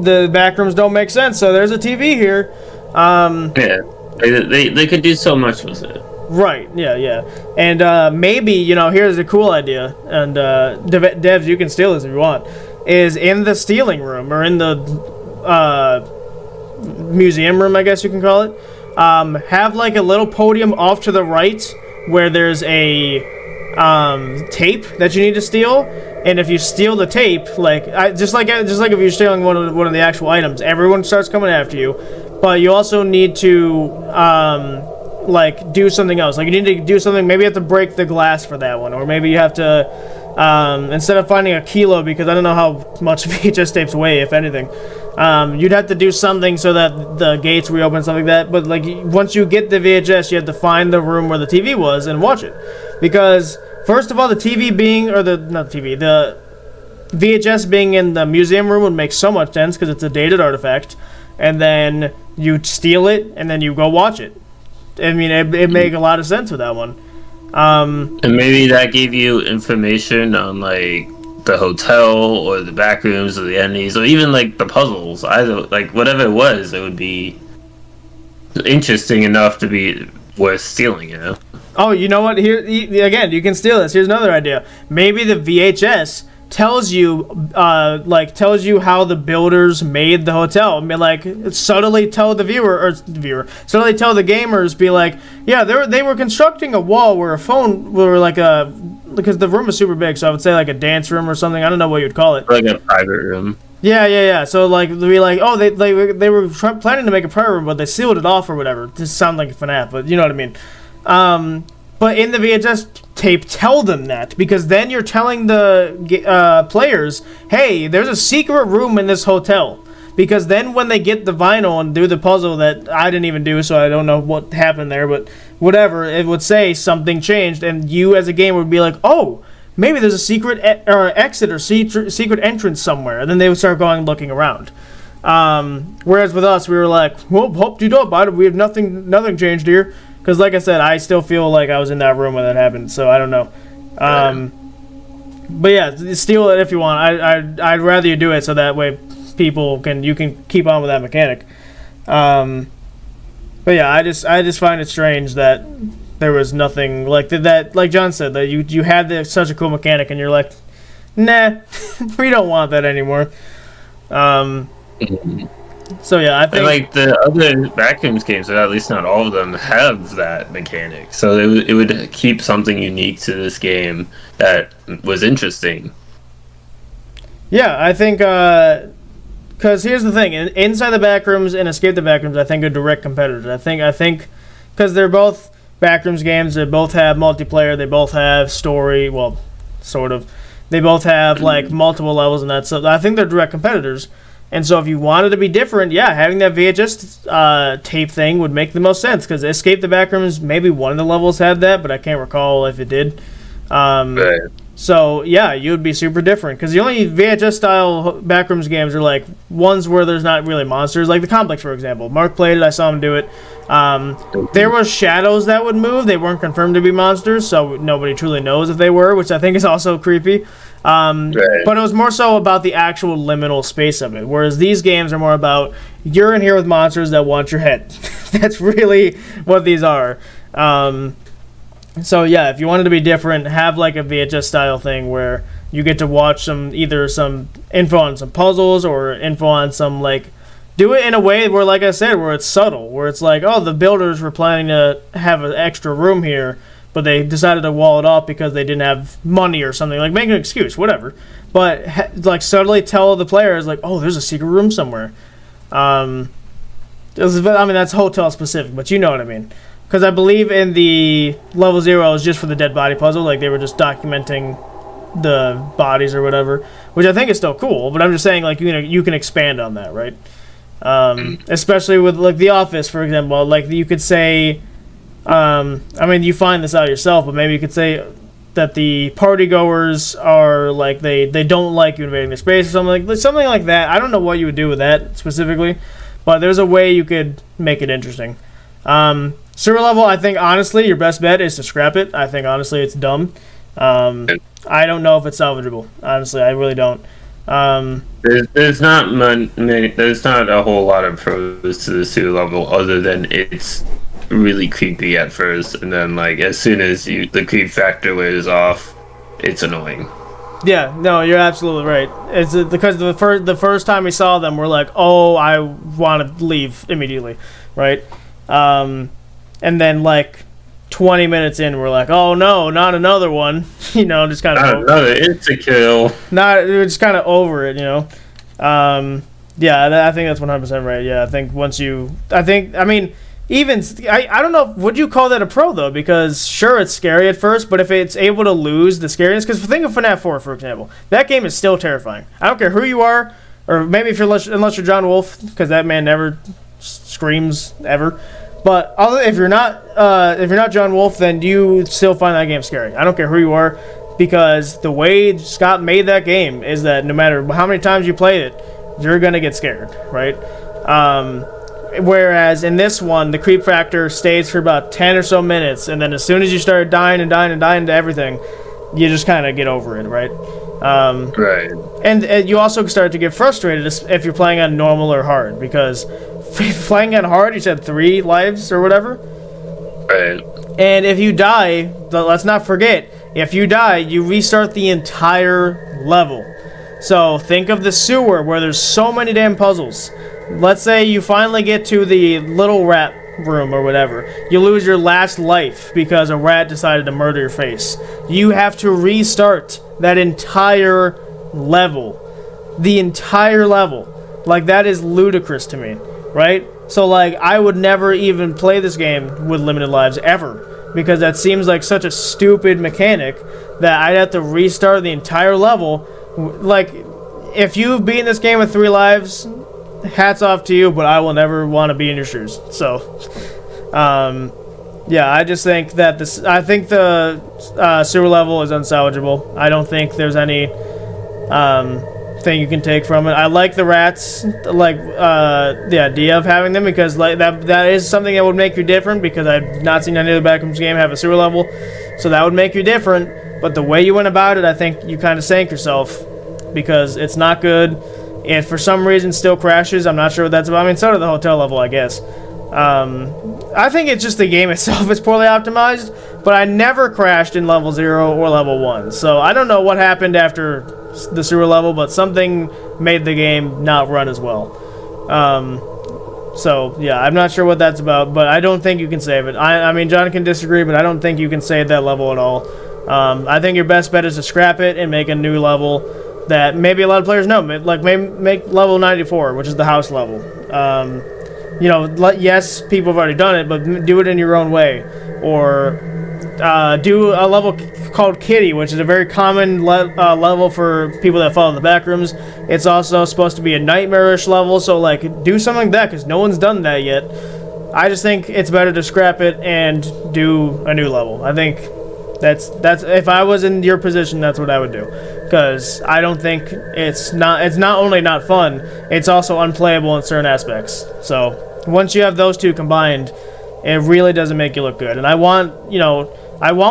the backrooms don't make sense, so there's a TV here. Yeah, they could do so much with it. Right. Yeah. And maybe here's a cool idea, and devs, you can steal this if you want. Is in the stealing room or in the museum room, I guess you can call it, have like a little podium off to the right where there's a tape that you need to steal, and if you steal the tape, like just like if you're stealing one of the actual items, everyone starts coming after you, but you also need to like do something else. Like you need to do something. Maybe you have to break the glass for that one, or maybe you have to instead of finding a kilo, because I don't know how much VHS tapes weigh, if anything. You'd have to do something so that the gates reopen, stuff like that. But like once you get the VHS, you have to find the room where the TV was and watch it. Because first of all, the VHS being in the museum room would make so much sense because it's a dated artifact. And then you steal it and then you go watch it. I mean, it make a lot of sense with that one. And maybe that gave you information on like the hotel or the backrooms or the enemies or even like the puzzles. Either like whatever it was, it would be interesting enough to be worth stealing. Oh, you know what? Here again, you can steal this. Here's another idea. Maybe the VHS tells you how the builders made the hotel. I mean, like subtly tell the subtly tell the gamers, be like, yeah, they were constructing a wall where because the room is super big, so I would say like a dance room or something. I don't know what you'd call it. Like a private room. Yeah. So like they'd be like, oh, they were planning to make a private room, but they sealed it off or whatever. This sounds like a FNAF, but you know what I mean. But in the VHS tape, tell them that, because then you're telling the players, hey, there's a secret room in this hotel. Because then when they get the vinyl and do the puzzle that I didn't even do, so I don't know what happened there, but whatever, it would say something changed, and you as a gamer would be like, oh, maybe there's a secret exit or secret entrance somewhere, and then they would start looking around. Whereas with us, we were like, well, hope you don't, we have nothing changed here. Because, like I said, I still feel like I was in that room when that happened, so I don't know. But yeah, steal it if you want. I'd rather you do it so that way you can keep on with that mechanic. But yeah, I just find it strange that there was nothing like that. Like John said, that you had such a cool mechanic, and you're like, nah, we don't want that anymore. So yeah, I think like the other Backrooms games, or at least not all of them, have that mechanic. So it would keep something unique to this game that was interesting. Yeah, I think because here's the thing: Inside the Backrooms and Escape the Backrooms, I think are direct competitors. I think because they're both Backrooms games, they both have multiplayer, they both have story. Well, sort of. They both have like multiple levels and that. So I think they're direct competitors. And so if you wanted to be different, yeah, having that VHS tape thing would make the most sense, because Escape the Backrooms, maybe one of the levels had that, but I can't recall if it did. Right. So yeah, you would be super different, because the only VHS style Backrooms games are like ones where there's not really monsters, like the Complex, for example. Mark played it, I saw him do it. There were shadows that would move. They weren't confirmed to be monsters, so nobody truly knows if they were, which I think is also creepy. Right. But it was more so about the actual liminal space of it, whereas these games are more about you're in here with monsters that want your head. That's really what these are. So yeah, if you wanted to be different, have like a VHS style thing where you get to watch either some info on some puzzles or info on some, like, do it in a way where, like I said, where it's subtle, where it's like, oh, the builders were planning to have an extra room here, but they decided to wall it off because they didn't have money or something. Like, make an excuse, whatever. But, like, subtly tell the players, like, oh, there's a secret room somewhere. I mean, that's hotel specific, but you know what I mean. Because I believe in the level 0 is just for the dead body puzzle. Like, they were just documenting the bodies or whatever, which I think is still cool. But I'm just saying, like, you can expand on that, right? Especially with, like, The Office, for example. Like, you could say... I mean, you find this out yourself, but maybe you could say that the party goers are like they don't like you invading their space or something like that. I don't know what you would do with that specifically, but there's a way you could make it interesting. Sewer level, I think honestly your best bet is to scrap it. I think honestly it's dumb. I don't know if it's salvageable. Honestly, I really don't. There's not there's not a whole lot of pros to the sewer level other than it's really creepy at first, and then like as soon as the creep factor wears off, it's annoying. Yeah, no, you're absolutely right. It's because the first time we saw them, we're like, oh, I want to leave immediately, right? And then like 20 minutes in, we're like, oh no, not another one. Just kind of not another insta-kill. We're just kind of over it, Yeah, I think that's 100% right. Yeah, I think even I don't know, would you call that a pro though? Because sure, it's scary at first, but if it's able to lose the scariness, because think of FNAF 4 for example, that game is still terrifying. I don't care who you are, or maybe unless you're John Wolfe, because that man never screams ever. But if you're not John Wolfe, then you still find that game scary. I don't care who you are, because the way Scott made that game is that no matter how many times you play it, you're gonna get scared, right? Whereas in this one, the creep factor stays for about 10 or so minutes, and then as soon as you start dying to everything, you just kind of get over it, right? Right. And you also start to get frustrated if you're playing on normal or hard, because playing on hard, you said 3 lives or whatever. Right. And if you die, let's not forget, if you die, you restart the entire level. So think of the sewer where there's so many damn puzzles. Let's say you finally get to the little rat room or whatever. You lose your last life because a rat decided to murder your face. You have to restart that entire level. The entire level. Like, that is ludicrous to me, right? So, like, I would never even play this game with limited lives ever, because that seems like such a stupid mechanic that I'd have to restart the entire level. Like, if you've beaten this game with 3 lives, hats off to you, but I will never want to be in your shoes. So, yeah, I just think that I think the sewer level is unsalvageable. I don't think there's any thing you can take from it. I like the rats, like the idea of having them, because like that is something that would make you different, because I've not seen any other Backrooms game have a sewer level, so that would make you different. But the way you went about it, I think you kind of sank yourself, because it's not good. It for some reason still crashes. I'm not sure what that's about. I mean, so did the hotel level, I guess. I think it's just the game itself is poorly optimized, but I never crashed in level 0 or level 1. So I don't know what happened after the sewer level, but something made the game not run as well. So yeah, I'm not sure what that's about, but I don't think you can save it. I mean, John can disagree, but I don't think you can save that level at all. I think your best bet is to scrap it and make a new level that maybe a lot of players know, like maybe make level 94, which is the house level. Yes, people have already done it, but do it in your own way, or do a level called Kitty, which is a very common level for people that follow the Backrooms. It's also supposed to be a nightmarish level, so like do something like that because no one's done that yet. I just think it's better to scrap it and do a new level. I think that's if I was in your position, that's what I would do, because I don't think it's not only not fun, it's also unplayable in certain aspects. So once you have those two combined, it really doesn't make you look good. And I want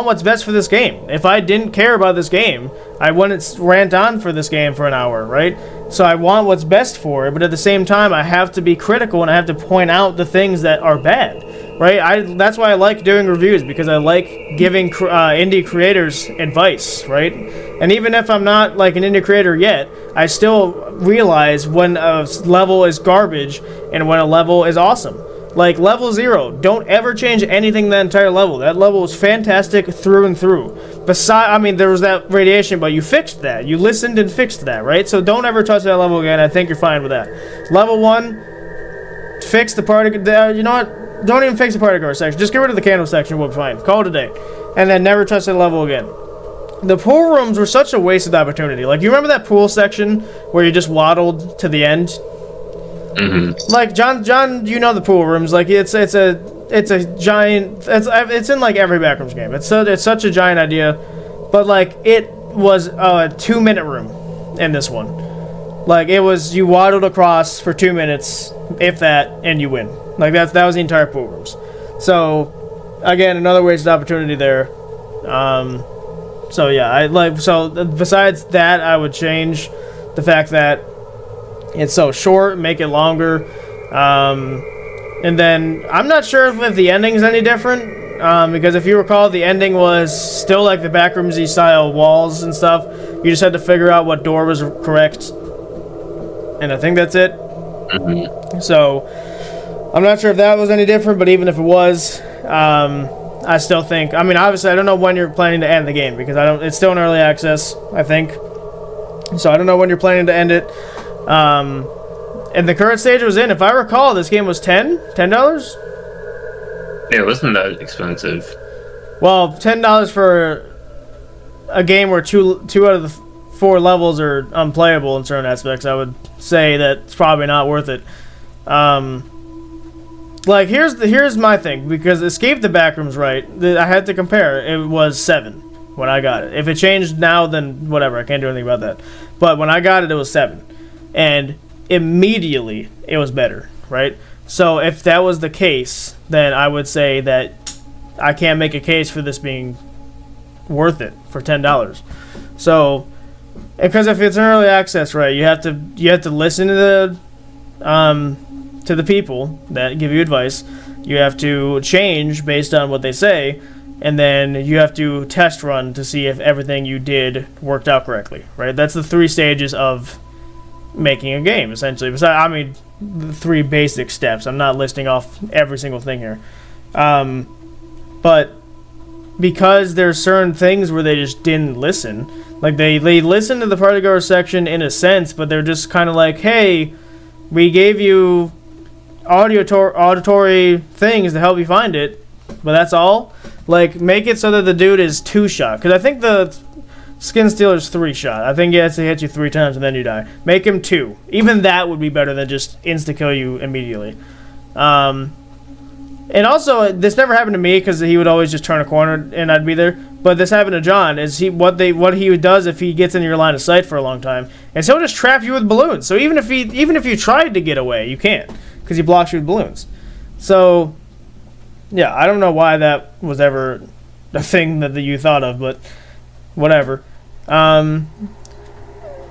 what's best for this game. If I didn't care about this game, I wouldn't rant on for this game for an hour, right? So I want what's best for it, but at the same time, I have to be critical and I have to point out the things that are bad, right? That's why I like doing reviews, because I like giving indie creators advice, right? And even if I'm not like an indie creator yet, I still realize when a level is garbage and when a level is awesome. Like level 0, don't ever change anything in that entire level. That level was fantastic through and through. There was that radiation, but you fixed that. You listened and fixed that, right? So don't ever touch that level again. I think you're fine with that. Level 1, fix the party. You know what? Don't even fix the party guard section. Just get rid of the candle section. We'll be fine. Call it a day. And then never touch that level again. The pool rooms were such a wasted opportunity. Like, you remember that pool section where you just waddled to the end? Mm-hmm. Like John, you know the pool rooms. Like it's a giant. It's in like every Backrooms game. It's such a giant idea, but like it was a 2-minute room in this one. Like it was, you waddled across for 2 minutes, if that, and you win. Like that was the entire pool rooms. So again, another wasted opportunity there. So yeah, besides that, I would change the fact that it's so short, make it longer. And then I'm not sure if the ending's any different, because if you recall, the ending was still like the Backroomsy style walls and stuff. You just had to figure out what door was correct, and I think that's it. Mm-hmm. So I'm not sure if that was any different, but even if it was, I still think, obviously I don't know when you're planning to end the game, because it's still in early access, I think. So I don't know when you're planning to end it. And the current stage it was in, if I recall, this game was $10? Yeah, it wasn't that expensive. Well, $10 for a game where two out of the 4 levels are unplayable in certain aspects, I would say that's probably not worth it. Like, here's my thing, because Escape the Backrooms, right, I had to compare. It was 7 when I got it. If it changed now, then whatever, I can't do anything about that. But when I got it, it was 7. And immediately it was better, right? So if that was the case, then I would say that I can't make a case for this being worth it for $10. So, because if it's an early access, right, you have to listen to the people that give you advice. You have to change based on what they say, and then you have to test run to see if everything you did worked out correctly, right? That's the 3 stages of making a game, essentially. Besides, the 3 basic steps. I'm not listing off every single thing here. But because there's certain things where they just didn't listen, like they listened to the party goer section in a sense, but they're just kind of like, hey, we gave you auditory things to help you find it, but that's all. Like, make it so that the dude is 2-shot, because I think the Skin Stealer's 3-shot. I think he has to hit you 3 times and then you die. Make him 2. Even that would be better than just insta-kill you immediately. And also, this never happened to me because he would always just turn a corner and I'd be there. But this happened to John. Is what he does if he gets in your line of sight for a long time, and so he'll just trap you with balloons. So even if you tried to get away, you can't, because he blocks you with balloons. So yeah, I don't know why that was ever a thing that you thought of, but whatever.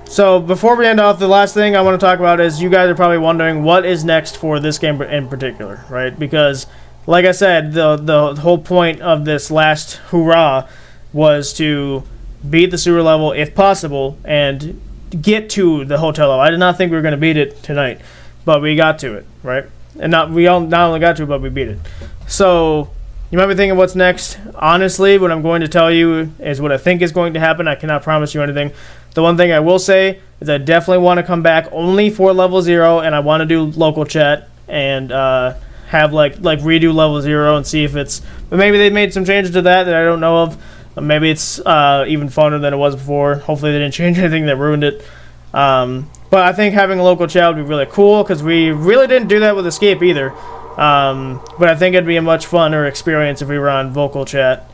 So before we end off, the last thing I want to talk about is, you guys are probably wondering what is next for this game in particular, right? Because, like I said, the whole point of this last hurrah was to beat the sewer level if possible and get to the hotel level. I did not think we were going to beat it tonight, but we got to it, right? And not only got to it, but we beat it. So you might be thinking, what's next? Honestly, what I'm going to tell you is what I think is going to happen. I cannot promise you anything. The one thing I will say is I definitely want to come back only for level 0, and I want to do local chat and have like redo level 0 and see if it's. But maybe they made some changes to that I don't know of. Maybe it's even funner than it was before. Hopefully they didn't change anything that ruined it. But I think having a local chat would be really cool, because we really didn't do that with Escape either. But I think it'd be a much funner experience if we were on vocal chat.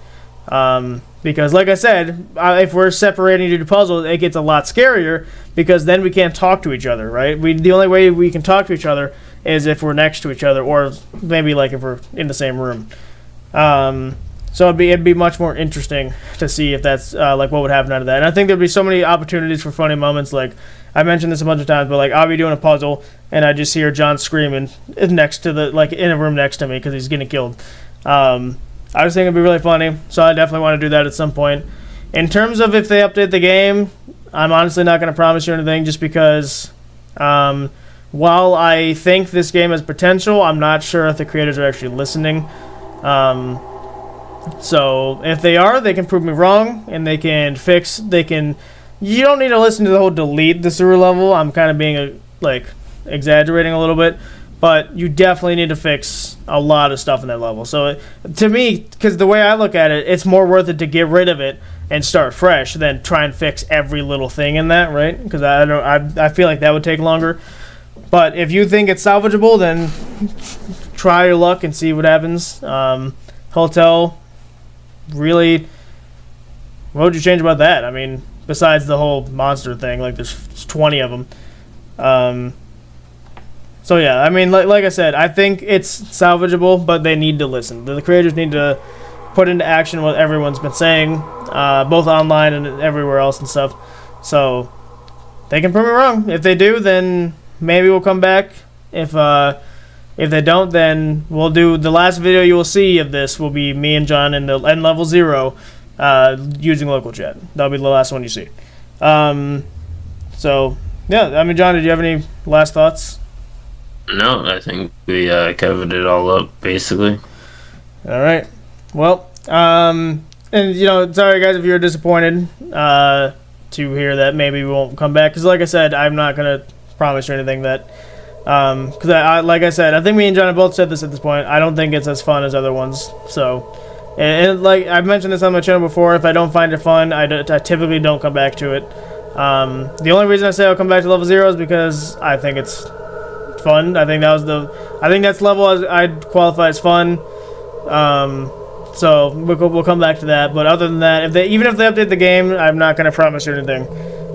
Because, like I said, if we're separating to do puzzles, it gets a lot scarier, because then we can't talk to each other, right? The only way we can talk to each other is if we're next to each other, or maybe like if we're in the same room. So it'd be much more interesting to see if that's like what would happen out of that. And I think there'd be so many opportunities for funny moments. Like, I mentioned this a bunch of times, but like I'll be doing a puzzle and I just hear John screaming next to in a room next to me because he's getting killed. I just think it'd be really funny, so I definitely want to do that at some point. In terms of if they update the game, I'm honestly not going to promise you anything, just because while I think this game has potential, I'm not sure if the creators are actually listening. So if they are, they can prove me wrong, and they can fix. You don't need to listen to the whole delete the sewer level. I'm kind of being exaggerating a little bit. But you definitely need to fix a lot of stuff in that level. So to me, because the way I look at it, it's more worth it to get rid of it and start fresh than try and fix every little thing in that, right? Because I feel like that would take longer. But if you think it's salvageable, then try your luck and see what happens. Hotel, really, what would you change about that? I mean, besides the whole monster thing, like there's 20 of them. So yeah, I mean, like I said, I think it's salvageable, but they need to listen. The creators need to put into action what everyone's been saying, both online and everywhere else and stuff. So they can prove me wrong. If they do, then maybe we'll come back. If they don't, then we'll do the last video you will see of this will be me and John in level 0 using local chat. That'll be the last one you see. So yeah, I mean, John, did you have any last thoughts? No, I think we covered it all up, basically. All right. Well, and, sorry, guys, if you're disappointed to hear that maybe we won't come back. Because, like I said, I'm not going to promise you anything that... Because, like I said, I think me and John have both said this at this point. I don't think it's as fun as other ones. So, and like I've mentioned this on my channel before, if I don't find it fun, I typically don't come back to it. The only reason I say I'll come back to level 0 is because I think it's fun. I think that's level I'd qualify as fun. So we'll come back to that. But other than that, even if they update the game, I'm not going to promise you anything.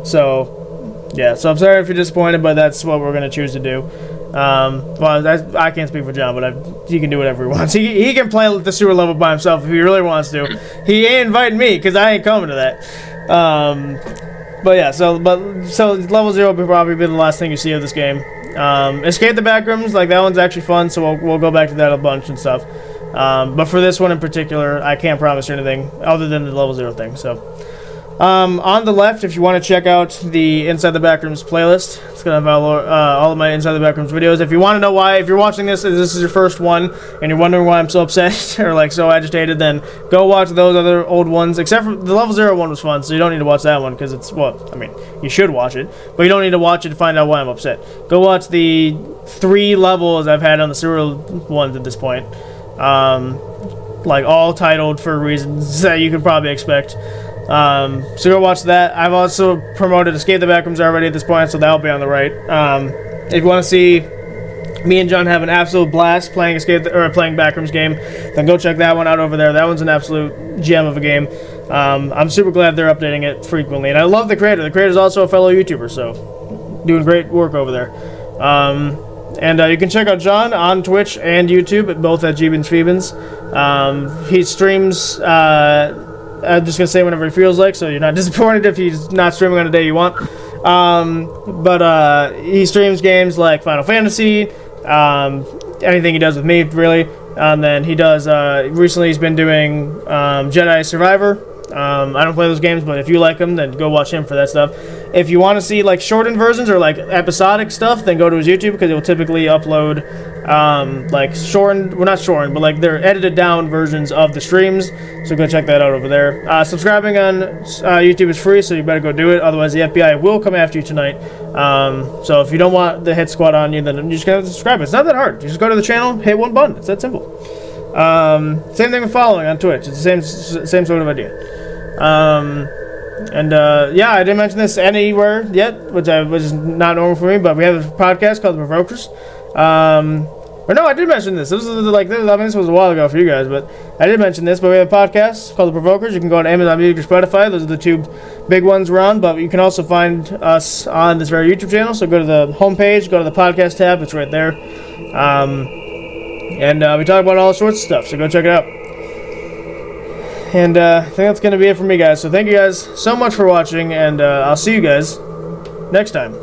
So yeah. So I'm sorry if you're disappointed, but that's what we're going to choose to do. Well, I can't speak for John, but he can do whatever he wants. He can play the sewer level by himself if he really wants to. He ain't inviting me because I ain't coming to that. But yeah. So level 0 will probably be the last thing you see of this game. Escape the Backrooms, like that one's actually fun, so we'll go back to that a bunch and stuff. But for this one in particular, I can't promise you anything other than the level 0 thing. So, on the left, if you want to check out the Inside the Backrooms playlist, it's gonna have all of my Inside the Backrooms videos. If you want to know why, if you're watching this is your first one and you're wondering why I'm so upset or like so agitated, then go watch those other old ones. Except for the level 0 one was fun, so you don't need to watch that one because it's you should watch it, but you don't need to watch it to find out why I'm upset. Go watch the 3 levels I've had on the sewer ones at this point. Like all titled for reasons that you can probably expect. So go watch that. I've also promoted Escape the Backrooms already at this point, so that'll be on the right. If you want to see me and John have an absolute blast playing playing Backrooms game, then go check that one out over there. That one's an absolute gem of a game. I'm super glad they're updating it frequently, and I love the creator. The creator's also a fellow YouTuber, so doing great work over there. And you can check out John on Twitch and YouTube, both at Jeebins he streams, I'm just going to say whenever he feels like, so you're not disappointed if he's not streaming on a day you want. But he streams games like Final Fantasy, anything he does with me, really. And then he does, recently he's been doing Jedi Survivor. I don't play those games, but if you like them, then go watch him for that stuff. If you want to see like shortened versions or like episodic stuff, then go to his YouTube because he'll typically upload like shortened, well not shortened, but like they're edited down versions of the streams. So go check that out over there. Subscribing on YouTube is free, so you better go do it. Otherwise, the FBI will come after you tonight. So if you don't want the hit squad on you, then you just gotta subscribe. It's not that hard. You just go to the channel, hit one button. It's that simple. Same thing with following on Twitch. It's the same sort of idea. Yeah, I didn't mention this anywhere yet, which is not normal for me, but we have a podcast called The Provokers. Or no, I did mention this. This was a while ago for you guys, but I did mention this. But we have a podcast called The Provokers. You can go to Amazon Music or Spotify. Those are the two big ones we're on. But you can also find us on this very YouTube channel. So go to the homepage, go to the podcast tab. It's right there. We talk about all sorts of stuff. So go check it out. And I think that's going to be it for me, guys. So thank you guys so much for watching, and I'll see you guys next time.